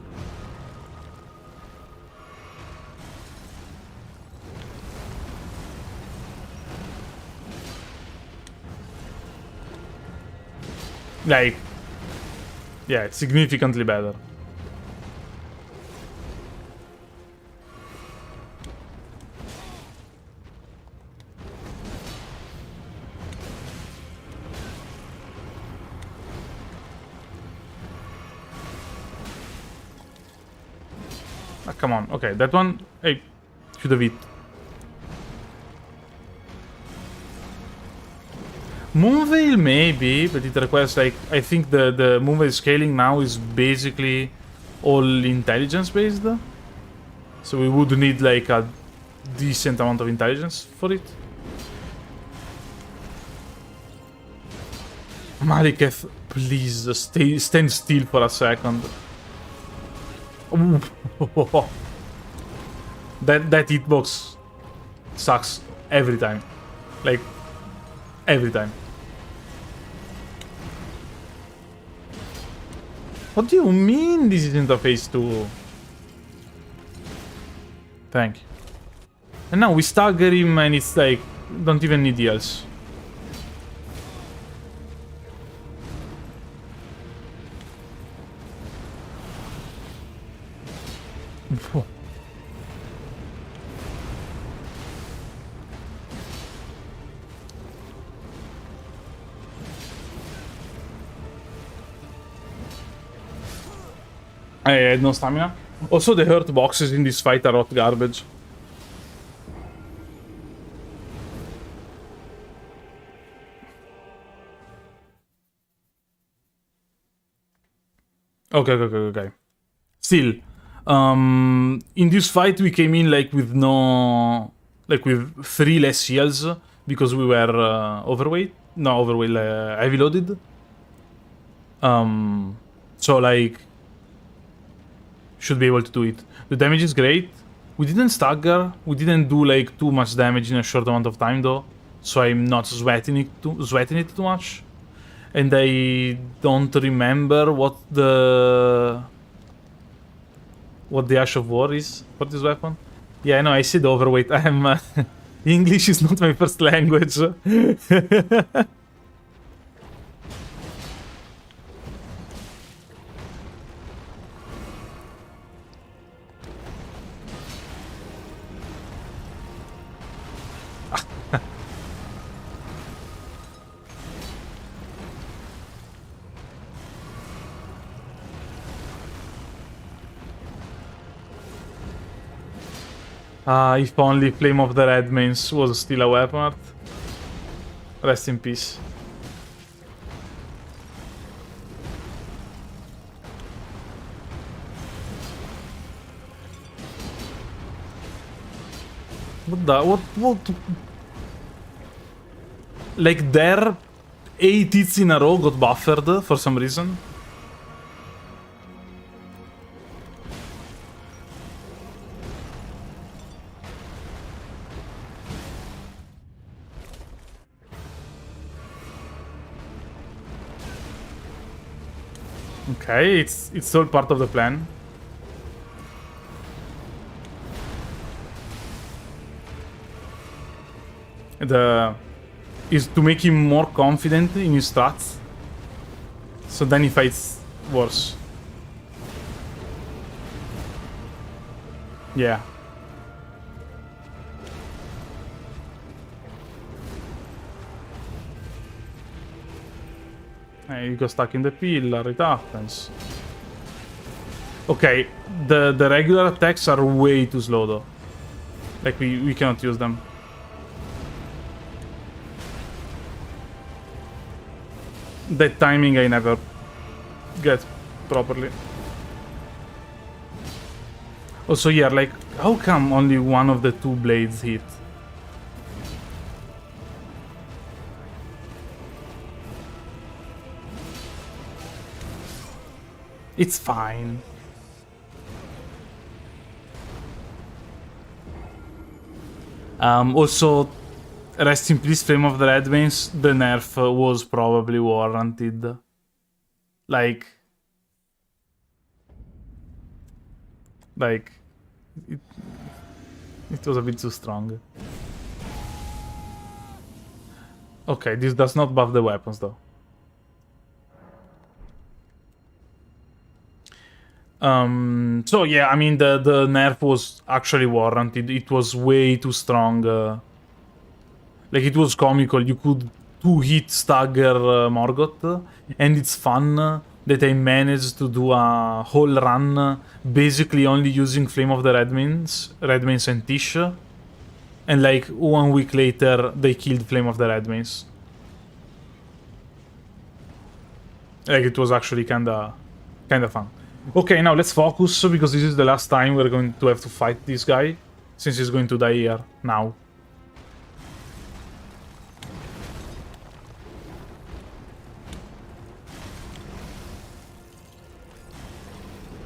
Like... Yeah, it's significantly better. Come on, okay, that one I should have hit. Moonveil maybe, but it requires like I think the Moonveil scaling now is basically all intelligence based. So we would need like a decent amount of intelligence for it. Maliketh, please stand still for a second. That hitbox sucks every time. Like, every time. What do you mean this isn't a phase 2? Thank you. And now we stagger him and it's like, don't even need heals. I had no stamina. Also, the hurt boxes in this fight are hot garbage. Okay. Still, in this fight we came in like with no, like with 3 less heals because we were overweight. No, overweight, heavy loaded. So like, should be able to do it. The damage is great. We didn't stagger. We didn't do like too much damage in a short amount of time though, so I'm not sweating it too much. And I don't remember what the Ash of War is for this weapon. Yeah, I know, I said overweight. I'm English is not my first language. If only Flame of the Red Mains was still a weapon art. Rest in peace. What? Like there, 8 hits in a row got buffered for some reason. Okay, it's all part of the plan. Is to make him more confident in his strats. So then he fights worse. Yeah. You got stuck in the pillar, it happens. Okay, the regular attacks are way too slow though. Like we cannot use them. That timing I never get properly. Also, yeah, like, how come only one of the 2 blades hit? It's fine. Also, rest in peace, Flame of the Red Veins. The nerf was probably warranted. Like, it was a bit too strong. Okay, this does not buff the weapons though. So yeah, I mean the nerf was actually warranted. It was way too strong. Like it was comical. You could 2-hit stagger Morgoth, and it's fun that I managed to do a whole run basically only using Flame of the Red Mains and Tish. And like 1 week later, they killed Flame of the Red Mains. Like it was actually kinda fun. Okay, now let's focus, because this is the last time we're going to have to fight this guy, since he's going to die here, now.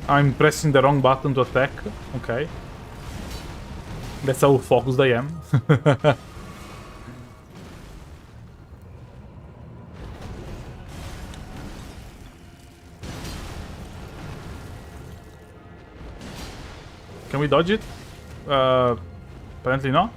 I'm pressing the wrong button to attack. Okay. That's how focused I am. Can we dodge it? Apparently not.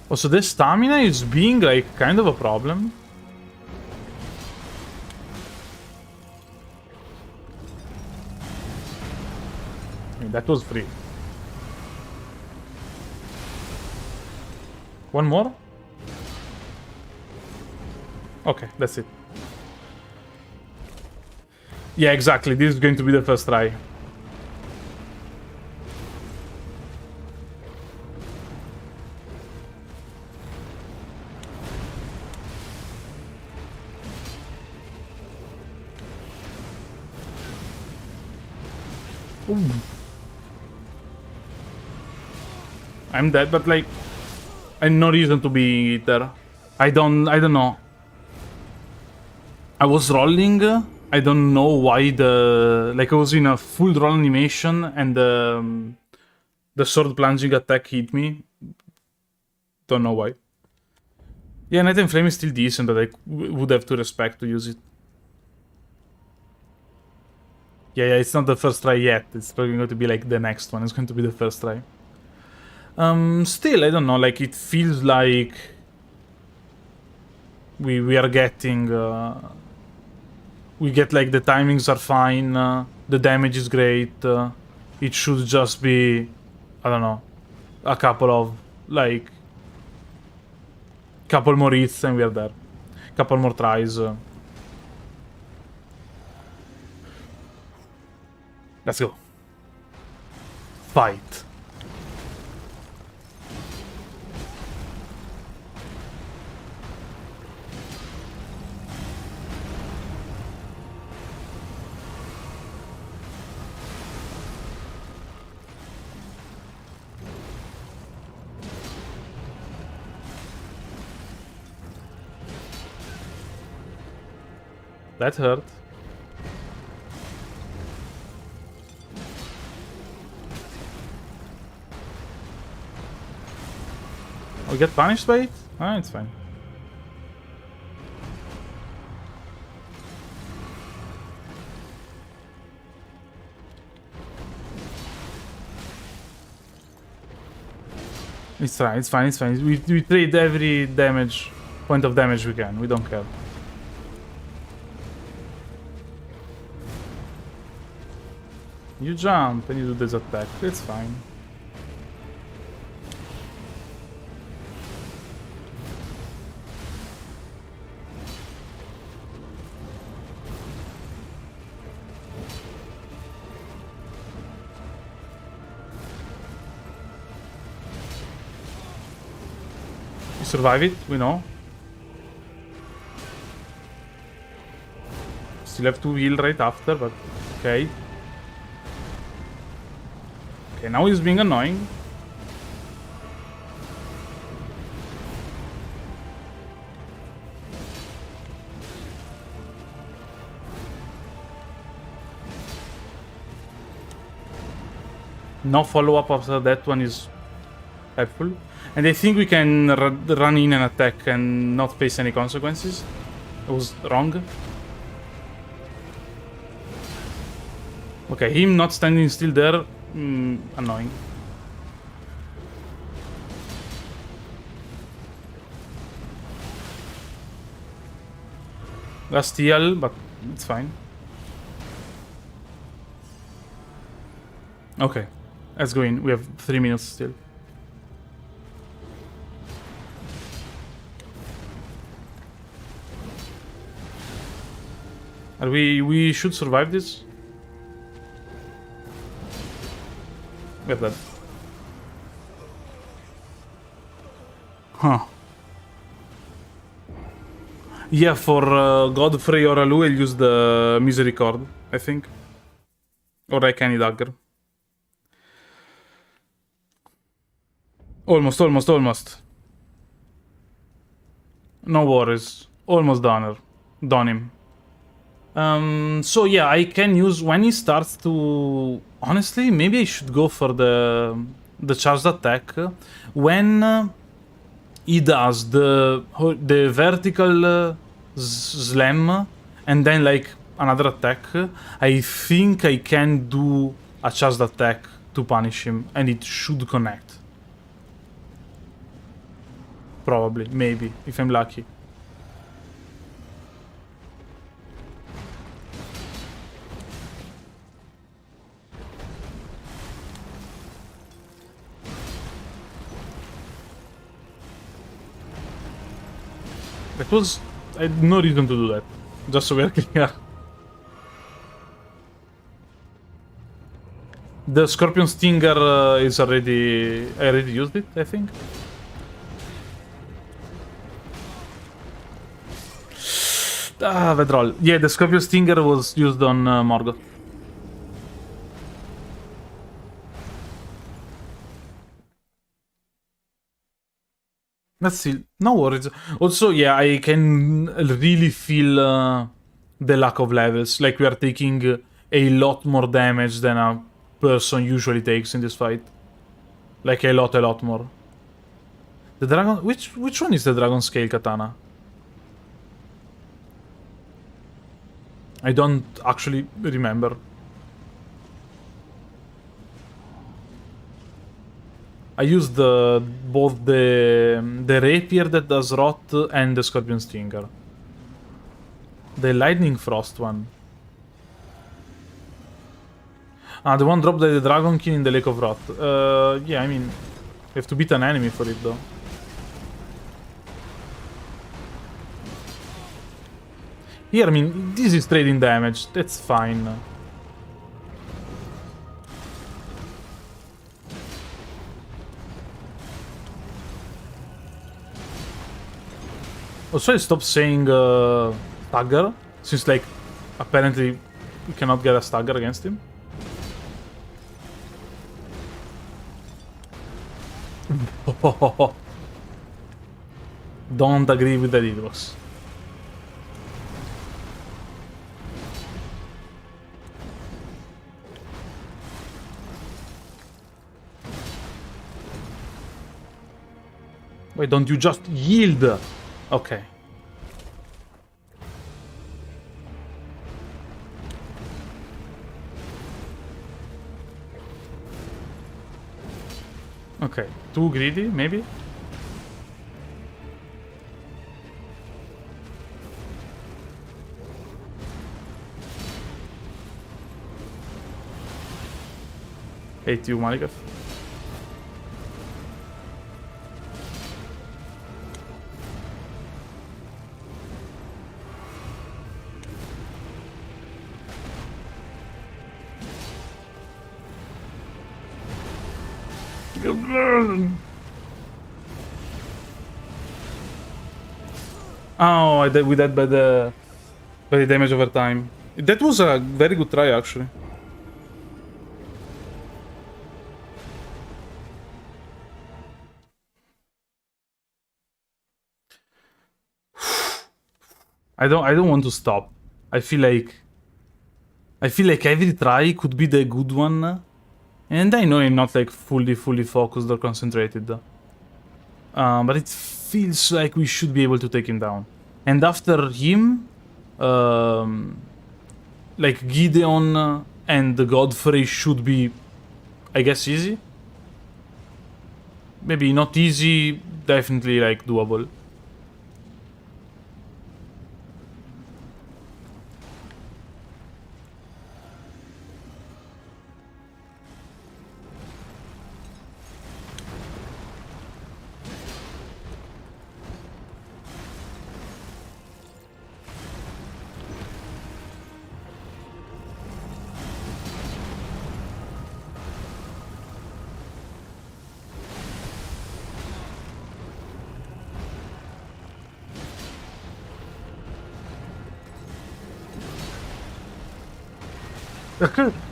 Also, this stamina is being like kind of a problem. I mean, that was free. One more? Okay, that's it. Yeah, exactly. This is going to be the first try. Ooh. I'm dead, but like, I have no reason to be there. I don't know. I was rolling. I don't know why I was in a full roll animation and the sword plunging attack hit me. Don't know why. Yeah, Night and Flame is still decent, but I would have to respect to use it. Yeah, it's not the first try yet. It's probably going to be like the next one. It's going to be the first try. Still, I don't know. Like, it feels like we are getting. We get like the timings are fine. The damage is great. It should just be, I don't know, a couple of like, couple more hits and we are there. Couple more tries. Let's go. Fight. That hurt. We get punished by it? Ah, it's fine. It's fine, it's fine, it's fine. We trade every damage, point of damage we can. We don't care. You jump and you do this attack. It's fine. You survive it, we know. Still have to heal right after, but okay. Okay, now he's being annoying. No follow-up after that one is helpful. And I think we can run in and attack and not face any consequences. I was wrong. Okay, him not standing still there, annoying. Last heal, but it's fine. Okay, let's go in. We have 3 minutes still. Are we should survive this? We're dead. Huh. Yeah, for Godfrey or Alu, I'll use the Misericord, I think. Or I can dagger. Almost. No worries. Almost done him. So yeah, I can use when he starts to. Honestly, maybe I should go for the charged attack when he does the vertical slam and then like another attack. I think I can do a charged attack to punish him, and it should connect. Probably, maybe, if I'm lucky. That was... I had no reason to do that. Just so we're clear. The Scorpion Stinger is already... I already used it, I think. Ah, Vedrol. Yeah, the Scorpion Stinger was used on Morgoth. Let's see. No worries. Also, yeah, I can really feel the lack of levels. Like, we are taking a lot more damage than a person usually takes in this fight. Like, a lot more. The dragon... Which one is the dragon scale katana? I don't actually remember. I used both the rapier that does rot and the scorpion stinger. The lightning frost one. Ah, the one dropped by the dragon king in the lake of rot. Yeah, I mean, you have to beat an enemy for it though. Here, I mean, this is trading damage. That's fine. Also, I stopped saying stagger, since, like, apparently you cannot get a stagger against him. Don't agree with that, Idros. Why don't you just yield? Okay. Okay, too greedy, maybe? Hate you, Malikath. Oh, I did with that by the damage over time. That was a very good try, actually. I don't want to stop. I feel like every try could be the good one. And I know I'm not like fully focused or concentrated. But it feels like we should be able to take him down. And after him, like Gideon and Godfrey should be, I guess, easy. Maybe not easy, definitely like doable.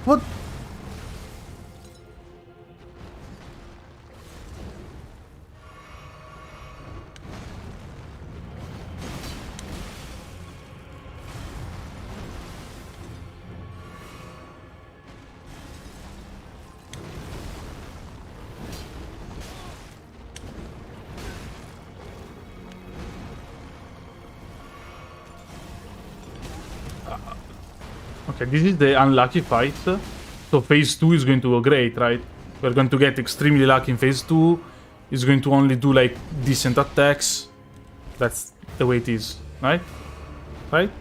What? Okay, this is the unlucky fight. So phase 2 is going to go great, right? We're going to get extremely lucky in phase 2. It's going to only do like decent attacks. That's the way it is, right? Right?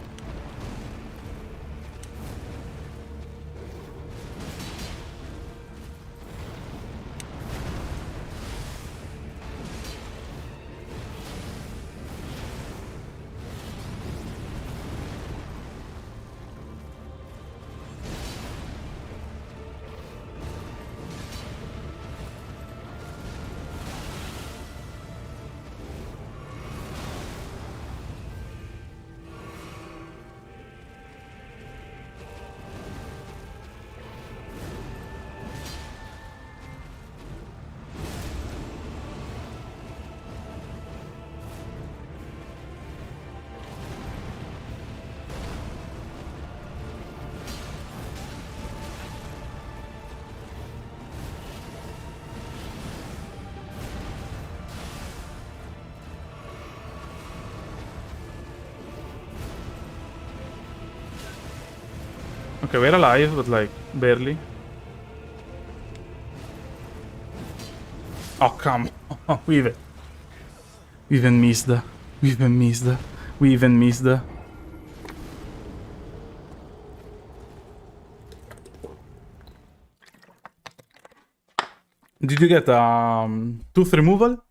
Okay, we're alive, but like, barely. Oh, come on. We even missed. We even missed. We even missed. Did you get tooth removal?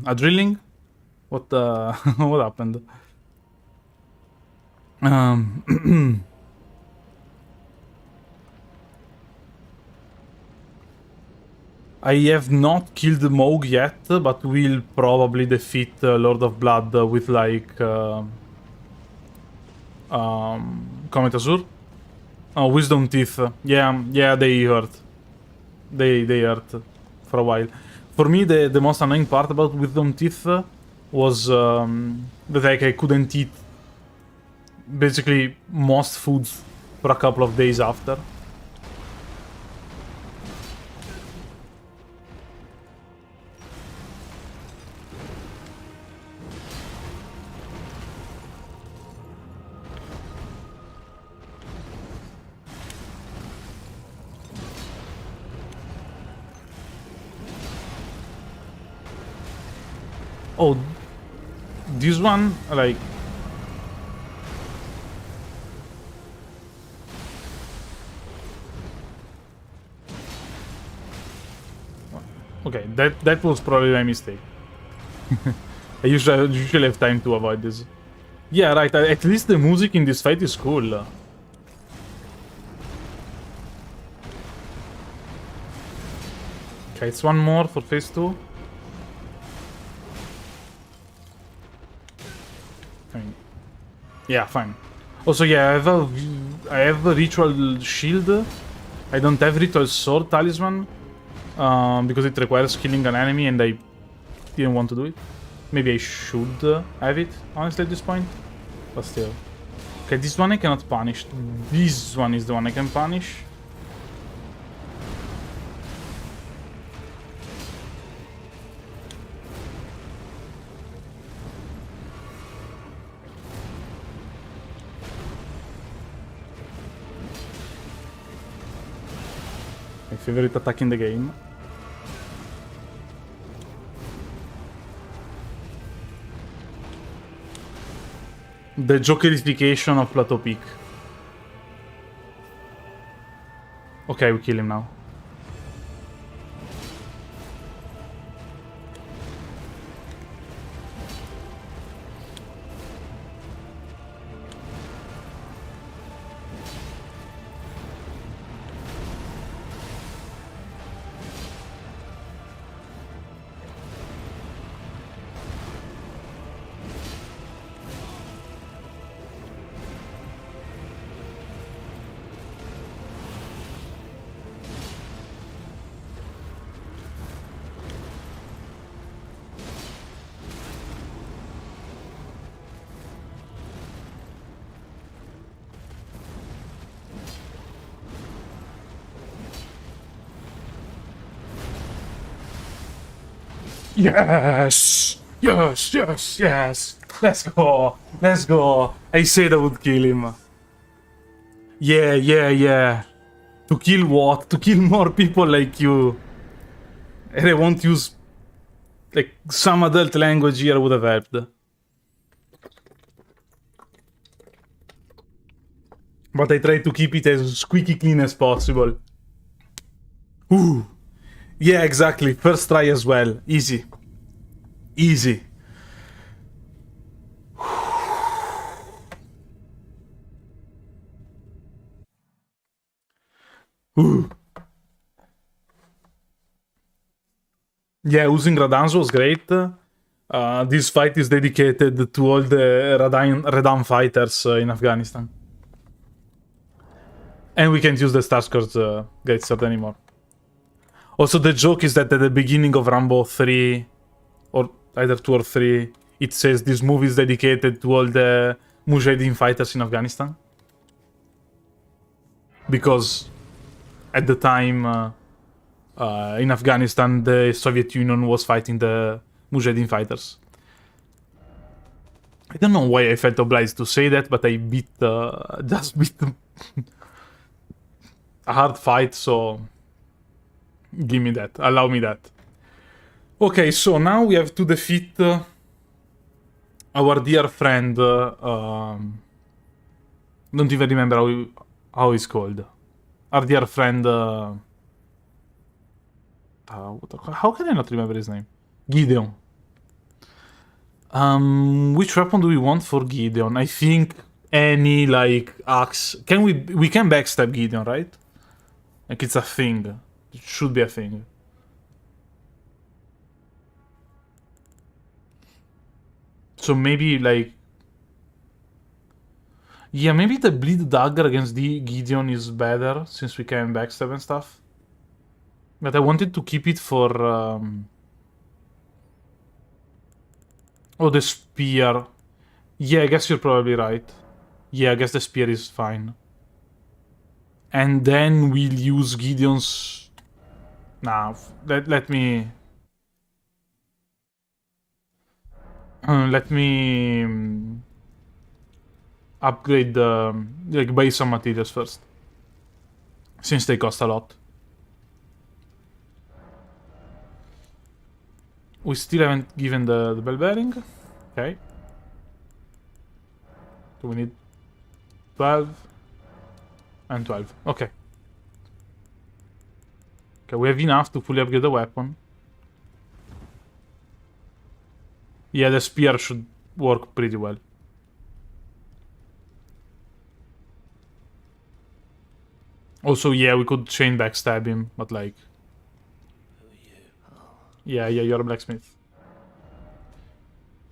A drilling? What what happened? I have not killed Moog yet, but will probably defeat Lord of Blood with like Comet Azure. Oh, Wisdom Teeth. Yeah, they hurt. They hurt for a while. For me, the most annoying part about Wisdom Teeth was that like, I couldn't eat basically most foods for a couple of days after. Oh, this one, like... Okay, that was probably my mistake. I usually have time to avoid this. Yeah, right, at least the music in this fight is cool. Okay, it's one more for phase 2. I mean, yeah, fine. Also, yeah, I have a ritual shield. I don't have ritual sword talisman. Because it requires killing an enemy and I didn't want to do it. Maybe I should have it, honestly, at this point. But still. Okay, this one I cannot punish. This one is the one I can punish. My favorite attack in the game. The Jokerification of Plateau Peak. Okay, we kill him now. Yes! Yes, yes, yes! Let's go! Let's go! I said I would kill him. Yeah. To kill what? To kill more people like you. And I won't use... like, some adult language here would have helped. But I try to keep it as squeaky clean as possible. Ooh! Yeah, exactly. First try as well. Easy. Easy. Ooh. Yeah, using Radans was great. This fight is dedicated to all the Radan fighters in Afghanistan. And we can't use the Starscourge Great Sword anymore. Also, the joke is that at the beginning of Rambo 3, or either 2 or 3, it says this movie is dedicated to all the Mujahideen fighters in Afghanistan. Because at the time in Afghanistan, the Soviet Union was fighting the Mujahideen fighters. I don't know why I felt obliged to say that, but I just beat a hard fight, so give me that. Allow me that. Okay, so now we have to defeat our dear friend. Don't even remember how he's called. Our dear friend. How can I not remember his name? Gideon. Which weapon do we want for Gideon? I think any like axe. We can backstab Gideon, right? Like it's a thing. It should be a thing. So maybe like, yeah, maybe the bleed dagger against the Gideon is better since we can backstab and stuff. But I wanted to keep it for oh, the spear. Yeah, I guess you're probably right. Yeah, I guess the spear is fine. And then we'll use Gideon's. Nah, let me. Let me upgrade the like buy some materials first, since they cost a lot. We still haven't given the bell bearing. Okay. So we need 12 and 12. Okay. Okay, we have enough to fully upgrade the weapon. Yeah, the spear should work pretty well. Also, yeah, we could chain backstab him, but like... Yeah, you're a blacksmith.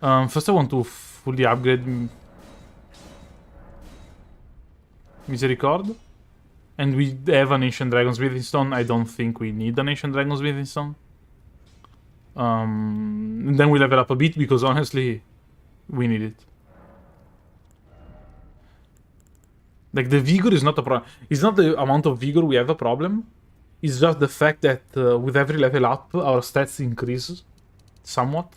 First I want to fully upgrade Misericord. And we have an Ancient Dragon's Smithing Stone. I don't think we need an Ancient Dragon's Smithing Stone. Then we level up a bit, because honestly, we need it. Like, the vigor is not a problem. It's not the amount of vigor we have a problem. It's just the fact that with every level up, our stats increase somewhat.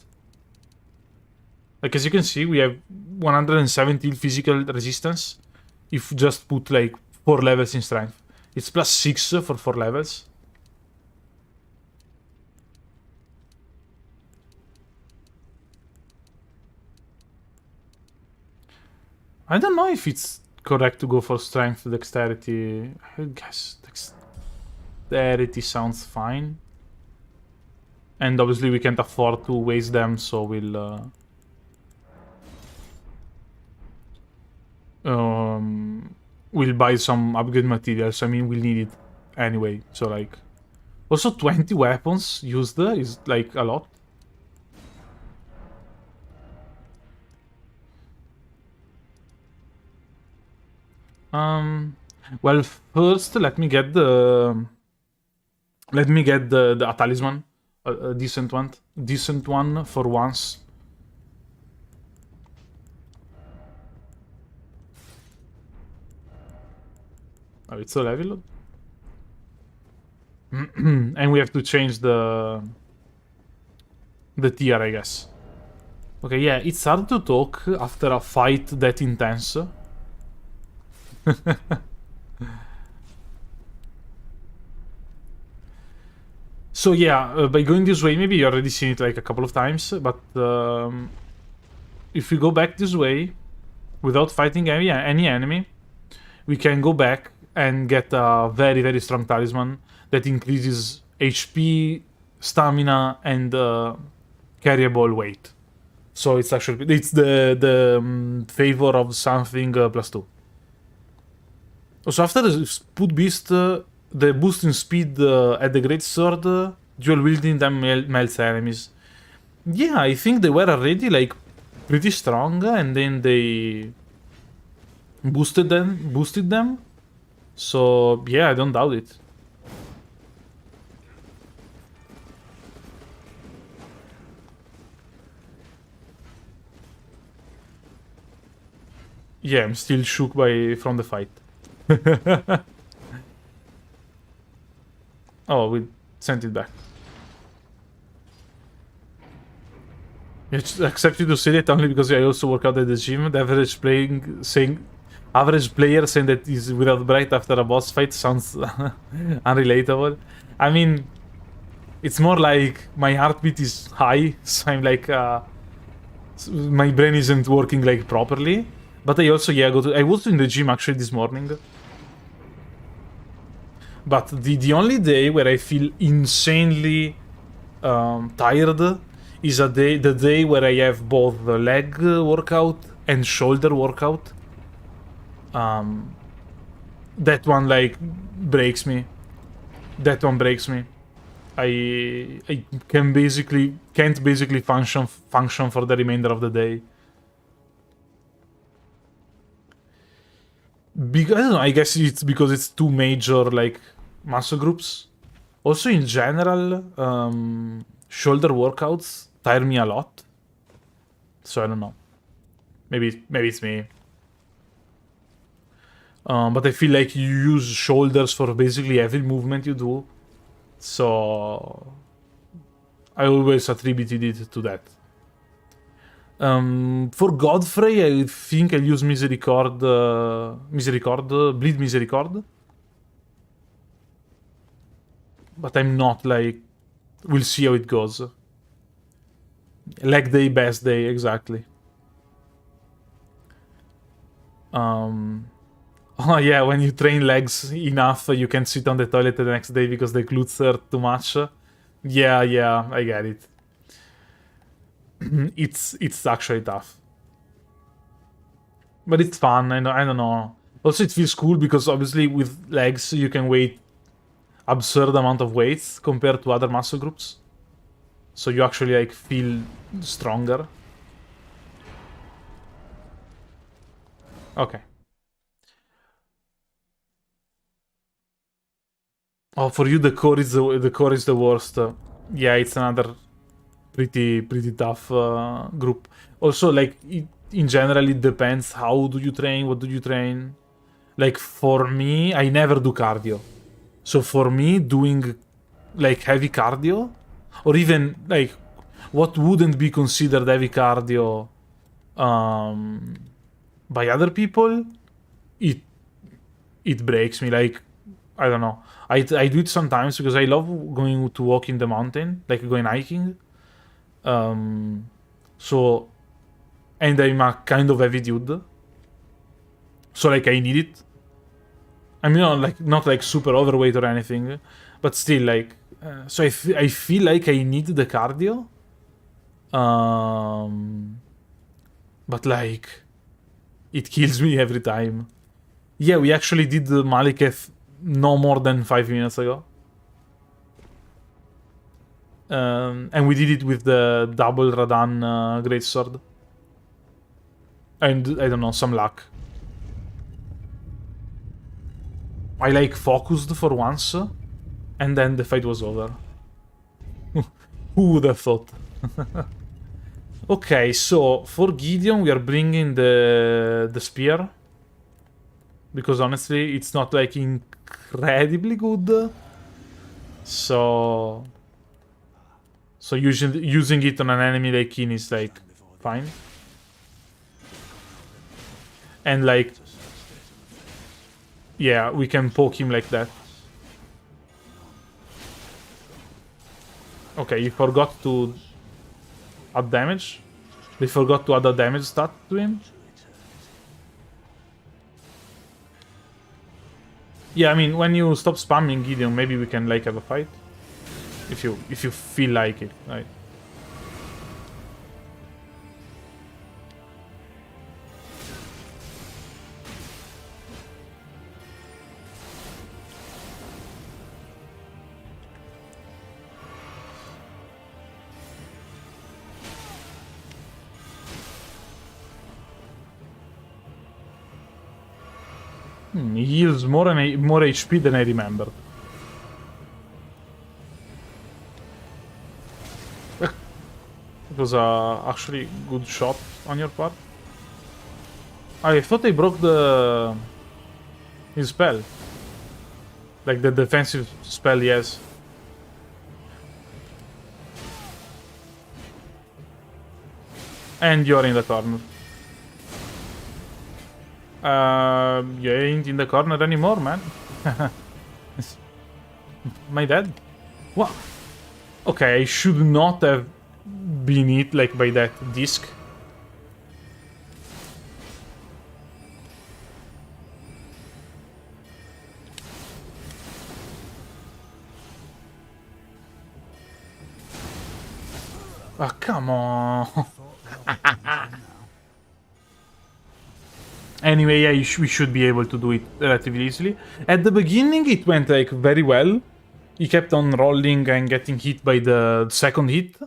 Like, as you can see, we have 170 physical resistance if we just put, like, 4 levels in strength. It's plus 6 for 4 levels. I don't know if it's correct to go for strength dexterity. I guess dexterity sounds fine. And obviously we can't afford to waste them, so we'll buy some upgrade materials. I mean, we'll need it anyway, so like... Also, 20 weapons used is like a lot. Well, first let me get the a talisman, a decent one for once. Oh, it's a level. And we have to change the tier, I guess. Okay, yeah, it's hard to talk after a fight that intense. So yeah, by going this way, maybe you already seen it like a couple of times, but if we go back this way without fighting any enemy, we can go back and get a very, very strong talisman that increases HP, stamina, and carryable weight. So it's actually the favor of something +2. So after the Spud Beast, the boost in speed at the Great Sword, dual wielding them melts enemies. Yeah, I think they were already like pretty strong, and then they boosted them. So yeah, I don't doubt it. Yeah, I'm still shook from the fight. Oh, we sent it back. It's accepted to say that only because I also work out at the gym. The average player saying that he's without breath after a boss fight sounds unrelatable. I mean, it's more like my heartbeat is high, so I'm like, my brain isn't working like properly. But I also, yeah, I was in the gym actually this morning. But the only day where I feel insanely tired is the day where I have both the leg workout and shoulder workout. That one like breaks me. That one breaks me. I can't basically function for the remainder of the day. I don't know, I guess it's because it's two major like muscle groups. Also in general, shoulder workouts tire me a lot. So I don't know. Maybe it's me. But I feel like you use shoulders for basically every movement you do. So I always attributed it to that. For Godfrey, I think I'll use Bleed Misericord. But I'm not like... We'll see how it goes. Leg day, best day, exactly. Oh yeah, when you train legs enough, you can sit on the toilet the next day because the glutes hurt too much. Yeah, I get it. It's actually tough. But it's fun, I don't know. Also, it feels cool because obviously with legs you can weight absurd amount of weights compared to other muscle groups. So you actually like feel stronger. Okay. Oh, for you the core is the worst. Yeah, it's another pretty tough group. Also, like in general, it depends. How do you train? What do you train? Like for me, I never do cardio. So for me, doing like heavy cardio, or even like what wouldn't be considered heavy cardio by other people, it breaks me. Like I don't know. I do it sometimes because I love going to walk in the mountain, like going hiking. So, and I'm a kind of heavy dude. So like I need it. I mean, like not like super overweight or anything, but still like. So I feel like I need the cardio. But like, it kills me every time. Yeah, we actually did the Maliketh no more than 5 minutes ago. And we did it with the double Radan greatsword. And I don't know, some luck. I like focused for once, and then the fight was over. Who would have thought? Okay, so for Gideon we are bringing the spear. Because honestly, it's not like incredibly good. So using it on an enemy like Keen is like fine. And like, yeah, we can poke him like that. Okay, you forgot to add damage. They forgot to add a damage stat to him. Yeah, I mean, when you stop spamming Gideon, maybe we can like have a fight. If you feel like it, right? He heals more HP than I remembered. It was a actually good shot on your part. I thought I broke his spell. Like the defensive spell, yes. And you're in the corner. You ain't in the corner anymore, man. My dad? What? Okay, I should not have been hit like by that disc. Oh, come on. Anyway, yeah, we should be able to do it relatively easily. At the beginning, it went like very well. He kept on rolling and getting hit by the second hit.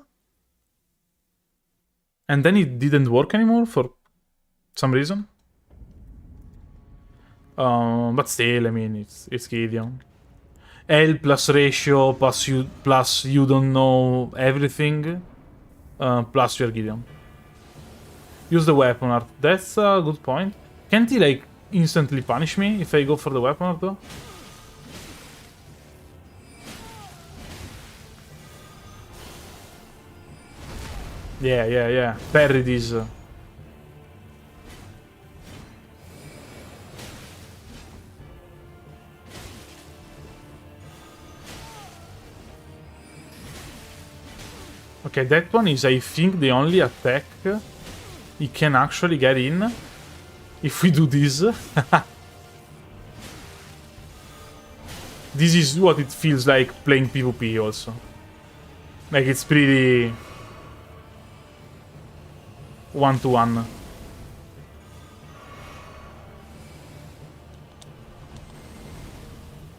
And then it didn't work anymore for some reason. But still, I mean, it's Gideon. L plus ratio plus you don't know everything. Plus you're Gideon. Use the weapon art. That's a good point. Can't he like instantly punish me if I go for the weapon art though? Yeah. Parry this. Okay, that one is, I think, the only attack he can actually get in. If we do this. This is what it feels like playing PvP also. Like, it's pretty... one-to-one.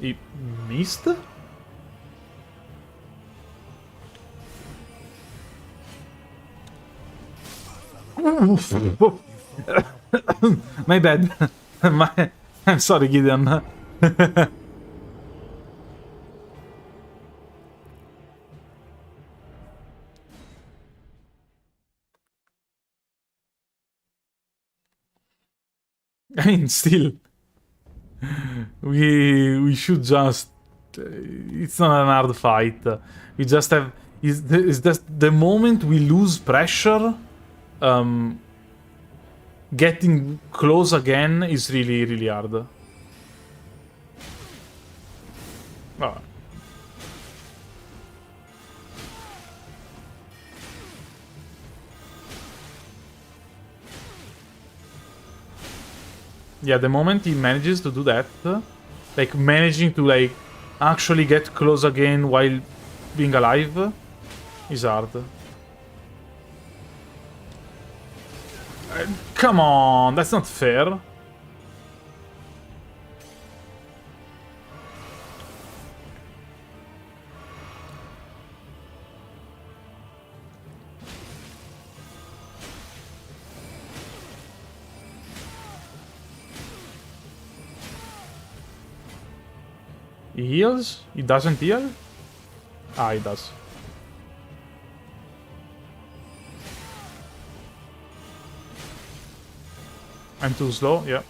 He missed? My bad. I'm sorry, Gideon. I mean, still, we should just. It's not an hard fight. We just have. Is just the moment we lose pressure, getting close again is really hard. Oh. Yeah, the moment he manages to do that, like managing to like actually get close again while being alive, is hard. Come on, that's not fair. He heals? He doesn't heal? Ah, he does. I'm too slow, yeah.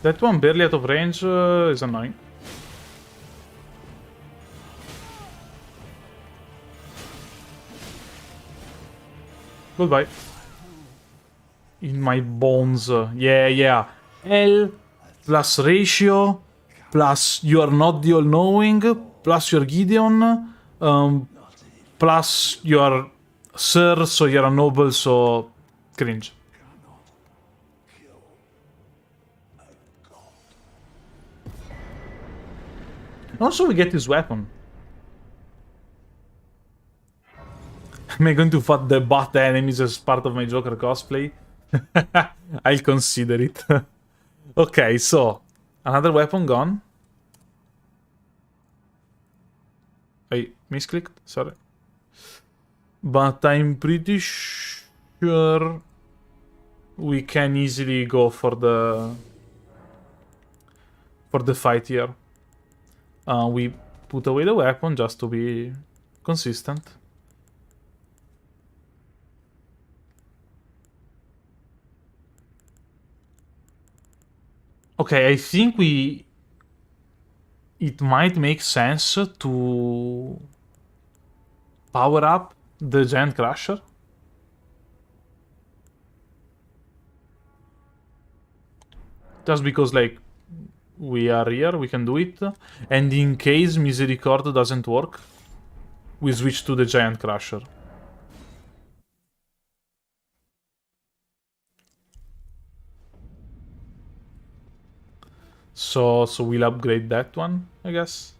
That one barely out of range is annoying. Goodbye. In my bones. Yeah. L plus ratio plus you are not the all-knowing plus you're Gideon plus you are Sir, so you're a noble, so cringe. Also, we get his weapon. Am I going to fight the bot enemies as part of my Joker cosplay? I'll consider it. Okay, so another weapon gone. I misclicked, sorry. But I'm pretty sure we can easily go for the fight here. We put away the weapon just to be consistent. Okay, I think we it might make sense to power up the Giant Crusher. Just because, like, we are here, we can do it. And in case Misericord doesn't work, we switch to the Giant Crusher. So we'll upgrade that one, I guess.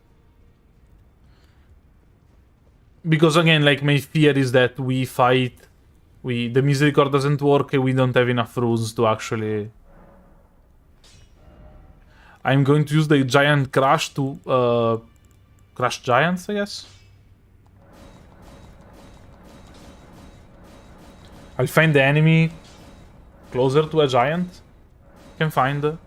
Because again, like, my fear is that we fight, the Misericord doesn't work and we don't have enough runes to actually... I'm going to use the Giant Crush to crush giants, I guess. I'll find the enemy closer to a giant. Can find.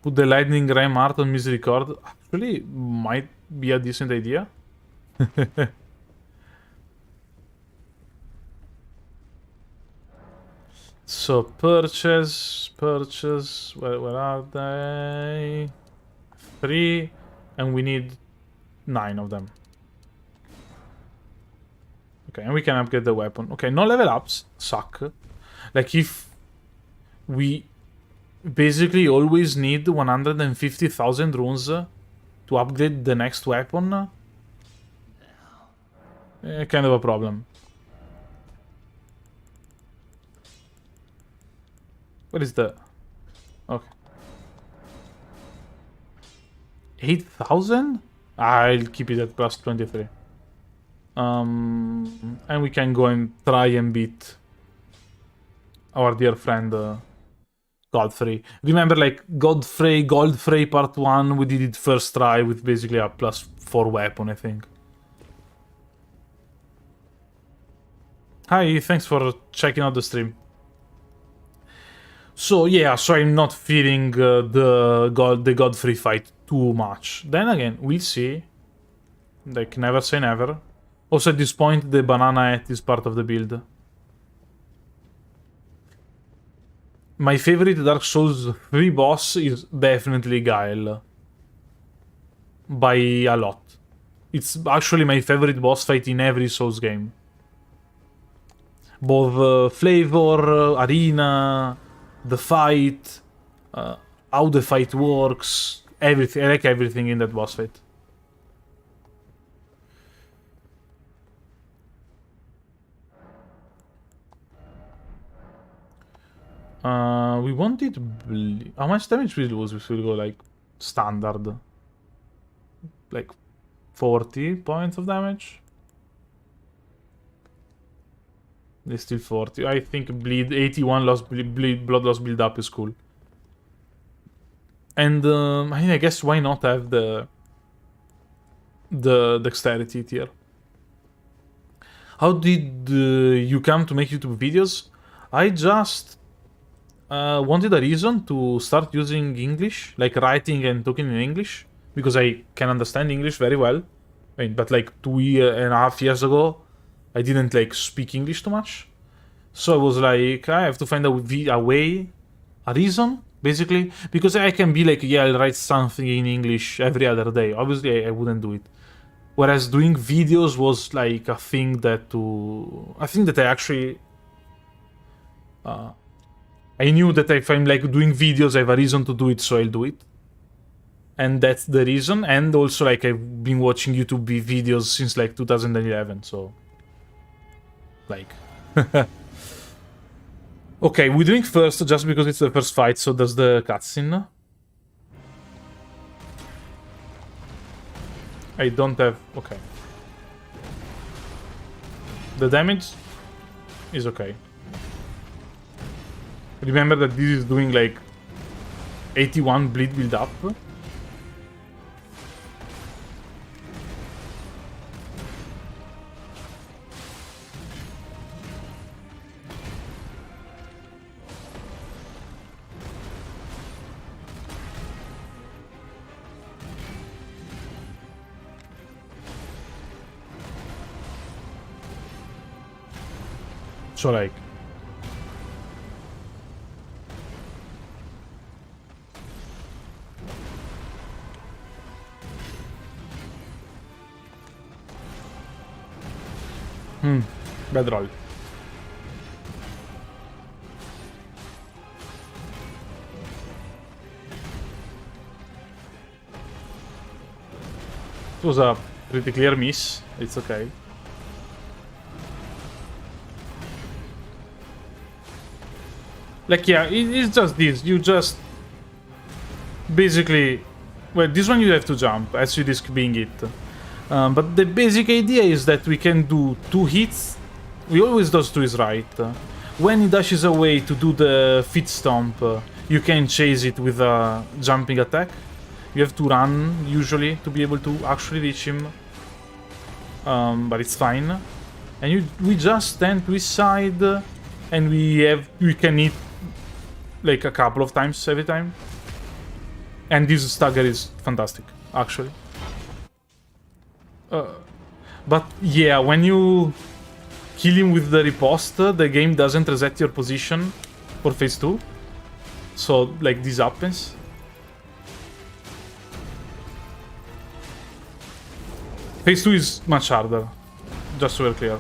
Put the lightning ram art on Misericord. Actually, might be a decent idea. So purchase. Where are they? 3, and we need 9 of them. Okay, and we can upgrade the weapon. Okay, no level ups suck. Like, if we basically always need 150,000 runes to upgrade the next weapon, kind of a problem. What is the... Okay. 8,000? I'll keep it at plus 23. And we can go and try and beat our dear friend Godfrey. Remember, like, Godfrey part 1, we did it first try with basically a plus 4 weapon, I think. Hi, thanks for checking out the stream. So yeah, so I'm not feeling the Godfrey fight too much. Then again, we'll see. Like, never say never. Also, at this point, the banana hat is part of the build. My favorite Dark Souls 3 boss is definitely Guile. By a lot. It's actually my favorite boss fight in every Souls game. Both flavor, arena, the fight, how the fight works, everything. I like everything in that boss fight. We wanted... How much damage we lose if we go, like, standard? Like, 40 points of damage? There's still 40. I think bleed 81 loss blood loss build up is cool. And I mean, I guess why not have the dexterity tier? How did you come to make YouTube videos? I just wanted a reason to start using English, like writing and talking in English, because I can understand English very well. I mean, but like 2.5 years ago, I didn't like speak English too much. So I was like, I have to find a way, a reason, basically, because I can be like, yeah, I'll write something in English every other day. Obviously, I wouldn't do it. Whereas doing videos was like a thing that I actually... I knew that if I'm like doing videos, I have a reason to do it, so I'll do it. And that's the reason. And also, like, I've been watching YouTube videos since like 2011, so... Like... Okay, we're doing first just because it's the first fight, so there's the cutscene. I don't have... Okay. The damage is okay. Remember that this is doing like 81 bleed build up. So like, Bad roll. It was a pretty clear miss. It's okay. Like, yeah, it's just this. You just... Basically... Well, this one you have to jump, as you risk being hit. But the basic idea is that we can do 2 hits. We always does 2 is right. When he dashes away to do the feet stomp, you can chase it with a jumping attack. You have to run, usually, to be able to actually reach him. But it's fine. And we just stand to his side, and we can hit like a couple of times every time. And this stagger is fantastic, actually. But yeah, when you kill him with the riposte, the game doesn't reset your position for phase 2. So, like, this happens. Phase 2 is much harder, just so we're clear.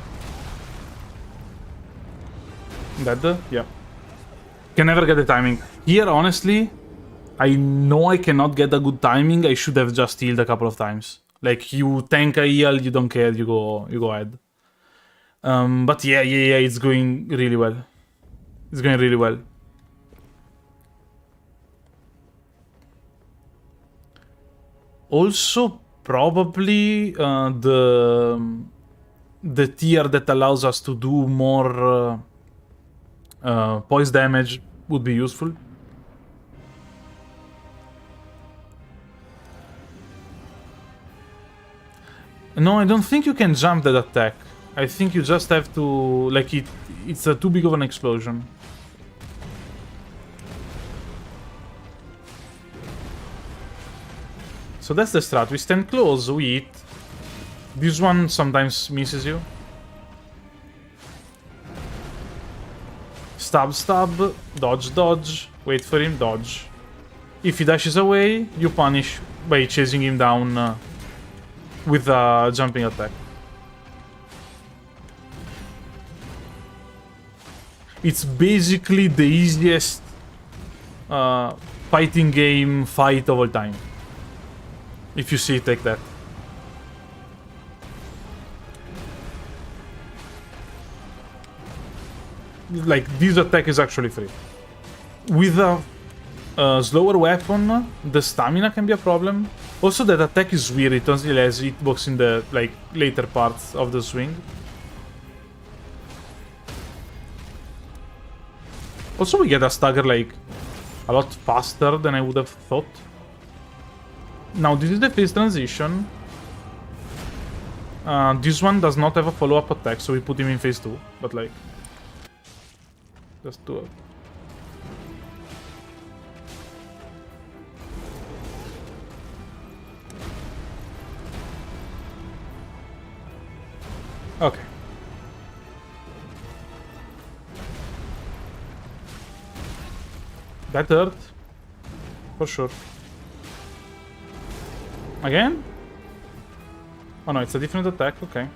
Dead? Yeah. Can never get the timing. Here, honestly, I know I cannot get a good timing. I should have just healed a couple of times. Like, you tank a heal, you don't care, you go ahead. But yeah, it's going really well. It's going really well. Also, probably the tier that allows us to do more poise damage would be useful. No, I don't think you can jump that attack. I think you just have to... Like, it's too big of an explosion. So that's the strat. We stand close, we hit. This one sometimes misses you. Stab, stab, dodge, dodge. Wait for him, dodge. If he dashes away, you punish by chasing him down with a jumping attack. It's basically the easiest fighting game fight of all time. If you see it like that. Like, this attack is actually free. With a slower weapon, the stamina can be a problem. Also, that attack is weird. It only has hitbox in the, like, later parts of the swing. Also, we get a stagger, like, a lot faster than I would have thought. Now, this is the phase transition. This one does not have a follow-up attack, so we put him in phase 2. But, like... Just do it. Okay. That hurt. For sure. Again? Oh no, it's a different attack, okay.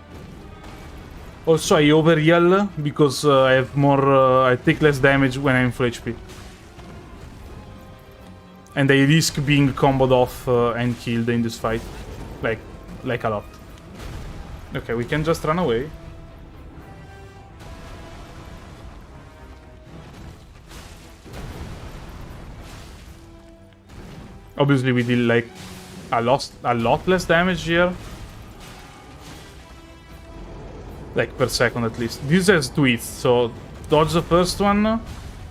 Also, I over heal because I have more. I take less damage when I'm full HP. And I risk being comboed off and killed in this fight. Like a lot. Okay, we can just run away. Obviously, we deal like a lot less damage here. Like, per second at least. This has 2 hits, so dodge the first one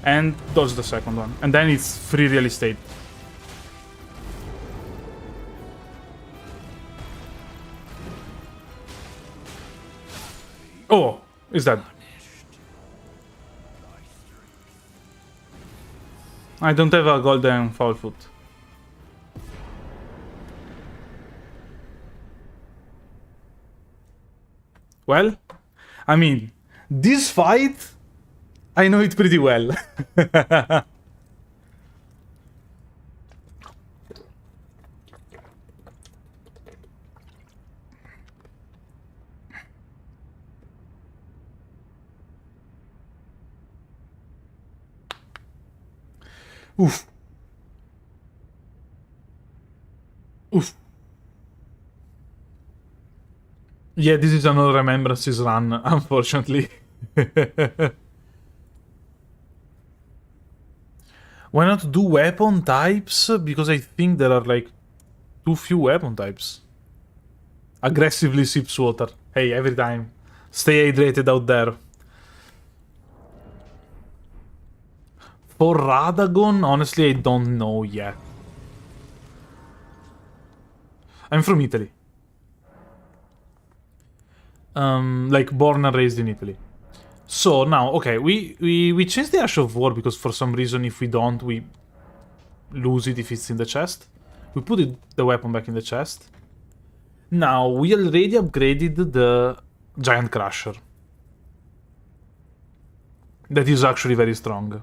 and dodge the second one. And then it's free real estate. Oh, is that? I don't have a golden foul foot. Well, I mean, this fight, I know it pretty well. Oof. Oof. Yeah, this is another Remembrances run, unfortunately. Why not do weapon types? Because I think there are like too few weapon types. Aggressively sips water. Hey, every time. Stay hydrated out there. For Radagon, honestly, I don't know yet. I'm from Italy. Like born and raised in Italy. So now, okay, we changed the Ash of War because for some reason, if we don't, we lose it if it's in the chest. We put the weapon back in the chest. Now, we already upgraded the Giant Crusher. That is actually very strong.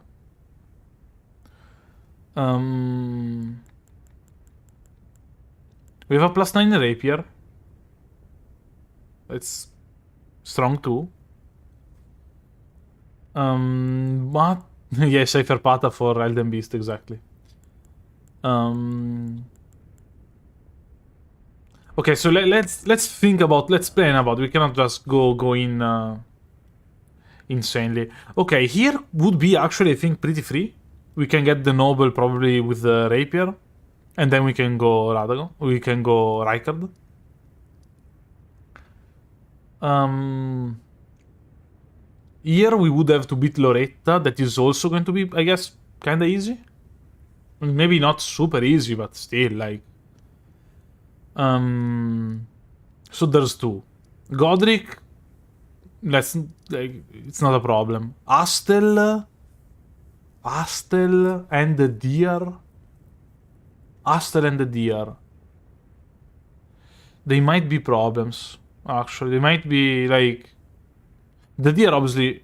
We have a +9 rapier. It's strong too. But yeah, safer path for Elden Beast, exactly. Okay, so let's think about, let's plan about. We cannot just go in insanely. Okay, here would be actually, I think, pretty free. We can get the noble probably with the rapier, and then we can go Radagon. We can go Rykard. Here we would have to beat Loretta. That is also going to be, I guess, kinda easy. Maybe not super easy, but still, like... So there's two. Godric, let's... like, it's not a problem. Astel and the deer. Astel and the deer. They might be problems, actually. They might be, like... The deer, obviously...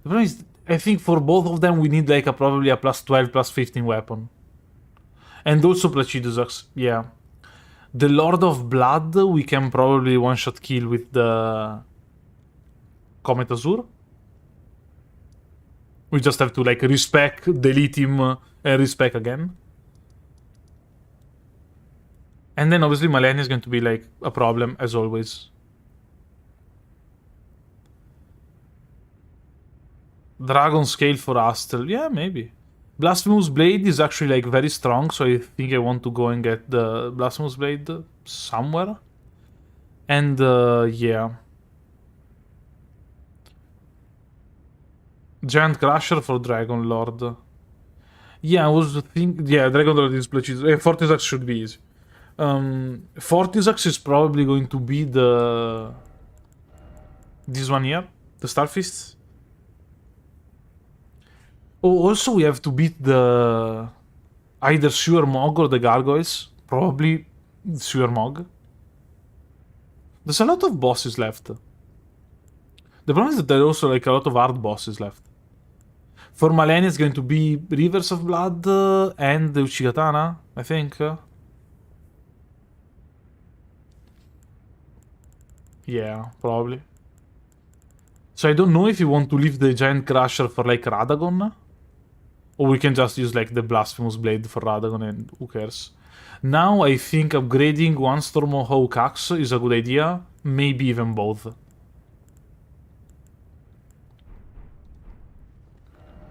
The problem is, I think for both of them we need, like, probably a +12, +15 weapon. And also Placidusax, yeah. The Lord of Blood, we can probably one-shot kill with the... Comet Azure. We just have to, like, respec, delete him, and respec again. And then, obviously, Malenia is going to be, like, a problem, as always. Dragon Scale for Astel, yeah, maybe. Blasphemous Blade is actually, like, very strong, so I think I want to go and get the Blasphemous Blade somewhere. And, yeah. Giant Crusher for Dragon Lord. Yeah, I was thinking... Yeah, Dragon Lord is Placidusax. Fortisax should be easy. Fortisax is probably going to be the... This one here. The Starfists. Oh, also we have to beat the... Either Sewer Mog or the Gargoyles. Probably Sewer Mog. There's a lot of bosses left. The problem is that there are also, like, a lot of hard bosses left. For Malenia it's going to be Rivers of Blood and Uchigatana, I think. Yeah, probably. So I don't know if you want to leave the Giant Crusher for, like, Radagon. Or we can just use, like, the Blasphemous Blade for Radagon and who cares. Now I think upgrading one Stormhawk Axe is a good idea. Maybe even both.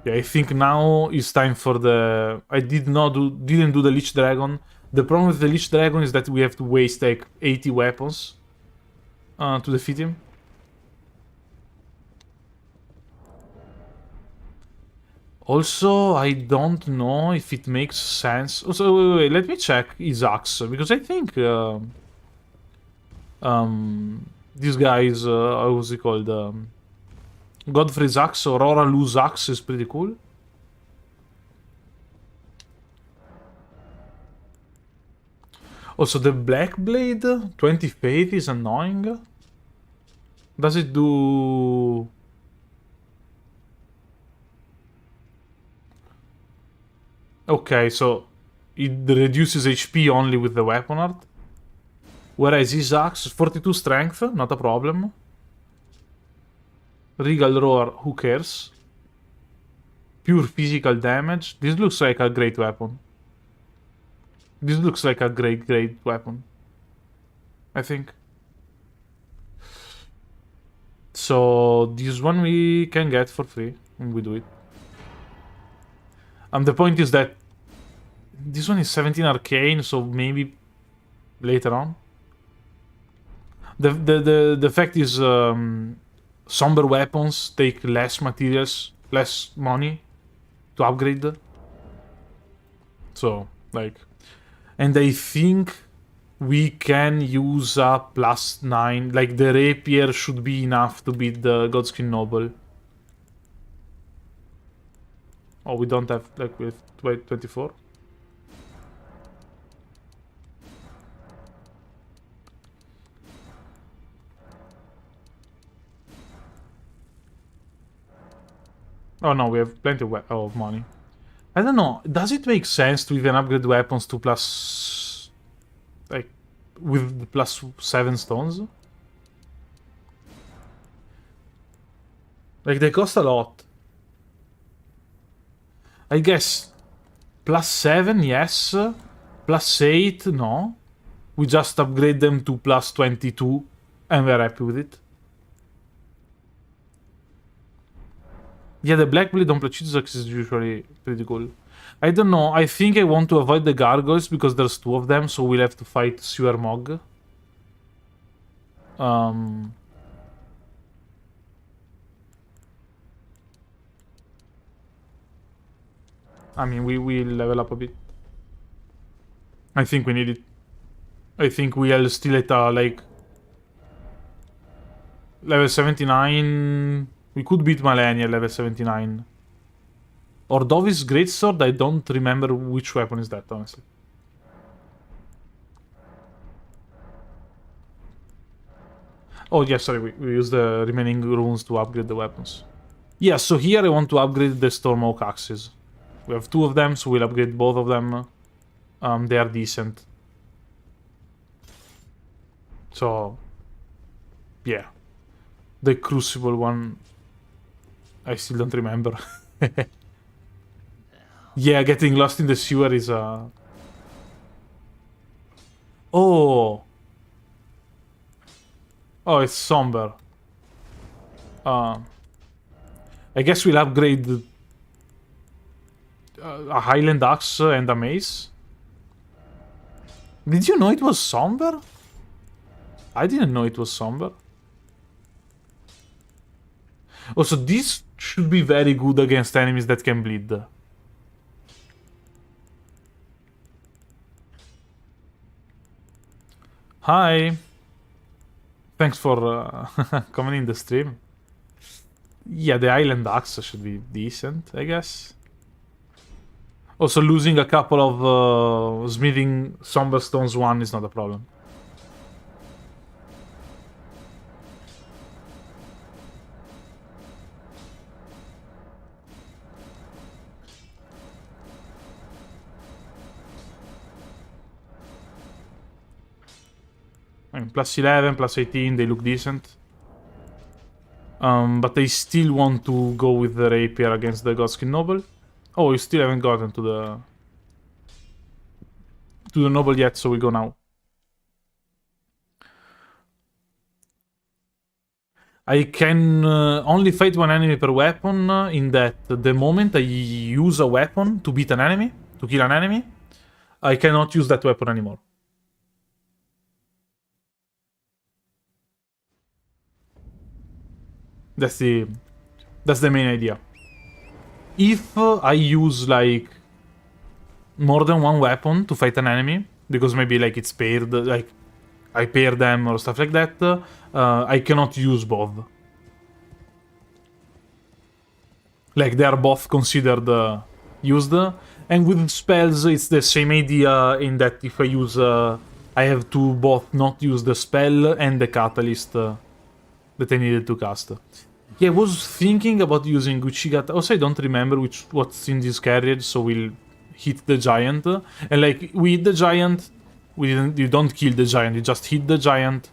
Yeah, I think now it's time for the... I didn't do the Lich Dragon. The problem with the Lich Dragon is that we have to waste, like, 80 weapons to defeat him. Also, I don't know if it makes sense. Also, wait, let me check his axe, because I think this guy is how was he called? Godfrey's axe, Aurora Lu's axe is pretty cool. Also, the Black Blade, 20 Faith is annoying. Does it do... Okay, so it reduces HP only with the weapon art. Whereas his axe, 42 strength, not a problem. Regal Roar, who cares? pure physical damage. This looks like a great weapon. This looks like a great weapon, I think. So this one we can get for free when we do it. The point is that this one is 17 arcane, so maybe later on. The fact is, somber weapons take less materials, less money to upgrade. So, like, and I think we can use a +9. Like, the rapier should be enough to beat the Godskin Noble. Oh, we don't have, like, with 24. Oh no, we have plenty of money. I don't know, does it make sense to even upgrade weapons to plus... like, with the +7 stones? Like, they cost a lot. I guess +7, yes. +8, no. We just upgrade them to +22 and we're happy with it. Yeah, the Black Blade on Placidusax is usually pretty cool. I don't know, I think I want to avoid the gargoyles because there's 2 of them, so we'll have to fight Sewer Mog. I mean, we will level up a bit. I think we need it. I think we are still at, like... level 79... We could beat Malenia level 79. Ordovis Greatsword, I don't remember which weapon is that, honestly. Oh, yeah, sorry, we use the remaining runes to upgrade the weapons. Yeah, so here I want to upgrade the Storm Oak axes. We have 2 of them, so we'll upgrade both of them. They are decent. So, yeah. The Crucible one... I still don't remember. Yeah, getting lost in the sewer is Oh! Oh, it's somber. I guess we'll upgrade a Highland Axe and a Mace. Did you know it was somber? I didn't know it was somber. Also, this should be very good against enemies that can bleed. Hi. Thanks for coming in the stream. Yeah, the Island Axe should be decent, I guess. Also, losing a couple of smithing Somber Stones 1 is not a problem. I mean, +11, +18, they look decent. But I still want to go with the rapier against the Godskin Noble. Oh, we still haven't gotten to the Noble yet, so we go now. I can only fight 1 enemy per weapon, in that the moment I use a weapon to beat an enemy, to kill an enemy, I cannot use that weapon anymore. That's the main idea. If I use, like, more than 1 weapon to fight an enemy, because maybe, like, it's paired, like, I pair them or stuff like that, I cannot use both. Like, they are both considered used. And with spells, it's the same idea in that if I use... I have to both not use the spell and the catalyst that I needed to cast. Yeah, I was thinking about using Uchigata. Also, I don't remember what's in this carriage, so we'll hit the giant. And, like, we hit the giant, you don't kill the giant, you just hit the giant.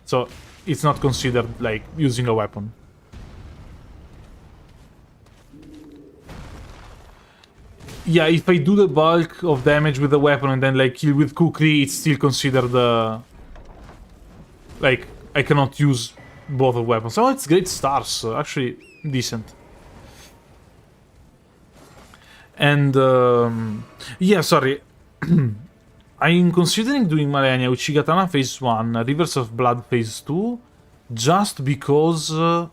So, it's not considered, like, using a weapon. Yeah, if I do the bulk of damage with the weapon and then like kill with Kukri, it's still considered like I cannot use both of weapons. Oh, it's great stars, actually decent. And yeah, sorry. I'm considering doing Malenia Uchigatana phase 1, Rivers of Blood phase 2, just because I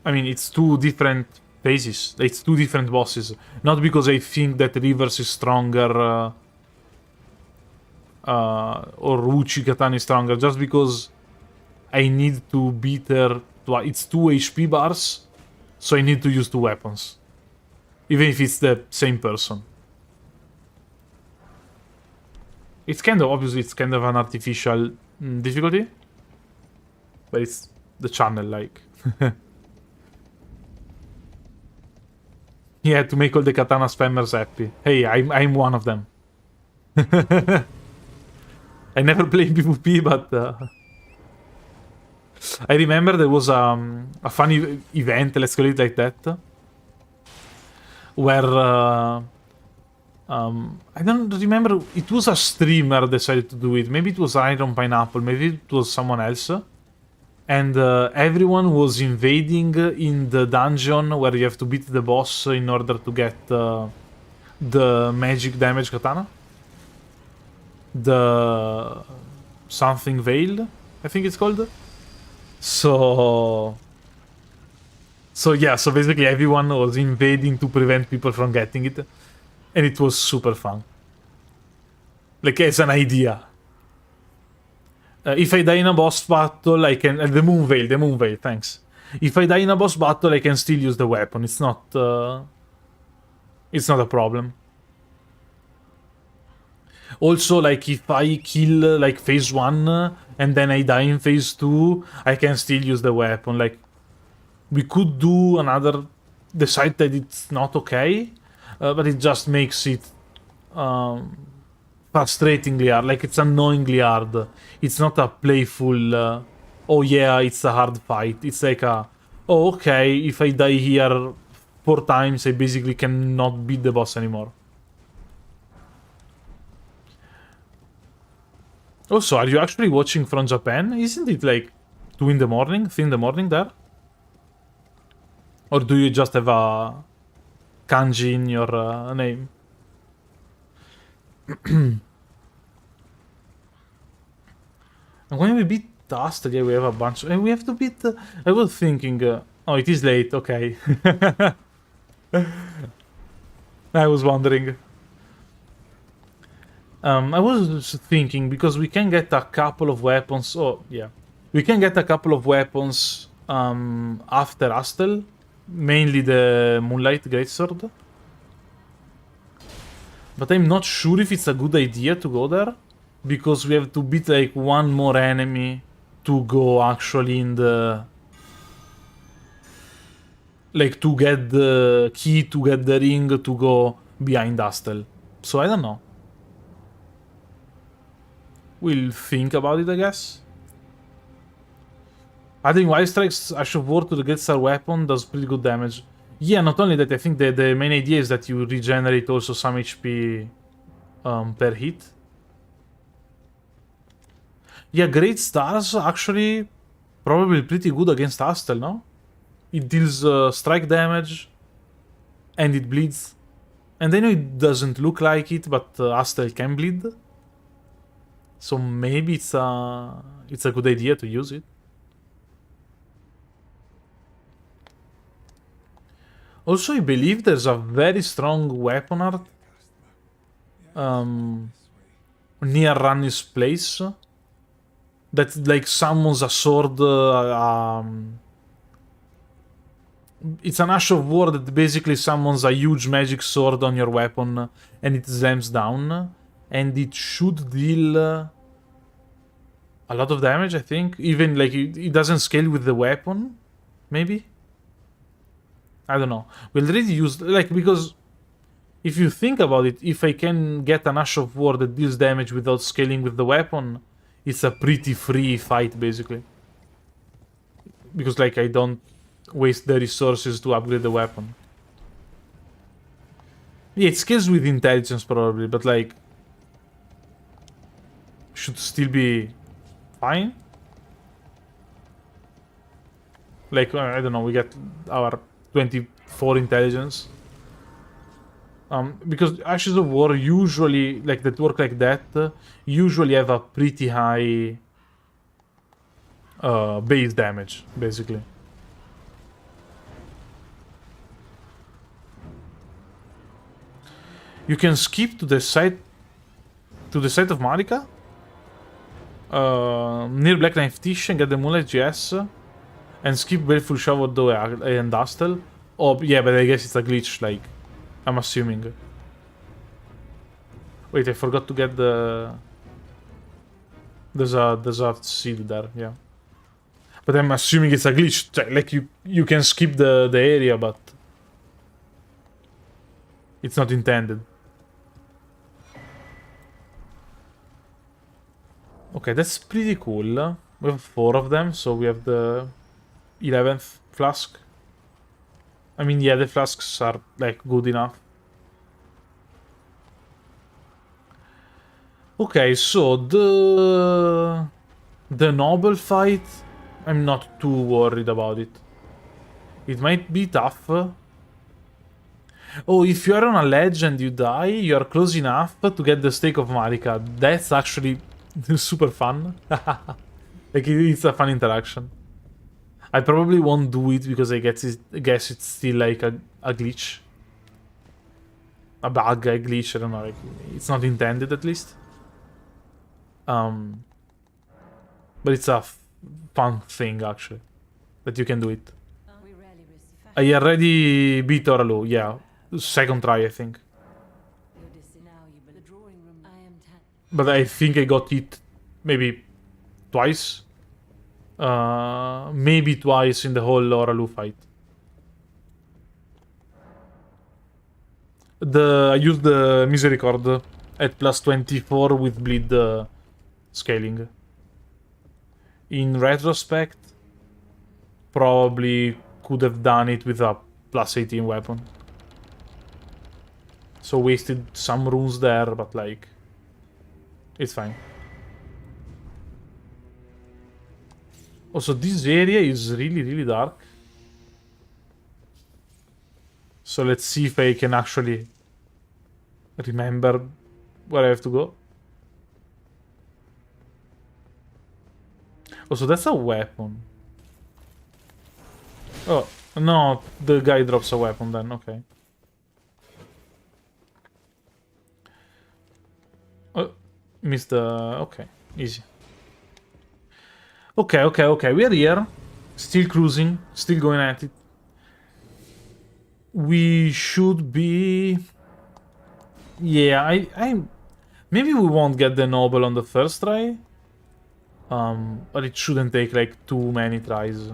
mean it's two different phases. It's two different bosses. Not because I think that Rivers is stronger or Uchigatana is stronger, just because I need to beat her. It's 2 HP bars, so I need to use 2 weapons. Even if it's the same person. It's kind of, obviously, it's kind of an artificial difficulty. But it's the channel, like. Yeah, to make all the katana spammers happy. Hey, I'm one of them. I never played PvP, but... I remember there was a funny event, let's call it like that. Where... I don't remember, it was a streamer decided to do it. Maybe it was Iron Pineapple, maybe it was someone else. And everyone was invading in the dungeon where you have to beat the boss in order to get the magic damage katana. The something veil, I think it's called. So yeah, so basically everyone was invading to prevent people from getting it. And it was super fun. Like, as an idea. If I die in a boss battle, I can... the moon veil, thanks. If I die in a boss battle, I can still use the weapon. It's not... it's not a problem. Also, like, if I kill, like, phase 1, and then I die in phase 2, I can still use the weapon. Like, we could do another... decide that it's not okay, but it just makes it... frustratingly hard, like it's annoyingly hard. It's not a playful, oh yeah, it's a hard fight. It's like a, oh okay, if I die here 4 times, I basically cannot beat the boss anymore. Also, are you actually watching from Japan? Isn't it like 2 in the morning, 3 in the morning there? Or do you just have a kanji in your name? And when we beat Dust, yeah, we have a bunch. And we have to beat. I was thinking. Oh, it is late. Okay. I was wondering. I was thinking because we can get a couple of weapons. Oh, yeah. We can get a couple of weapons after Astel. Mainly the Moonlight Greatsword. But I'm not sure if it's a good idea to go there. Because we have to beat like 1 more enemy to go actually in the... Like to get the key, to get the ring, to go behind Astel. So I don't know. We'll think about it, I guess. Adding Wild Strike's Ash of War to the Greatstar weapon does pretty good damage. Yeah, not only that, I think the main idea is that you regenerate also some HP per hit. Yeah, Great Stars actually probably pretty good against Astel, no? It deals strike damage and it bleeds. And I know it doesn't look like it, but Astel can bleed. So maybe it's a good idea to use it. Also, I believe there's a very strong weapon art near Ranni's place that like summons a sword. It's an Ash of War that basically summons a huge magic sword on your weapon and it slams down. And it should deal a lot of damage, I think. Even like it doesn't scale with the weapon, maybe? I don't know. We'll already use, like, because if you think about it, if I can get an Ash of War that deals damage without scaling with the weapon, it's a pretty free fight, basically. Because, like, I don't waste the resources to upgrade the weapon. Yeah, it scales with intelligence probably, but like should still be fine. Like I don't know, we get our 24 intelligence. Because Ashes of War usually, like that work like that, usually have a pretty high base damage, basically. You can skip to the site of Marika, near Black Knife Tish and get the Moonlight GS, and skip Baleful Shower though and Dustel. Oh yeah, but I guess it's a glitch, like I'm assuming. Wait, I forgot to get the. There's a seed there, yeah. But I'm assuming it's a glitch. Like you can skip the area, but it's not intended. Okay, that's pretty cool. We have 4 of them, so we have the 11th flask. I mean, yeah, the flasks are like good enough. Okay, so the noble fight, I'm not too worried about it. It might be tough. Oh, if you are on a ledge and you die, you are close enough to get the stake of Marika. That's actually super fun. Like, it's a fun interaction. I probably won't do it because I guess it's still like a glitch. A bug, a glitch, I don't know. Like, it's not intended at least. But it's a fun thing actually that you can do it. I already beat Oralu, yeah. Second try, I think. But I think I got it maybe twice. Maybe twice in the whole Oralu fight. I used the Misericord at plus 24 with bleed scaling. In retrospect, probably could have done it with a plus 18 weapon. So wasted some runes there, but like, it's fine. Also, this area is really dark. So let's see if I can actually remember where I have to go. Also, that's a weapon. Oh, no, the guy drops a weapon then, okay. Oh, missed the... okay, easy. Okay, we are here. Still cruising, still going at it. We should be... yeah, I... maybe we won't get the noble on the first try. But it shouldn't take like too many tries.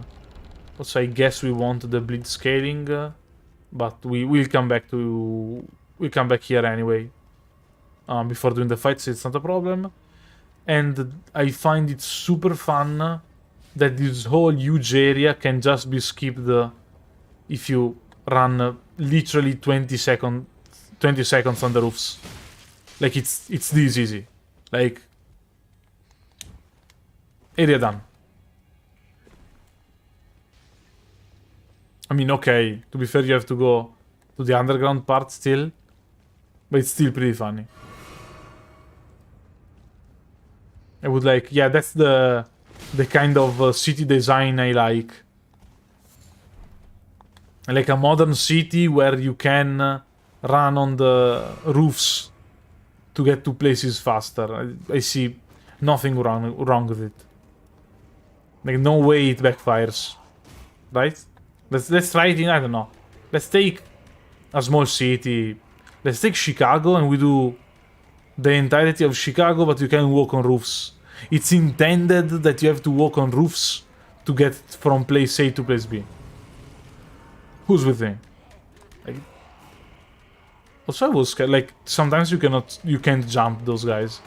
Also, I guess we want the bleed scaling, but we'll come back to... we'll come back here anyway. Before doing the fight, so it's not a problem. And I find it super fun that this whole huge area can just be skipped if you run literally 20 seconds on the roofs. Like, it's this easy. Like, area done. I mean, okay, to be fair, you have to go to the underground part still, but it's still pretty funny. I would like, yeah, that's the kind of city design I like. Like a modern city where you can run on the roofs to get to places faster. I see nothing wrong with it. Like, no way it backfires, right? Let's try it in, I don't know. Let's take a small city. Let's take Chicago and we do the entirety of Chicago, but you can walk on roofs. It's intended that you have to walk on roofs to get from place A to place B. Who's with me? Like, also, I was scared. Like, sometimes you can't jump those guys.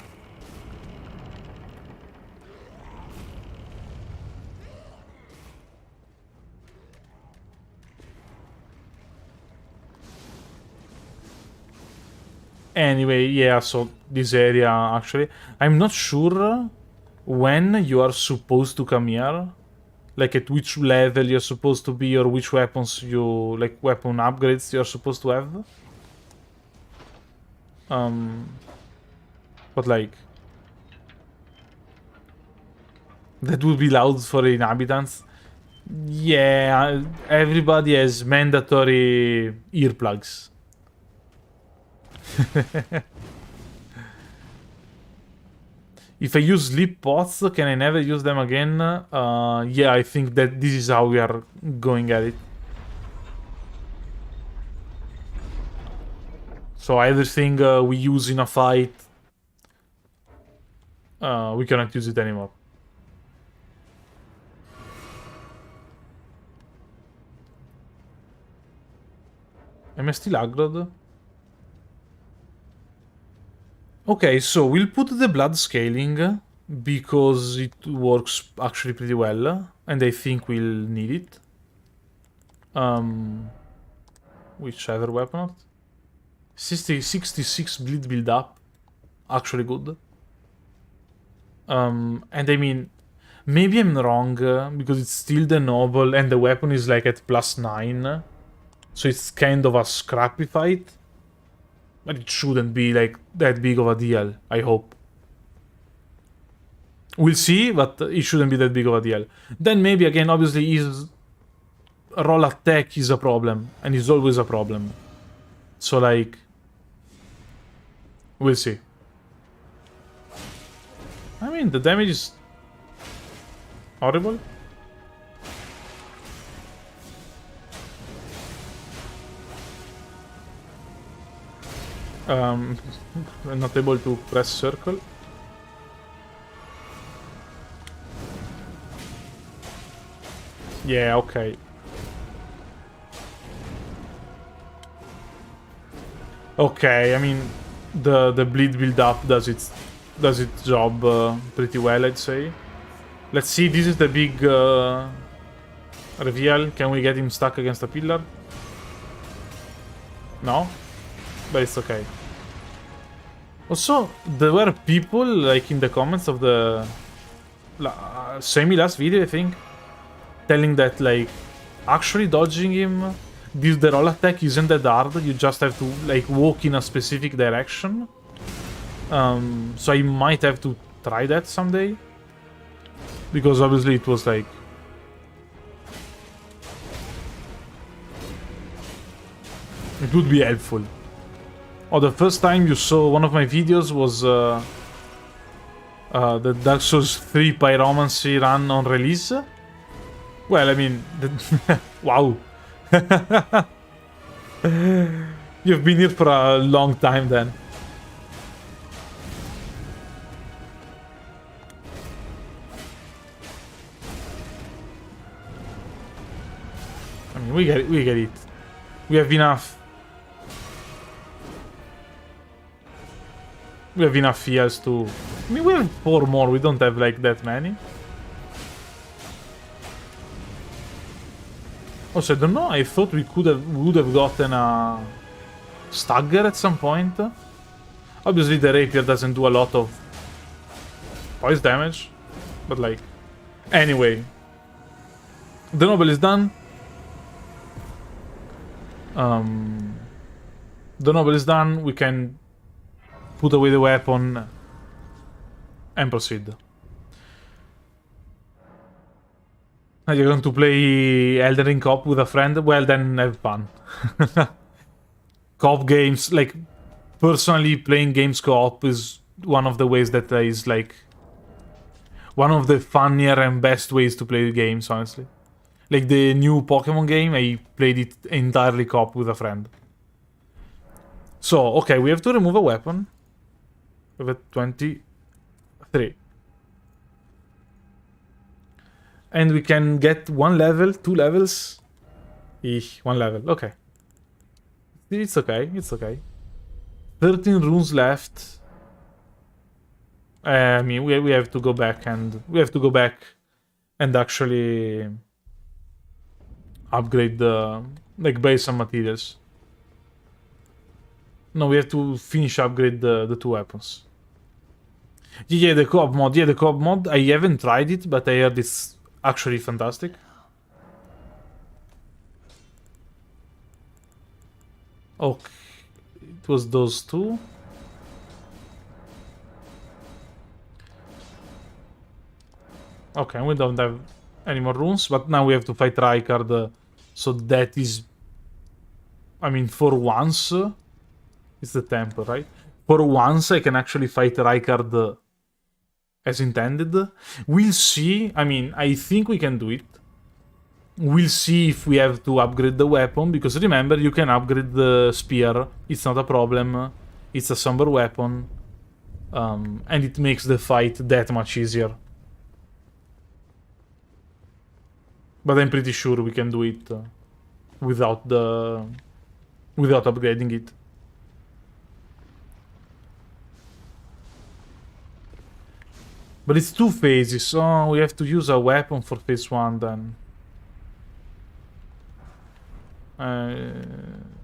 Anyway, yeah, so this area, actually. I'm not sure when you are supposed to come here. Like at which level you're supposed to be or which weapons you... like weapon upgrades you're supposed to have. But like... that would be loud for the inhabitants. Yeah, everybody has mandatory earplugs. If I use sleep pots, can I never use them again? Yeah, I think that this is how we are going at it. So everything we use in a fight, we cannot use it anymore. Am I still aggroed? Okay, so we'll put the blood scaling because it works actually pretty well, and I think we'll need it. Whichever weapon. 66 bleed build up, actually good. And I mean, maybe I'm wrong because it's still the noble and the weapon is like at +9, so it's kind of a scrappy fight. But it shouldn't be like that big of a deal, I hope. We'll see, but it shouldn't be that big of a deal. Then maybe again, obviously, his roll attack is a problem, and it's always a problem. So like, we'll see. I mean, the damage is horrible. I'm not able to press circle. Yeah, okay. Okay, I mean, the bleed build up does its job pretty well, I'd say. Let's see. This is the big reveal. Can we get him stuck against a pillar? No, but it's okay. Also, there were people like in the comments of the semi-last video, I think, telling that like actually dodging him, the roll attack isn't that hard. You just have to like walk in a specific direction. So I might have to try that someday, because obviously it was like it would be helpful. Oh, the first time you saw one of my videos was the Dark Souls 3 Pyromancy run on release. Well, I mean, wow. You've been here for a long time then. I mean, we get it, we get it. We have enough. We have enough heals to... I mean, we have 4 more, we don't have like that many. Also, I don't know, I thought we would have gotten a stagger at some point. Obviously the rapier doesn't do a lot of poise damage, but like... Anyway. The noble is done. The noble is done, we can put away the weapon and proceed. Are you going to play Elden Ring co-op with a friend? Well, then have fun. Co-op games, like, personally playing games co-op is one of the ways that is, like, one of the funnier and best ways to play games, honestly. Like the new Pokemon game, I played it entirely co-op with a friend. So, okay, we have to remove a weapon. We have a 23. And we can get 1 level, 2 levels. Eesh, 1 level, okay. It's okay, it's okay. 13 runes left. I mean, we have to go back and... We have to go back and actually... upgrade the... like, buy some materials. No, we have to finish upgrade the two weapons. Yeah, the co-op mod. Yeah, the co-op mod. I haven't tried it, but I heard it's actually fantastic. Okay, it was those two. Okay, we don't have any more runes, but now we have to fight Rykard. So that is... I mean, for once... it's the temple, right? For once, I can actually fight Rykard as intended. We'll see. I mean, I think we can do it. We'll see if we have to upgrade the weapon, because remember, you can upgrade the spear. It's not a problem. It's a somber weapon. And it makes the fight that much easier. But I'm pretty sure we can do it without upgrading it. But it's 2 phases, so we have to use a weapon for phase 1 then.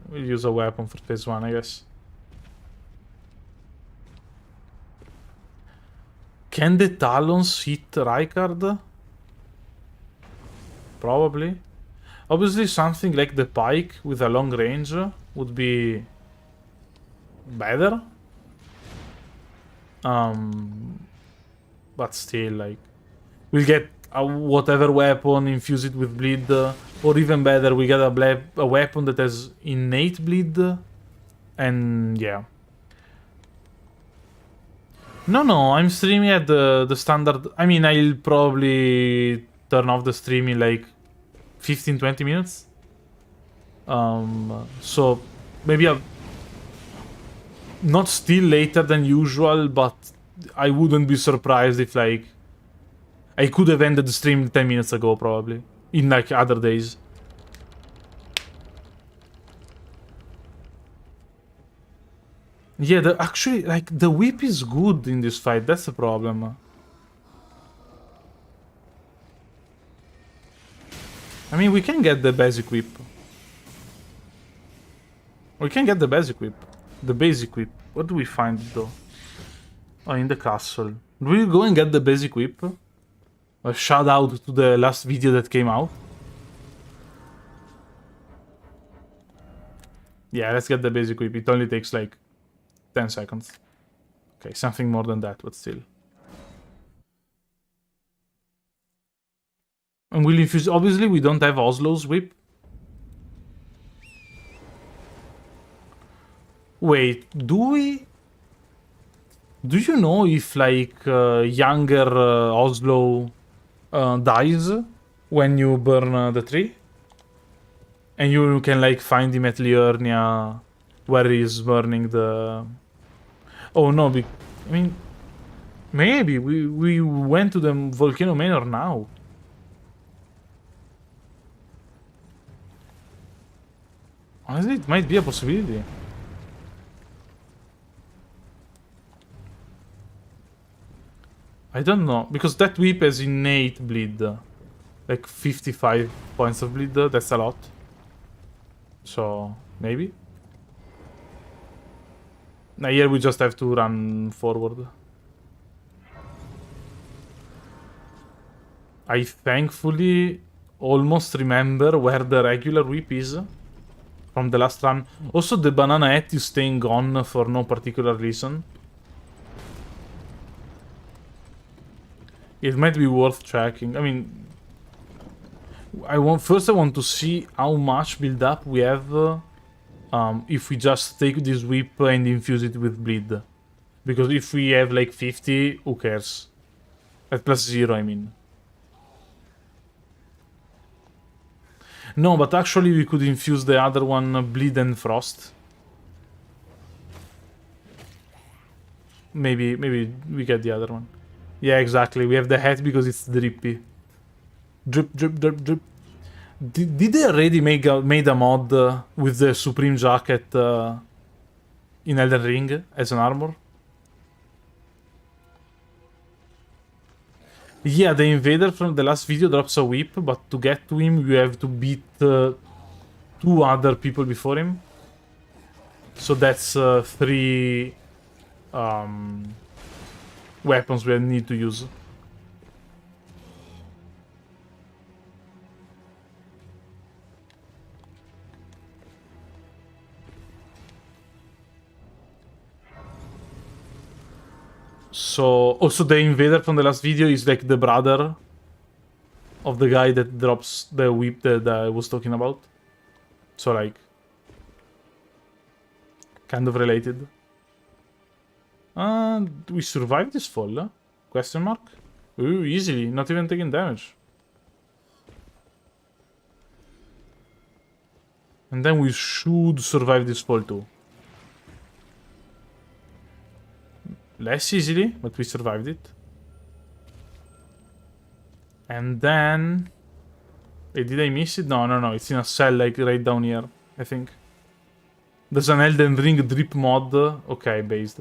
We'll use a weapon for phase 1, I guess. Can the talons hit Rykard? Probably. Obviously something like the pike with a long range would be better. But still, like, we'll get whatever weapon, infuse it with bleed, or even better, we get a weapon that has innate bleed, and yeah. No, I'm streaming at the standard. I mean, I'll probably turn off the stream in like 15-20 minutes. So maybe not still later than usual, but I wouldn't be surprised if, like, I could have ended the stream 10 minutes ago, probably, in like other days. Yeah, actually, like, the whip is good in this fight. That's the problem. I mean, we can get the basic whip. We can get the basic whip. The basic whip. Where do we find it, though? Oh, in the castle. Do we go and get the basic whip? A shout out to the last video that came out. Yeah, let's get the basic whip. It only takes like 10 seconds. Okay, something more than that, but still. And we'll infuse... Obviously, we don't have Oslo's whip. Wait, do we? Do you know if, like, younger Oslo dies when you burn the tree? And you can, like, find him at Liurnia where he's burning the... Oh, no, I mean... Maybe we went to the Volcano Manor now. Honestly, it might be a possibility. I don't know, because that whip has innate bleed. Like 55 points of bleed, that's a lot. So, maybe? Now here we just have to run forward. I thankfully almost remember where the regular whip is from the last run. Also, the banana hat is staying on for no particular reason. It might be worth checking. I mean, first I want to see how much build up we have if we just take this whip and infuse it with bleed. Because if we have like 50, who cares? At +0, I mean. No, but actually we could infuse the other one, bleed and frost. Maybe we get the other one. Yeah, exactly. We have the hat because it's drippy. Drip, drip, drip, drip. Did they already made a mod with the Supreme Jacket in Elden Ring as an armor? Yeah, the invader from the last video drops a whip, but to get to him you have to beat 2 other people before him. So that's 3 weapons we need to use. So, also the invader from the last video is like the brother of the guy that drops the whip that I was talking about. So like, kind of related. We survived this fall? Question mark? Ooh, easily, not even taking damage. And then we should survive this fall too. Less easily, but we survived it. And then... Wait, did I miss it? No, it's in a cell, like, right down here, I think. There's an Elden Ring drip mod. Okay, based.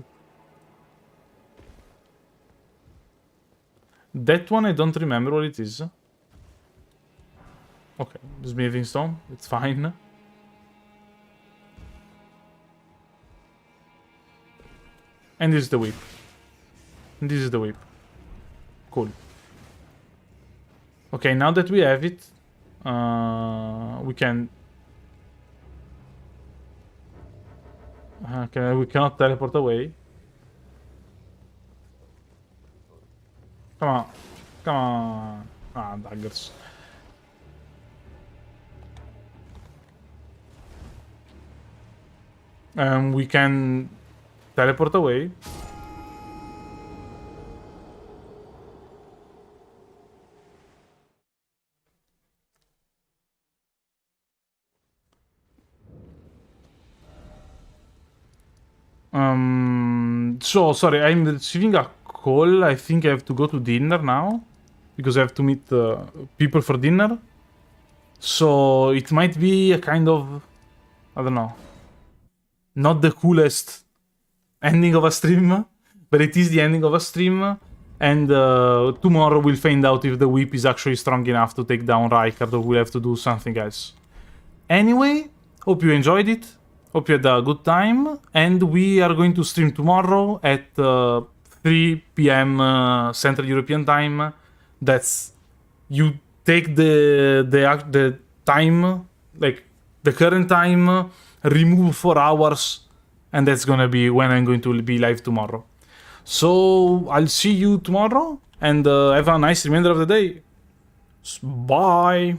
That one I don't remember what it is. Okay, smithing stone, it's fine. And this is the whip. And this is the whip. Cool. Okay, now that we have it, we can... Okay, we cannot teleport away. Come on. Come on. Ah, daggers. We can teleport away. So, sorry, I'm receiving a call. I think I have to go to dinner now. Because I have to meet people for dinner. So, it might be a kind of... I don't know. Not the coolest ending of a stream. But it is the ending of a stream. And tomorrow we'll find out if the whip is actually strong enough to take down Rykard, or we'll have to do something else. Anyway, hope you enjoyed it. Hope you had a good time. And we are going to stream tomorrow at 3 p.m. Central European Time. That's... You take the time, like the current time, remove 4 hours, and that's gonna be when I'm going to be live tomorrow. So, I'll see you tomorrow, and have a nice remainder of the day. Bye!